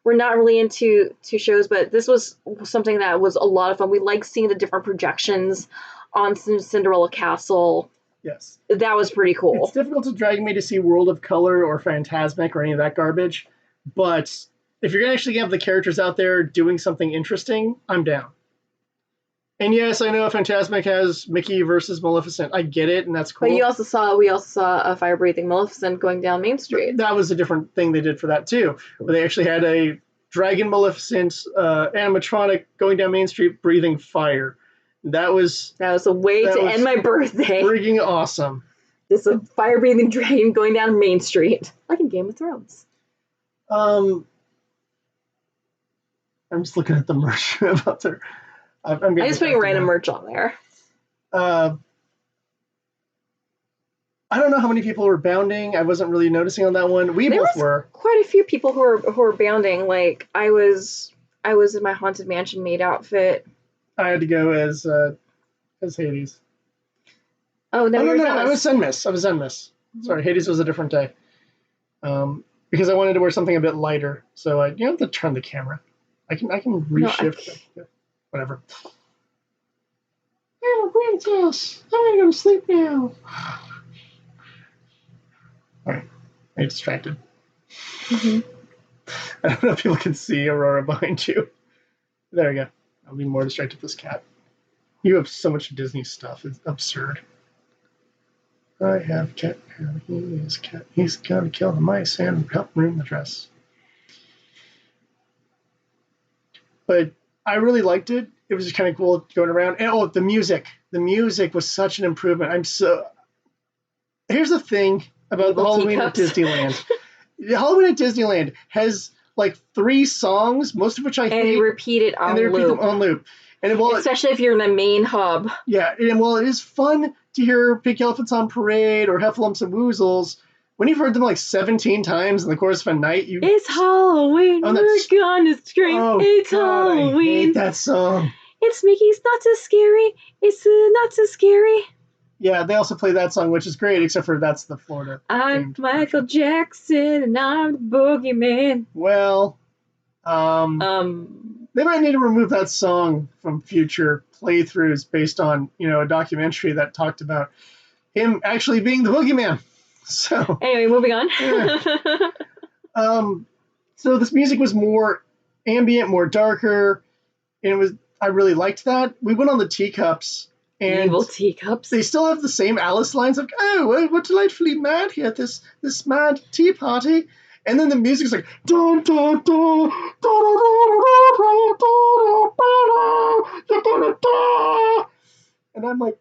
S1: we're not really into shows. But this was something that was a lot of fun. We like seeing the different projections on Cinderella Castle.
S2: Yes.
S1: That was pretty
S2: It's
S1: cool.
S2: difficult to drag me to see World of Color or Phantasmic or any of that garbage, but if you're gonna actually have the characters out there doing something interesting, I'm down. And yes, I know Phantasmic has Mickey versus Maleficent. I get it, and that's cool.
S1: But we also saw a fire breathing Maleficent going down Main Street.
S2: That was a different thing they did for that too, where they actually had a Dragon Maleficent animatronic going down Main Street breathing fire. That was
S1: a way to end my birthday.
S2: Freaking awesome.
S1: Just a fire breathing dragon going down Main Street, like in Game of Thrones.
S2: I'm just looking at the merch about there. I'm
S1: just putting random merch on there.
S2: I don't know how many people were bounding. I wasn't really noticing on that one. We both were.
S1: Quite a few people who were bounding. Like I was in my Haunted Mansion maid outfit.
S2: I had to go as Hades.
S1: Oh no!
S2: I was Zenmis. Mm-hmm. Sorry, Hades was a different day. Because I wanted to wear something a bit lighter, so I have to turn the camera. I can reshift. No, whatever. I'm a princess. I'm gonna go to sleep now. Alright, I distracted. Mm-hmm. I don't know if people can see Aurora behind you. There we go. I'll be more distracted with this cat. You have so much Disney stuff. It's absurd. I have cat. He is cat. He's gonna kill the mice and help ruin the dress. But I really liked it. It was just kind of cool going around. And the music. The music was such an improvement. Here's the thing about the Halloween at Disneyland. Halloween at Disneyland has like 3 songs, most of which I hate.
S1: And they repeat it on
S2: loop. And
S1: especially if you're in the main hub.
S2: Yeah, and while it is fun to hear Pink Elephants on Parade or Heffalumps and Woozles, when you've heard them like 17 times in the course of a night,
S1: It's Halloween, we're gonna scream, it's Halloween.
S2: I hate that song.
S1: It's Mickey's Not So Scary, it's Not So Scary.
S2: Yeah, they also play that song, which is great, except for that's the Florida.
S1: I'm Michael Jackson, and I'm the boogeyman.
S2: Well, they might need to remove that song from future playthroughs based on, a documentary that talked about him actually being the boogeyman. So
S1: anyway, moving on.
S2: Yeah. So this music was more ambient, more darker, and I really liked that. We went on the teacups. And
S1: evil teacups.
S2: They still have the same Alice lines of, oh, what delightfully mad here at this mad tea party. And then the music's like, dun, dun, dun, and I'm like,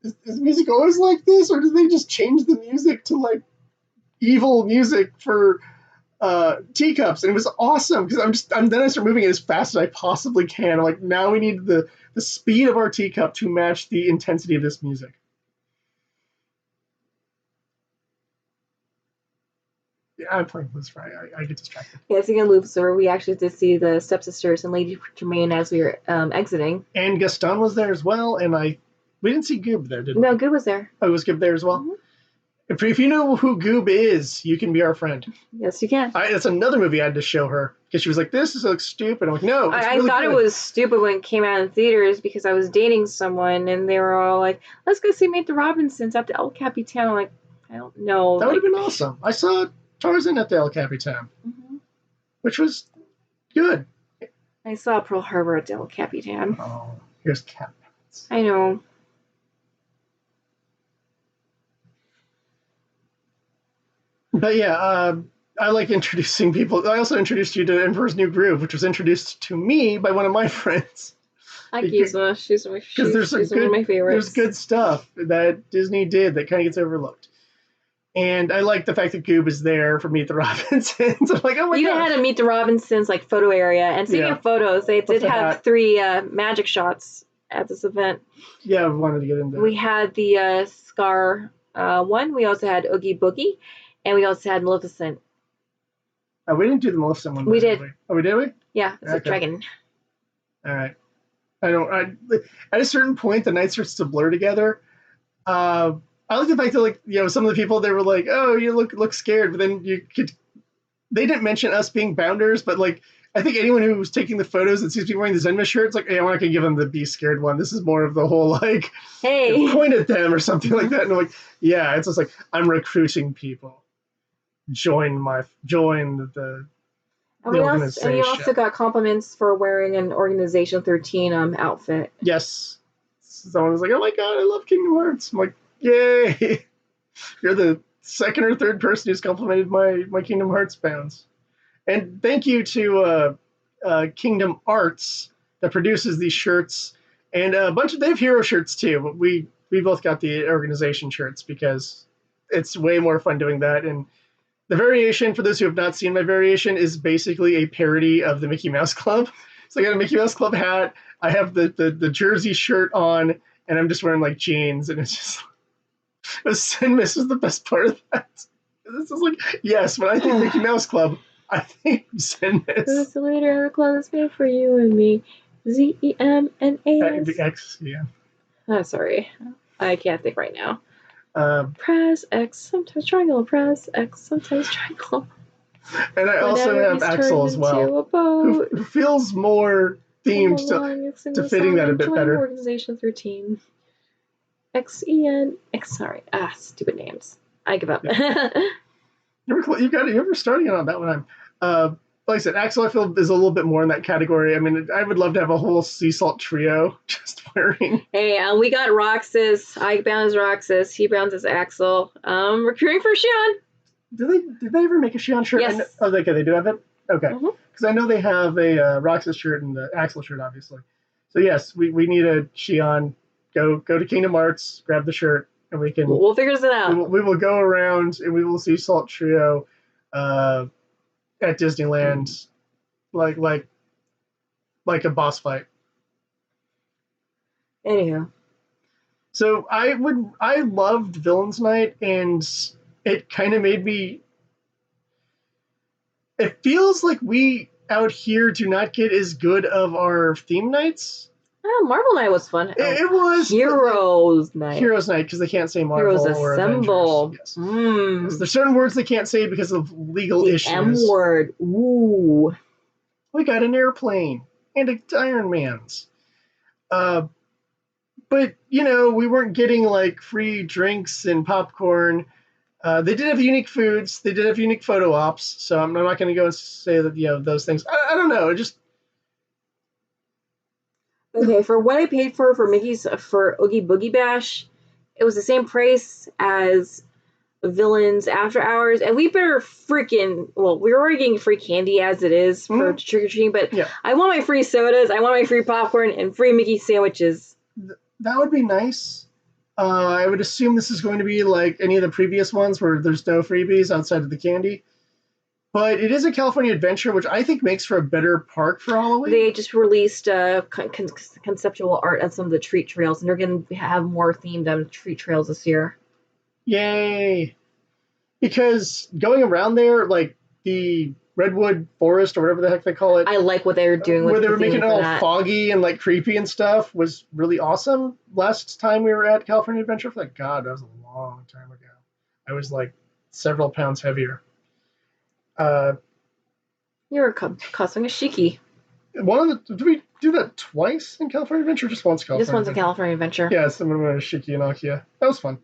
S2: is music always like this? Or did they just change the music to like evil music for teacups? And it was awesome because then I start moving it as fast as I possibly can. I'm like, now we need the speed of our teacup to match the intensity of this music. Yeah, I'm playing Lucifer. I get distracted.
S1: Yeah, speaking of Lucifer, we actually did see the stepsisters and Lady Tremaine as we were exiting.
S2: And Gaston was there as well, and we didn't see Goob there, did we?
S1: No, Goob was there.
S2: Oh, was Goob there as well? Mm-hmm. If you know who Goob is, you can be our friend.
S1: Yes, you can.
S2: That's another movie I had to show her because she was like, "This looks stupid." I'm like, "No."
S1: I thought it was stupid when it came out in theaters because I was dating someone and they were all like, "Let's go see Meet the Robinsons at the El Capitan." I'm like, I don't know.
S2: That would have been awesome. I saw Tarzan at the El Capitan, which was good.
S1: I saw Pearl Harbor at the El Capitan.
S2: Oh, here's Cat.
S1: I know.
S2: But yeah, I like introducing people. I also introduced you to Emperor's New Groove, which was introduced to me by one of my friends.
S1: Gizmo. She's one of my favorites.
S2: There's good stuff that Disney did that kind of gets overlooked. And I like the fact that Goob is there for Meet the Robinsons. I'm like, oh my god.
S1: You had a Meet the Robinsons like photo area. And speaking of photos, they did have 3 magic shots at this event.
S2: Yeah, I wanted to get into it.
S1: We had the Scar one. We also had Oogie Boogie. And we also had Maleficent.
S2: Oh, we didn't do the Maleficent one.
S1: We did.
S2: Oh, did we?
S1: Yeah, it's a dragon.
S2: All right. At a certain point, the night starts to blur together. Uh, I like the fact that like some of the people they were like, oh, you look scared, but then they didn't mention us being bounders, but like I think anyone who was taking the photos and sees people wearing the Zenma shirts, like, hey, I'm not gonna give them the be scared one. This is more of the whole like
S1: Hey.
S2: point at them or something like that. And I'm like, yeah, it's just like I'm recruiting people. Join the
S1: And we
S2: organization.
S1: also got compliments for wearing an Organization 13 outfit.
S2: Yes. Someone was like, oh my god, I love Kingdom Hearts. I'm like, yay. You're the second or third person who's complimented my Kingdom Hearts bounds. And thank you to Kingdom Arts that produces these shirts, and a bunch of they have hero shirts too. But we both got the organization shirts because it's way more fun doing that. And the variation, for those who have not seen my variation, is basically a parody of the Mickey Mouse Club. So I got a Mickey Mouse Club hat. I have the jersey shirt on, and I'm just wearing like jeans, and it's just Sinmas is the best part of that. This is like, yes, when I think Mickey Mouse Club, I think Sinmas.
S1: Who's the leader of the club that's made for you and me? ZEMNAS.
S2: X, yeah.
S1: Oh, sorry. I can't think right now.
S2: Um,
S1: Press X, sometimes triangle. Press X, sometimes triangle.
S2: And I also have Axel as well, who feels more themed to fitting that a bit better.
S1: Organization 13. XEN. Sorry. Stupid names. I give up.
S2: Yeah. You're starting on that one. Like I said, Axel, I feel is a little bit more in that category. I mean, I would love to have a whole sea salt trio just wearing.
S1: Hey, we got Roxas. I bound as Roxas. He bound as Axel. Recruiting for Shion.
S2: Did they ever make a Shion shirt?
S1: Yes.
S2: Okay, they do have it. Okay, because I know they have a Roxas shirt and the Axel shirt, obviously. So yes, we need a Shion. Go to Kingdom Hearts, grab the shirt, and we can.
S1: We'll figure it out.
S2: We will go around and we will see Salt Trio at Disneyland, like a boss fight.
S1: Anyhow,
S2: so I loved Villains Night, and it kind of made me. It feels like we out here do not get as good of our theme nights.
S1: Oh, Marvel Night was fun.
S2: It was
S1: Heroes Night.
S2: Heroes Night, because they can't say Marvel
S1: Heroes
S2: or
S1: Assemble.
S2: Avengers. Yes. There's certain words they can't say because of legal
S1: the
S2: issues.
S1: M word. Ooh.
S2: We got an airplane and a Iron Man's. But we weren't getting like free drinks and popcorn. They did have unique foods. They did have unique photo ops. So I'm not going to go and say that those things. I don't know. It just.
S1: Okay, for what I paid for Mickey's for Oogie Boogie Bash, it was the same price as Villains After Hours, and we better freaking we're already getting free candy as it is for trick or treating, but yeah. I want my free sodas, I want my free popcorn, and free Mickey sandwiches.
S2: That would be nice. I would assume this is going to be like any of the previous ones where there's no freebies outside of the candy. But it is a California Adventure, which I think makes for a better park for Halloween.
S1: They just released conceptual art on some of the treat trails, and they're going to have more themed treat trails this year.
S2: Yay! Because going around there, like the Redwood Forest or whatever the heck they call it.
S1: I like what they were doing with
S2: where they were making it all foggy and like creepy and stuff was really awesome. Last time we were at California Adventure, for God, that was a long time ago. I was like several pounds heavier.
S1: You're costing a shiki.
S2: Did we do that twice in California Adventure? Or just once California?
S1: Just once in California Adventure.
S2: Yeah, someone went to Shiki and Akia. That was fun.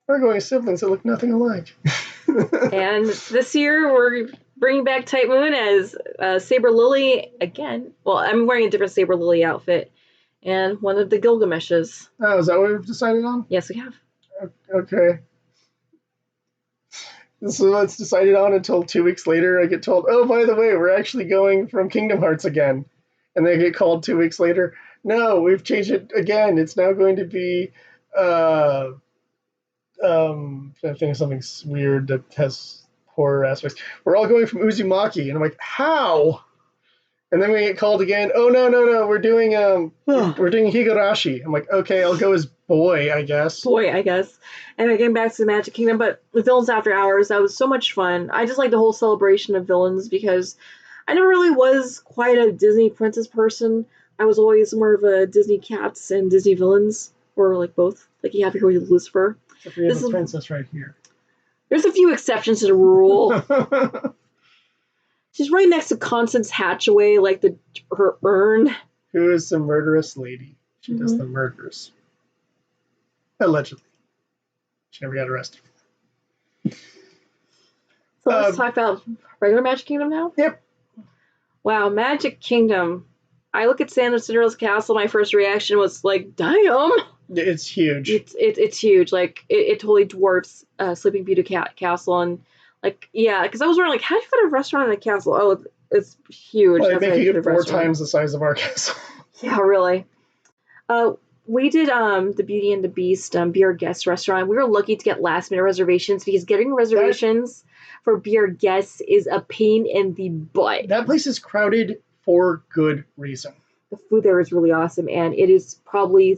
S2: We're going siblings that look nothing alike.
S1: And this year we're bringing back Type Moon as Saber Lily again. Well, I'm wearing a different Saber Lily outfit and one of the Gilgameshes.
S2: Oh, is that what we've decided on?
S1: Yes, we have.
S2: Okay. So it's decided on until 2 weeks later I get told, oh, by the way, we're actually going from Kingdom Hearts again. And they get called 2 weeks later. No, we've changed it again. It's now going to be I think something weird that has horror aspects. We're all going from Uzumaki. And I'm like, how? And then we get called again. Oh, no, we're doing Higurashi. I'm like, okay, I'll go as boy, I guess. And again, back to the Magic Kingdom, but the Villains After Hours, that was so much fun. I just like the whole celebration of villains because I never really was quite a Disney princess person. I was always more of a Disney cats and Disney villains
S1: or like both. Like you have here with Lucifer.
S2: Except we have a princess right here.
S1: There's a few exceptions to the rule. She's right next to Constance Hatchaway, like her urn.
S2: Who is the murderous lady? She does the murders. Allegedly. She never got arrested.
S1: So let's talk about regular Magic Kingdom now?
S2: Yep.
S1: Wow, Magic Kingdom. I look at Cinderella's castle, my first reaction was like, damn!
S2: It's huge.
S1: It's huge. Like, it totally dwarfs Sleeping Beauty Castle. And, like, yeah, because I was wondering, like, how do you fit a restaurant in a castle? Oh, it's huge.
S2: Well, making it 4 times the size of our castle.
S1: Yeah, really. We did the Beauty and the Beast Be Our Guest restaurant. We were lucky to get last-minute reservations because getting reservations for Be Our Guests is a pain in the butt.
S2: That place is crowded for good reason.
S1: The food there is really awesome, and it is probably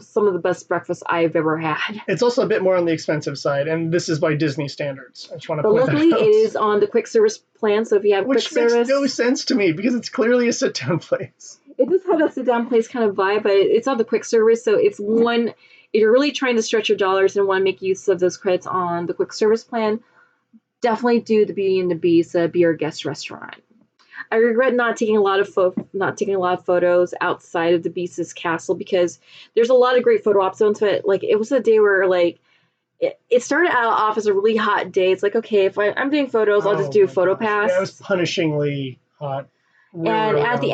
S1: some of the best breakfast I've ever had.
S2: It's also a bit more on the expensive side, and this is by Disney standards. I just want to point that out.
S1: But luckily, it is on the quick service plan, so if you have quick service...
S2: Which makes no sense to me, because it's clearly a sit-down place.
S1: It does have a sit-down place kind of vibe, but it's on the quick service, so it's one... If you're really trying to stretch your dollars and want to make use of those credits on the quick service plan, definitely do the Beauty and the Beast Be Our Guest restaurant. I regret not taking a lot of photos outside of the Beast's castle because there's a lot of great photo op zones. But like it was a day where like it started out off as a really hot day. It's like okay, if I'm doing photos, I'll just do a photo pass.
S2: Yeah, it was punishingly hot.
S1: Really, and at the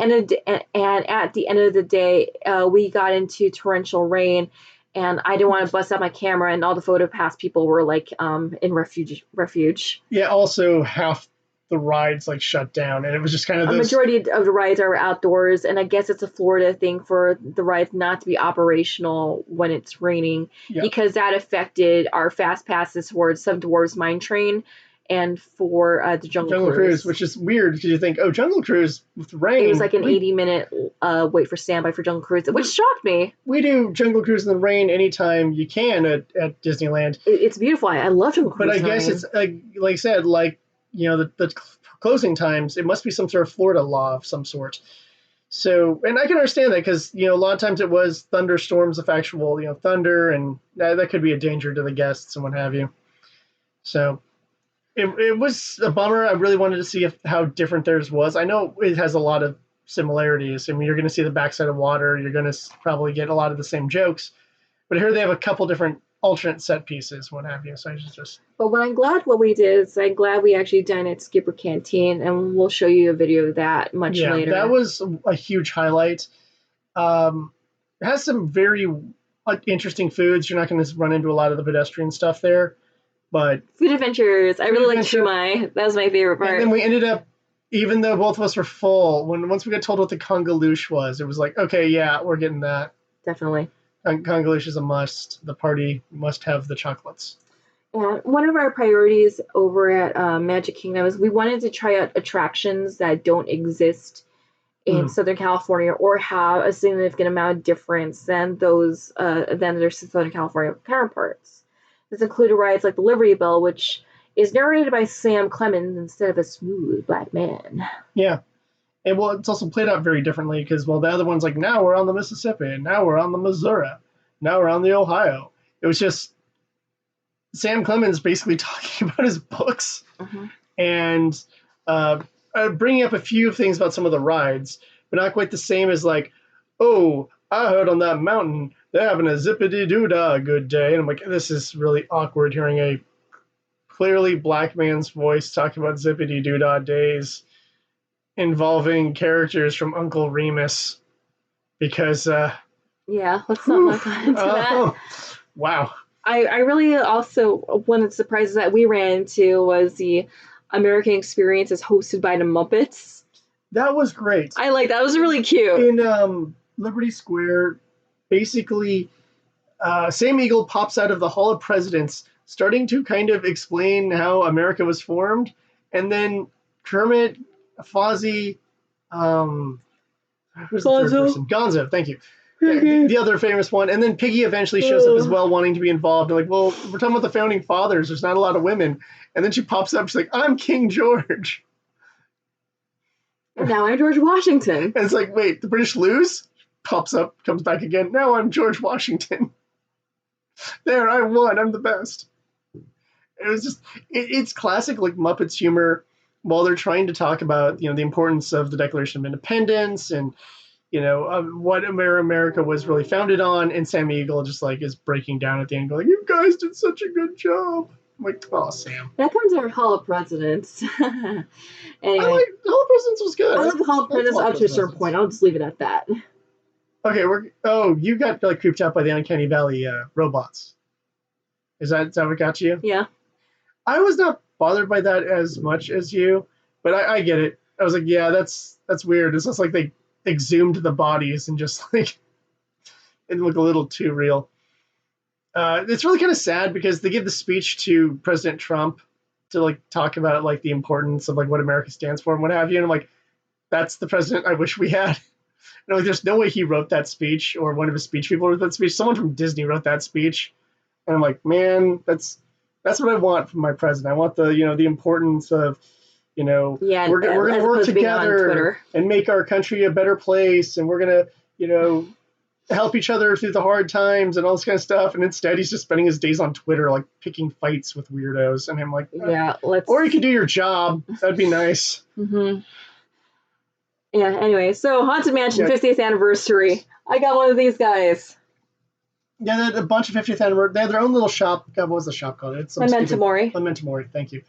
S1: end of the day, we got into torrential rain, and I didn't want to bust out my camera, and all the photo pass people were like in refuge.
S2: Yeah. Also, half the rides like shut down, and it was just kind of
S1: a majority of the rides are outdoors, and I guess it's a Florida thing for the rides not to be operational when it's raining because that affected our fast passes towards Seven Dwarfs Mine Train and for the Jungle Cruise,
S2: which is weird because you think, oh, Jungle Cruise with rain.
S1: It was like an 80-minute wait for standby for Jungle Cruise, which shocked me.
S2: We do Jungle Cruise in the rain anytime you can at Disneyland.
S1: It's beautiful. I love Jungle Cruise.
S2: But I guess it's like I said, like. You know, the closing times, it must be some sort of Florida law of some sort. So, and I can understand that because, you know, a lot of times it was thunderstorms of actual, you know, thunder, and that could be a danger to the guests and what have you. So, it was a bummer. I really wanted to see how different theirs was. I know it has a lot of similarities. I mean, you're going to see the backside of water. You're going to probably get a lot of the same jokes. But here they have a couple different alternate set pieces, what have you. So I just.
S1: But what we did is I'm glad we actually done at Skipper Canteen, and we'll show you a video of that much later.
S2: That was a huge highlight. It has some very interesting foods. You're not going to run into a lot of the pedestrian stuff there, but
S1: Food Adventures. I really liked Shumai. That was my favorite part.
S2: And then we ended up, even though both of us were full, once we got told what the congaloosh was, it was like, okay, yeah, we're getting that.
S1: Definitely.
S2: Congaloosh is a must. The party must have the chocolates.
S1: And one of our priorities over at Magic Kingdom is we wanted to try out attractions that don't exist in Southern California or have a significant amount of difference than those than their Southern California counterparts. This included rides like the Liberty Bell, which is narrated by Sam Clemens instead of a smooth black man.
S2: Yeah. And well, it's also played out very differently because, well, the other one's like, now we're on the Mississippi, now we're on the Missouri, now we're on the Ohio. It was just Sam Clemens basically talking about his books and bringing up a few things about some of the rides, but not quite the same as like, oh, I heard on that mountain they're having a zippity-doo-dah good day. And I'm like, this is really awkward hearing a clearly black man's voice talking about zippity-doo-dah days involving characters from Uncle Remus because
S1: let's not go into that.
S2: Wow.
S1: I really also, one of the surprises that we ran into was the American Experience is hosted by the Muppets.
S2: That was great.
S1: I like that. It was really cute.
S2: In Liberty Square, basically Sam Eagle pops out of the Hall of Presidents starting to kind of explain how America was formed, and then Kermit, Fozzie, who's the third person? Gonzo, thank you. Yeah, the other famous one. And then Piggy eventually shows up as well, wanting to be involved. And like, well, we're talking about the founding fathers. There's not a lot of women. And then she pops up. She's like, I'm King George.
S1: And now I'm George Washington.
S2: And it's like, wait, the British lose? Pops up, comes back again. Now I'm George Washington.
S3: There, I won. I'm the best. It was just, it's classic like Muppets humor while they're trying to talk about, the importance of the Declaration of Independence and, what America was really founded on. And Sam Eagle just like is breaking down at the end, going, "You guys did such a good job." I'm like, oh, Sam.
S1: That comes our Hall of Presidents. Anyway,
S3: The Hall of Presidents was good.
S1: I like the Hall of Presidents up to a certain point. I'll just leave it at that.
S3: Okay, you got like creeped out by the Uncanny Valley robots. Is that what got you?
S1: Yeah.
S3: I was not bothered by that as much as you, but I get it. I was like, yeah, that's weird. It's just like they exhumed the bodies and just like it looked a little too real. It's really kind of sad because they give the speech to President Trump to like talk about like the importance of like what America stands for and what have you. And I'm like, that's the president I wish we had. Like, there's no way he wrote that speech or one of his speech people wrote that speech. Someone from Disney wrote that speech. And I'm like, man, that's what I want from my president. I want the importance of, we're going to work together and make our country a better place. And we're going to, help each other through the hard times and all this kind of stuff. And instead he's just spending his days on Twitter, like picking fights with weirdos. And I'm like,
S1: yeah,
S3: or you could do your job. That'd be nice.
S1: Mm-hmm. Yeah, anyway, so Haunted Mansion 50th anniversary. I got one of these guys.
S3: Yeah, they had a bunch of 50th anniversary. They had their own little shop. God, what was the shop called? It's
S1: Memento Mori.
S3: Memento Mori, thank you.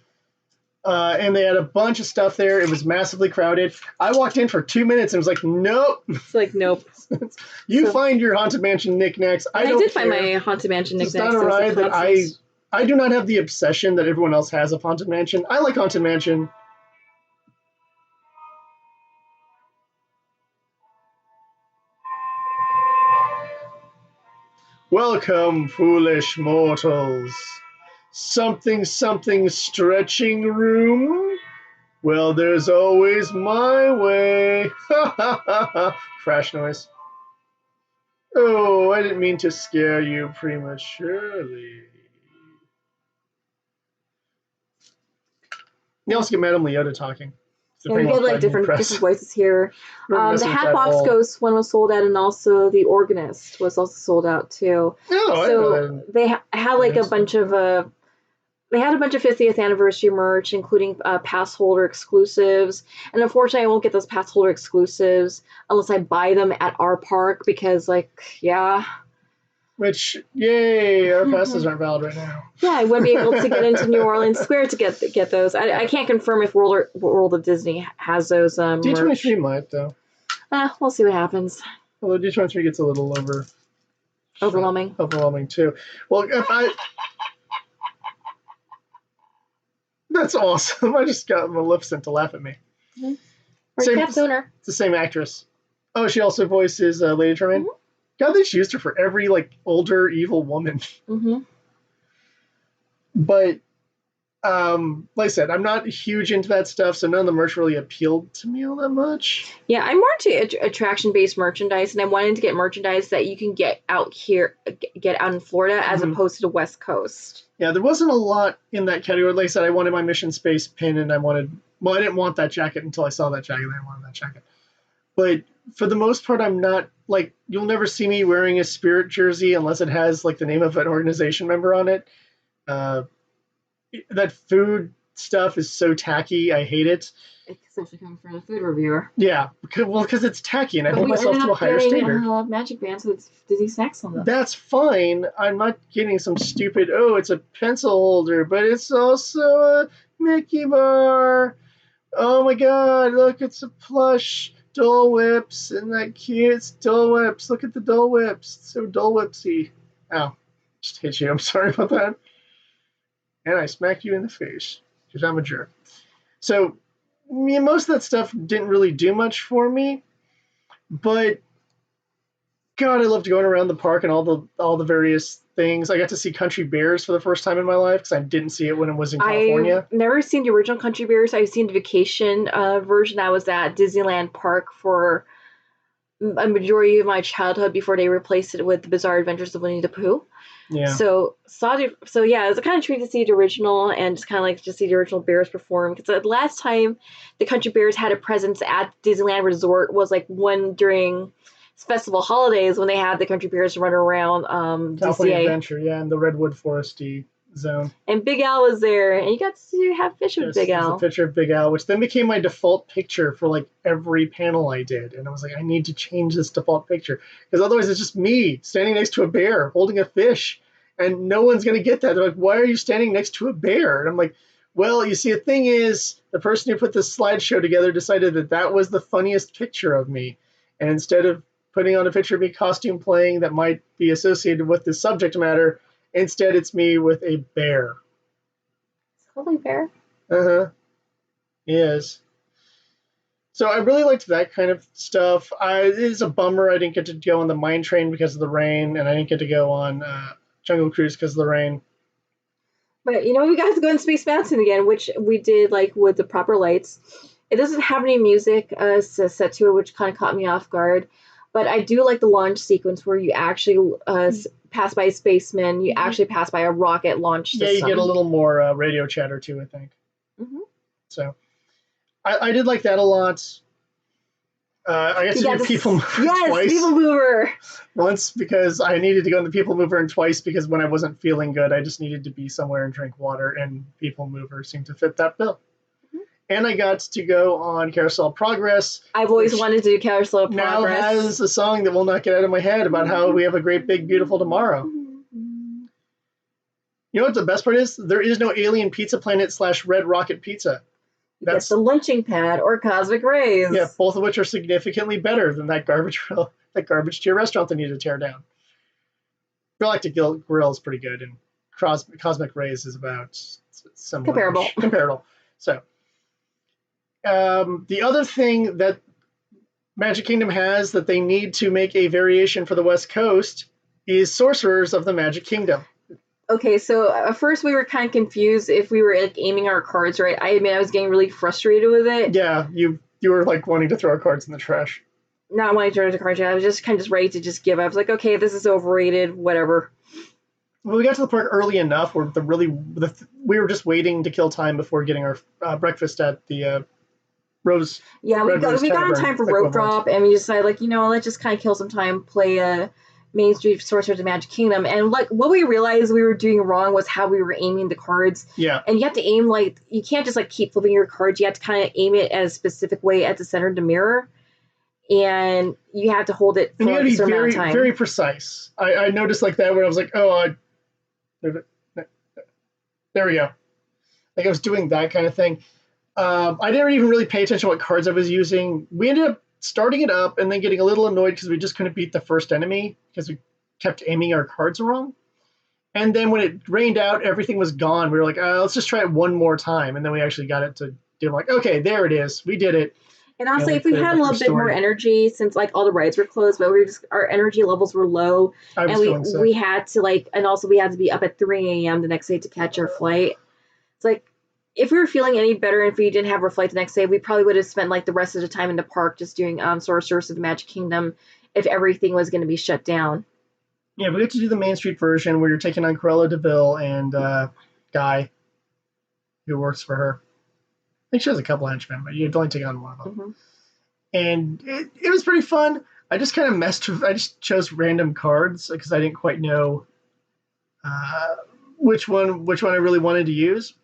S3: And they had a bunch of stuff there. It was massively crowded. I walked in for 2 minutes and was like, nope.
S1: It's like, nope.
S3: You find your Haunted Mansion knickknacks. I did
S1: find my Haunted Mansion knickknacks.
S3: It's not a ride that I do not have the obsession that everyone else has of Haunted Mansion. I like Haunted Mansion. Welcome, foolish mortals. Something stretching room? Well, there's always my way. Ha ha ha ha. Crash noise. Oh, I didn't mean to scare you prematurely. You also get Madame Leota talking.
S1: Yeah, we get like different voices here. The Hatbox Ghost one was sold out, and also the Organist was also sold out too.
S3: Oh,
S1: so they had like a bunch of 50th anniversary merch, including pass holder exclusives. And unfortunately, I won't get those pass holder exclusives unless I buy them at our park because,
S3: Which, yay, our passes aren't valid right now.
S1: Yeah, I wouldn't be able to get into New Orleans Square to get those. I can't confirm if World of Disney has those.
S3: D23 might, though.
S1: We'll see what happens.
S3: Although D23 gets a little
S1: overwhelming.
S3: Overwhelming, too. Well, That's awesome. I just got Maleficent to laugh at me.
S1: Mm-hmm.
S3: It's the same actress. Oh, she also voices Lady Tremaine? Mm-hmm. God, they just used her for every, older evil woman.
S1: Mm-hmm.
S3: But, like I said, I'm not huge into that stuff, so none of the merch really appealed to me all that much.
S1: Yeah, I'm more into attraction-based merchandise, and I wanted to get merchandise that you can get out in Florida as opposed to the West Coast.
S3: Yeah, there wasn't a lot in that category. Like I said, I wanted my Mission Space pin, and I didn't want that jacket until I saw that jacket, and I wanted that jacket. But for the most part, I'm not, you'll never see me wearing a Spirit jersey unless it has, the name of an organization member on it. That food stuff is so tacky. I hate it.
S1: Especially coming from a food reviewer.
S3: Yeah, because it's tacky, and I hold myself to a higher standard.
S1: Magic bands with Disney snacks on them.
S3: That's fine. I'm not getting some stupid, it's a pencil holder, but it's also a Mickey bar. Oh my god, look, it's a plush Dole Whips, and that cute Dole Whips. Look at the Dole Whips. It's so Dole Whipsy. Ow, just hit you. I'm sorry about that. And I smacked you in the face because I'm a jerk. So, most of that stuff didn't really do much for me, but God, I loved going around the park and all the various things. I got to see Country Bears for the first time in my life because I didn't see it when it was in California.
S1: I've never seen the original Country Bears. I've seen the vacation version. I was at Disneyland Park for a majority of my childhood before they replaced it with The Bizarre Adventures of Winnie the Pooh.
S3: Yeah.
S1: So yeah, it was a kind of treat to see the original and just kind of to see the original Bears perform. Because the last time the Country Bears had a presence at Disneyland Resort was one during festival holidays when they had the country bears run around
S3: California
S1: DCA.
S3: Adventure, yeah, in the Redwood Foresty zone.
S1: And Big Al was there, and you got to have fish with Big
S3: There's
S1: Al.
S3: a picture of Big Al, which then became my default picture for like every panel I did. And I was like, I need to change this default picture because otherwise it's just me standing next to a bear holding a fish, and no one's gonna get that. They're like, why are you standing next to a bear? And I'm like, well, you see, the thing is, the person who put this slideshow together decided that that was the funniest picture of me, and instead of putting on a picture of me costume playing that might be associated with the subject matter, instead it's me with a bear.
S1: Totally fair.
S3: Uh-huh. Yes. So I really liked that kind of stuff. It is a bummer I didn't get to go on the mine train because of the rain, and I didn't get to go on Jungle Cruise because of the rain.
S1: But we got to go in Space Mountain again, which we did like with the proper lights. It doesn't have any music set to it, which kind of caught me off guard. But I do like the launch sequence where you actually pass by a spaceman, you actually pass by a rocket launch system.
S3: Yeah, you get a little more radio chatter too, I think.
S1: Mm-hmm.
S3: So I did like that a lot. I got to do People Mover twice.
S1: People Mover.
S3: Once because I needed to go in the People Mover, and twice because when I wasn't feeling good, I just needed to be somewhere and drink water, and People Mover seemed to fit that bill. And I got to go on Carousel Progress.
S1: I've always wanted to do Carousel Progress.
S3: Now has a song that will not get out of my head about how we have a great, big, beautiful tomorrow. You know what the best part is? There is no Alien Pizza Planet / Red Rocket Pizza.
S1: That's the lunching pad or Cosmic Rays.
S3: Yeah, both of which are significantly better than that garbage tier restaurant they need to tear down. Galactic Grill is pretty good, and Cosmic Rays is about similar. Comparable. So. The other thing that Magic Kingdom has that they need to make a variation for the West Coast is Sorcerers of the Magic Kingdom.
S1: Okay, so at first we were kind of confused if we were like aiming our cards right. I admit I was getting really frustrated with it.
S3: Yeah, you were like wanting to throw our cards in the trash.
S1: Not wanting to throw the cards. I was just kind of ready to just give up. I was like, okay, this is overrated. Whatever.
S3: Well, we got to the park early enough where we were just waiting to kill time before getting our breakfast at the Rose.
S1: Yeah, we got in time for rope drop, and we decided, like, let's just kind of kill some time, play Main Street Sorcerers of Magic Kingdom. And like what we realized we were doing wrong was how we were aiming the cards.
S3: Yeah.
S1: And you have to aim like you can't just like keep flipping your cards. You have to kind of aim it at a specific way at the center of the mirror, and you have to hold it for a certain amount of time.
S3: Very precise. I noticed like that where I was like, oh, there we go. Like I was doing that kind of thing. I didn't even really pay attention to what cards I was using. We ended up starting it up and then getting a little annoyed because we just couldn't beat the first enemy because we kept aiming our cards wrong. And then when it rained out, everything was gone. We were like, let's just try it one more time. And then we actually got it to do like, okay, there it is. We did it.
S1: And honestly, if we had a little bit more energy, since like all the rides were closed, but our energy levels were low, and we had to like, and also we had to be up at 3 a.m. the next day to catch our flight. It's like, if we were feeling any better, and if we didn't have our flight the next day, we probably would have spent like the rest of the time in the park just doing Sorcerers of the Magic Kingdom if everything was going to be shut down.
S3: Yeah, we get to do the Main Street version where you're taking on Cruella de Vil and Guy, who works for her. I think she has a couple henchmen, but you'd only take on one of them. Mm-hmm. And it was pretty fun. I just kind of I just chose random cards because I didn't quite know which one I really wanted to use.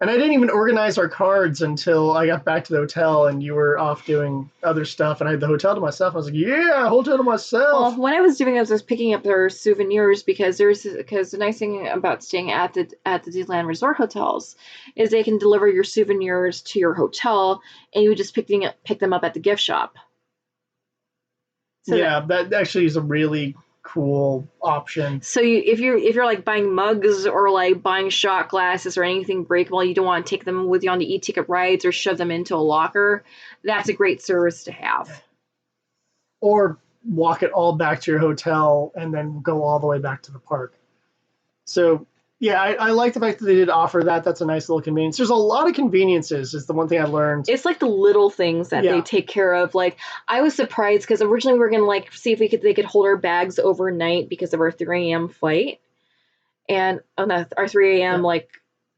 S3: And I didn't even organize our cards until I got back to the hotel and you were off doing other stuff. And I had the hotel to myself. I was like, yeah, hotel to myself.
S1: Well, what I was doing was picking up their souvenirs because the nice thing about staying at the Disneyland Resort hotels is they can deliver your souvenirs to your hotel and you just pick them up at the gift shop.
S3: So yeah, that actually is a really cool option.
S1: So if you're like buying mugs or like buying shot glasses or anything breakable, you don't want to take them with you on the e-ticket rides or shove them into a locker. That's a great service to have.
S3: Or walk it all back to your hotel and then go all the way back to the park. So yeah, I like the fact that they did offer that. That's a nice little convenience. There's a lot of conveniences is the one thing I learned.
S1: It's like the little things that they take care of. Like I was surprised because originally we were going to like see if they could hold our bags overnight because of our 3 a.m. flight. And our 3 a.m. like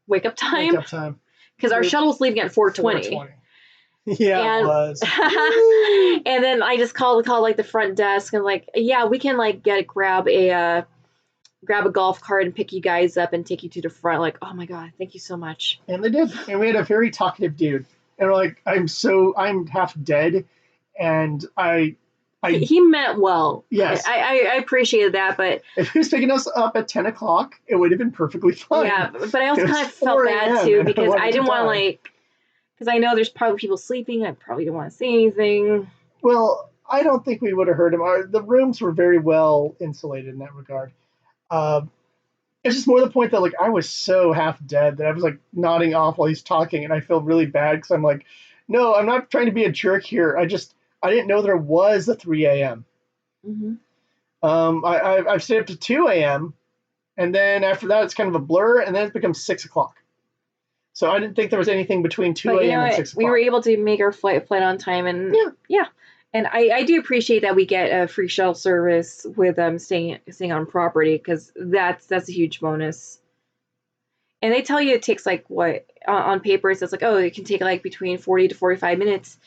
S1: wake up time.
S3: Wake up time.
S1: Because our shuttle's leaving at 4:20.
S3: Yeah, it
S1: And
S3: was.
S1: and then I just called like the front desk and like, yeah, we can like grab a golf cart and pick you guys up and take you to the front. Like, oh my god, thank you so much.
S3: And they did. And we had a very talkative dude. And we're like, I'm half dead. And
S1: He meant well.
S3: Yes.
S1: I appreciated that, but
S3: If he was picking us up at 10 o'clock, it would have been perfectly fine.
S1: yeah, but I also
S3: It
S1: kind
S3: was
S1: of felt
S3: 4
S1: bad
S3: a.m.
S1: too
S3: and I
S1: because
S3: wanted
S1: I didn't
S3: to
S1: want to
S3: die.
S1: because I know there's probably people sleeping. I probably didn't want to say anything.
S3: Well, I don't think we would have heard him. The rooms were very well insulated in that regard. Uh, it's just more the point that like I was so half dead that I was like nodding off while he's talking, and I feel really bad because I'm like, no, I'm not trying to be a jerk here. I didn't know there was a 3 a.m.
S1: Mm-hmm.
S3: I've stayed up to 2 a.m. and then after that it's kind of a blur, and then it becomes 6 o'clock. So I didn't think there was anything between 2
S1: But you
S3: a.m.
S1: know
S3: and
S1: what?
S3: 6
S1: We
S3: o'clock.
S1: were able to make our flight on time, and yeah. And I do appreciate that we get a free shuttle service with staying on property because that's a huge bonus. And they tell you it takes like what on paper it says like, oh, it can take like between 40 to 45 minutes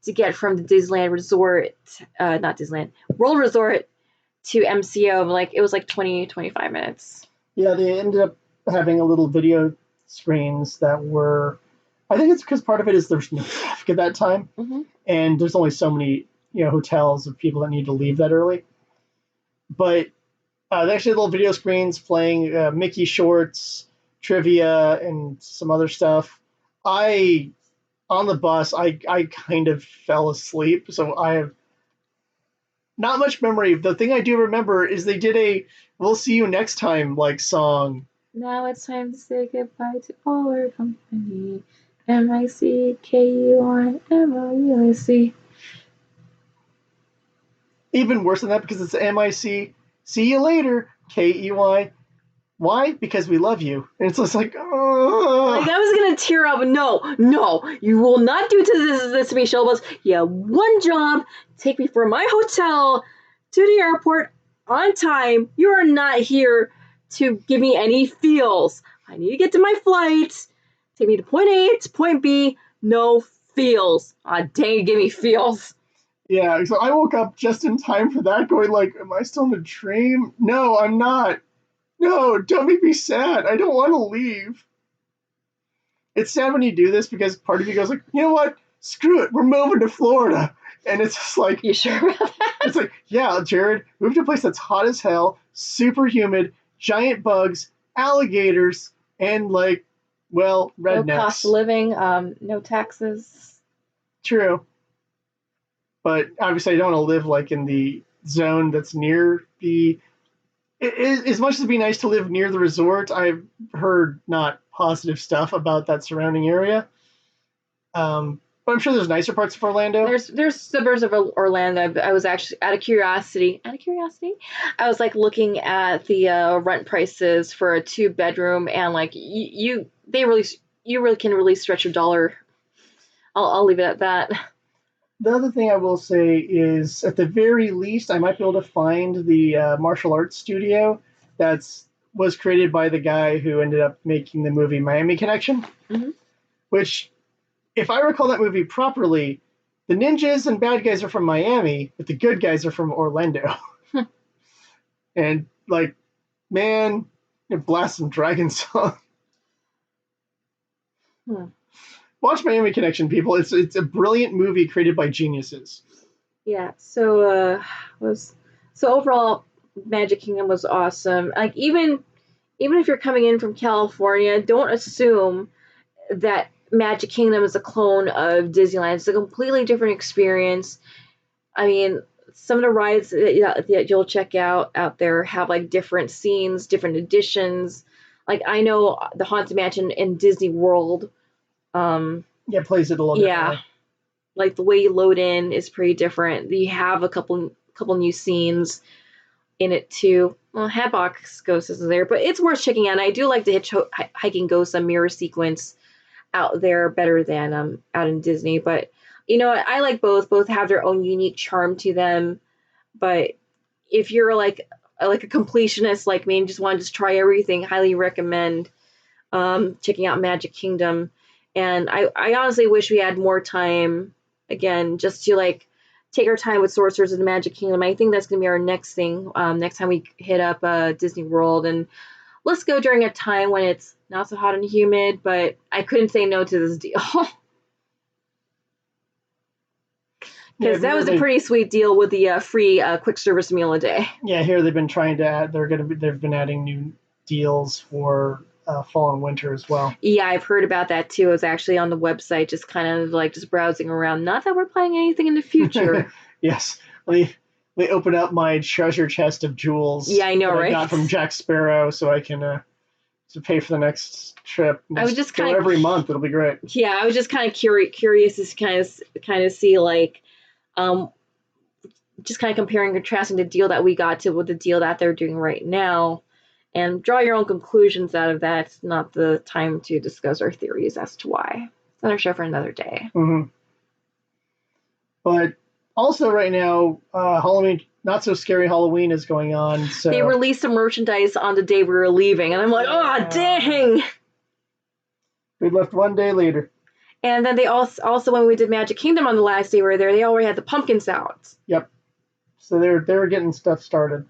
S1: to get from the Disneyland Resort, not Disneyland World Resort to MCO. Like it was like 20-25 minutes.
S3: Yeah, they ended up having a little video screens that were. I think it's because part of it is there's no traffic at that time,
S1: Mm-hmm.
S3: and there's only so many hotels of people that need to leave that early. But they actually had little video screens playing Mickey shorts, trivia, and some other stuff. On the bus, I kind of fell asleep, so I have not much memory. The thing I do remember is they did a "We'll see you next time" like song.
S1: Now it's time to say goodbye to all our company. MICKUIMOUSC.
S3: Even worse than that because it's MIC. See you later, KEY. Why? Because we love you. And it's just like, oh.
S1: Like I was gonna tear up. No, you will not do this to me, Shellbus. You have one job: take me from my hotel to the airport on time. You are not here to give me any feels. I need to get to my flight. Take me to point A to point B. No feels. Ah, dang, give me feels.
S3: Yeah, so I woke up just in time for that, going like, am I still in a dream? No, I'm not. No, don't make me sad. I don't want to leave. It's sad when you do this because part of you goes like, you know what? Screw it. We're moving to Florida. And it's just like,
S1: You sure about that?
S3: it's like, yeah, Jared, move to a place that's hot as hell, super humid, giant bugs, alligators, and like, well, rednecks.
S1: No cost of living, no taxes.
S3: True. But obviously, I don't want to live like in the zone that's near the. As much as it'd be nice to live near the resort, I've heard not positive stuff about that surrounding area. But I'm sure there's nicer parts of Orlando.
S1: There's suburbs of Orlando. I was actually out of curiosity, I was like looking at the rent prices for a 2-bedroom, and like you really can really stretch your dollar. I'll leave it at that.
S3: The other thing I will say is, at the very least, I might be able to find the martial arts studio was created by the guy who ended up making the movie Miami Connection,
S1: Mhm.
S3: which, if I recall that movie properly, the ninjas and bad guys are from Miami, but the good guys are from Orlando. And like, man, blast some dragon song.
S1: Hmm.
S3: Watch Miami Connection, people. It's a brilliant movie created by geniuses.
S1: Yeah. So overall, Magic Kingdom was awesome. Like even if you're coming in from California, don't assume that Magic Kingdom is a clone of Disneyland. It's a completely different experience. I mean, some of the rides that you'll check out there have like different scenes, different additions. Like I know the Haunted Mansion in Disney World.
S3: Yeah, plays it a little differently.
S1: Like the way you load in is pretty different. You have a couple new scenes in it too. Well, Hatbox Ghost isn't there, but it's worth checking out. And I do like the Hitchhiking Ghost mirror sequence out there better than out in Disney. But you know, I like both. Both have their own unique charm to them. But if you're like a completionist like me and just want to try everything, highly recommend checking out Magic Kingdom. And I honestly wish we had more time, again, just to like take our time with Sorcerers of the Magic Kingdom. I think that's going to be our next thing, next time we hit up Disney World. And let's go during a time when it's not so hot and humid, but I couldn't say no to this deal. Because that was a pretty sweet deal with the free quick service meal a day.
S3: Yeah, here they've been trying to add. They've been adding new deals for fall and winter as well.
S1: Yeah, I've heard about that too. I was actually on the website, just kind of like just browsing around. Not that we're planning anything in the future.
S3: Yes, let me open up my treasure chest of jewels.
S1: Yeah, I know, right?
S3: I got from Jack Sparrow, so I can to pay for the next trip.
S1: I was just kind
S3: of every month. It'll be great.
S1: Yeah, I was just kind of curious to kind of see like. Just kind of comparing and contrasting the deal that we got to with the deal that they're doing right now, and draw your own conclusions out of that. It's not the time to discuss our theories as to why. It's another show for another day.
S3: Mm-hmm. But also right now, Halloween, Not So Scary Halloween is going on. So
S1: they released some merchandise on the day we were leaving, and I'm like, oh, dang!
S3: We left one day later.
S1: And then they also when we did Magic Kingdom on the last day we were there, they already had the pumpkins out.
S3: Yep. So they were getting stuff started,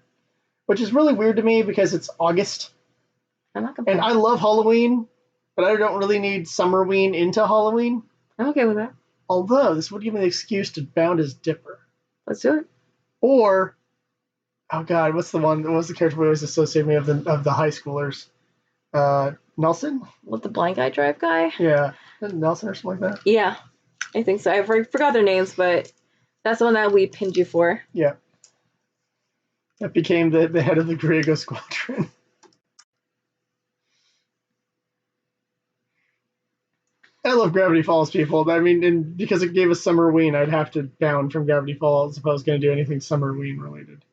S3: which is really weird to me because it's August.
S1: I'm not complaining.
S3: And I love Halloween, but I don't really need Summerween into Halloween.
S1: I'm okay with that.
S3: Although this would give me the excuse to bound as Dipper.
S1: Let's do it.
S3: Or, oh God, what's the character we always associate me of the high schoolers? Nelson?
S1: With the blind guy drive guy?
S3: Yeah. Nelson or something like that?
S1: Yeah, I think so. I forgot their names, but that's the one that we pinned you for.
S3: Yeah. That became the head of the Griego Squadron. I love Gravity Falls, people. I mean, and because it gave us Summerween, I'd have to bound from Gravity Falls if I was going to do anything Summerween related.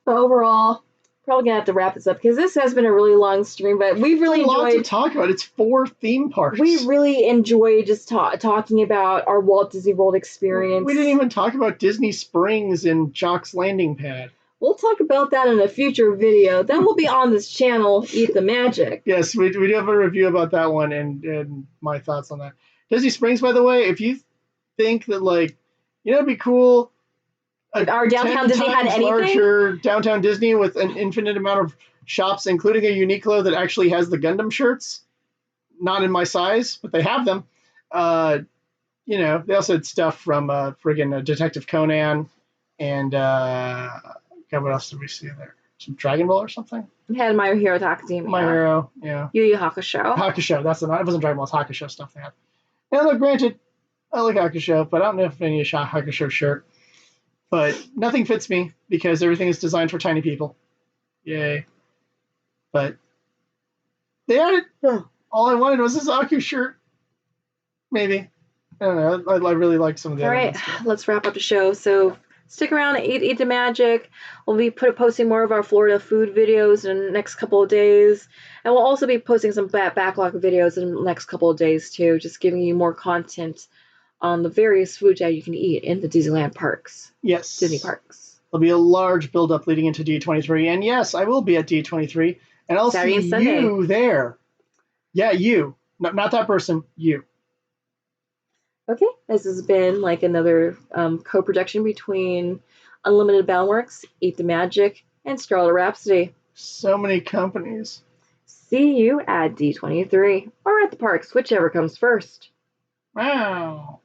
S1: But overall, probably gonna have to wrap this up because this has been a really long stream. But we've really enjoyed.
S3: A lot to talk about. It's 4 theme parks.
S1: We really enjoyed just talking about our Walt Disney World experience.
S3: We didn't even talk about Disney Springs and Jock's Landing Pad.
S1: We'll talk about that in a future video. That will be on this channel, Eat the Magic.
S3: Yes, we do have a review about that one and my thoughts on that. Disney Springs, by the way, if you think that, like, it'd be cool.
S1: If our downtown Disney had anything?
S3: Larger downtown Disney with an infinite amount of shops, including a Uniqlo that actually has the Gundam shirts. Not in my size, but they have them. They also had stuff from friggin' Detective Conan and God, what else did we see there? Some Dragon Ball or something?
S1: We had My Hero Academia.
S3: My Hero, yeah.
S1: Yu Yu Hakusho.
S3: Hakusho, that's the one. It wasn't Dragon Ball, it's Hakusho stuff they had. And look, granted, I like Hakusho, but I don't know if any Hakusho shirt. But nothing fits me because everything is designed for tiny people. Yay. But they had it. All I wanted was this Aku shirt. Maybe. I don't know. I really like some of the
S1: other ones. All right, let's wrap up the show. So stick around and eat the magic. We'll be posting more of our Florida food videos in the next couple of days. And we'll also be posting some backlog videos in the next couple of days too, just giving you more content on the various foods that you can eat in the Disneyland parks.
S3: Yes.
S1: Disney parks.
S3: There'll be a large build-up leading into D23. And yes, I will be at D23. And I'll see you there. Yeah, you. Not that person, you.
S1: Okay, this has been like another co-production between Unlimited Boundworks, Eat the Magic, and Scarlet Rhapsody.
S3: So many companies.
S1: See you at D23 or at the parks, whichever comes first.
S3: Wow.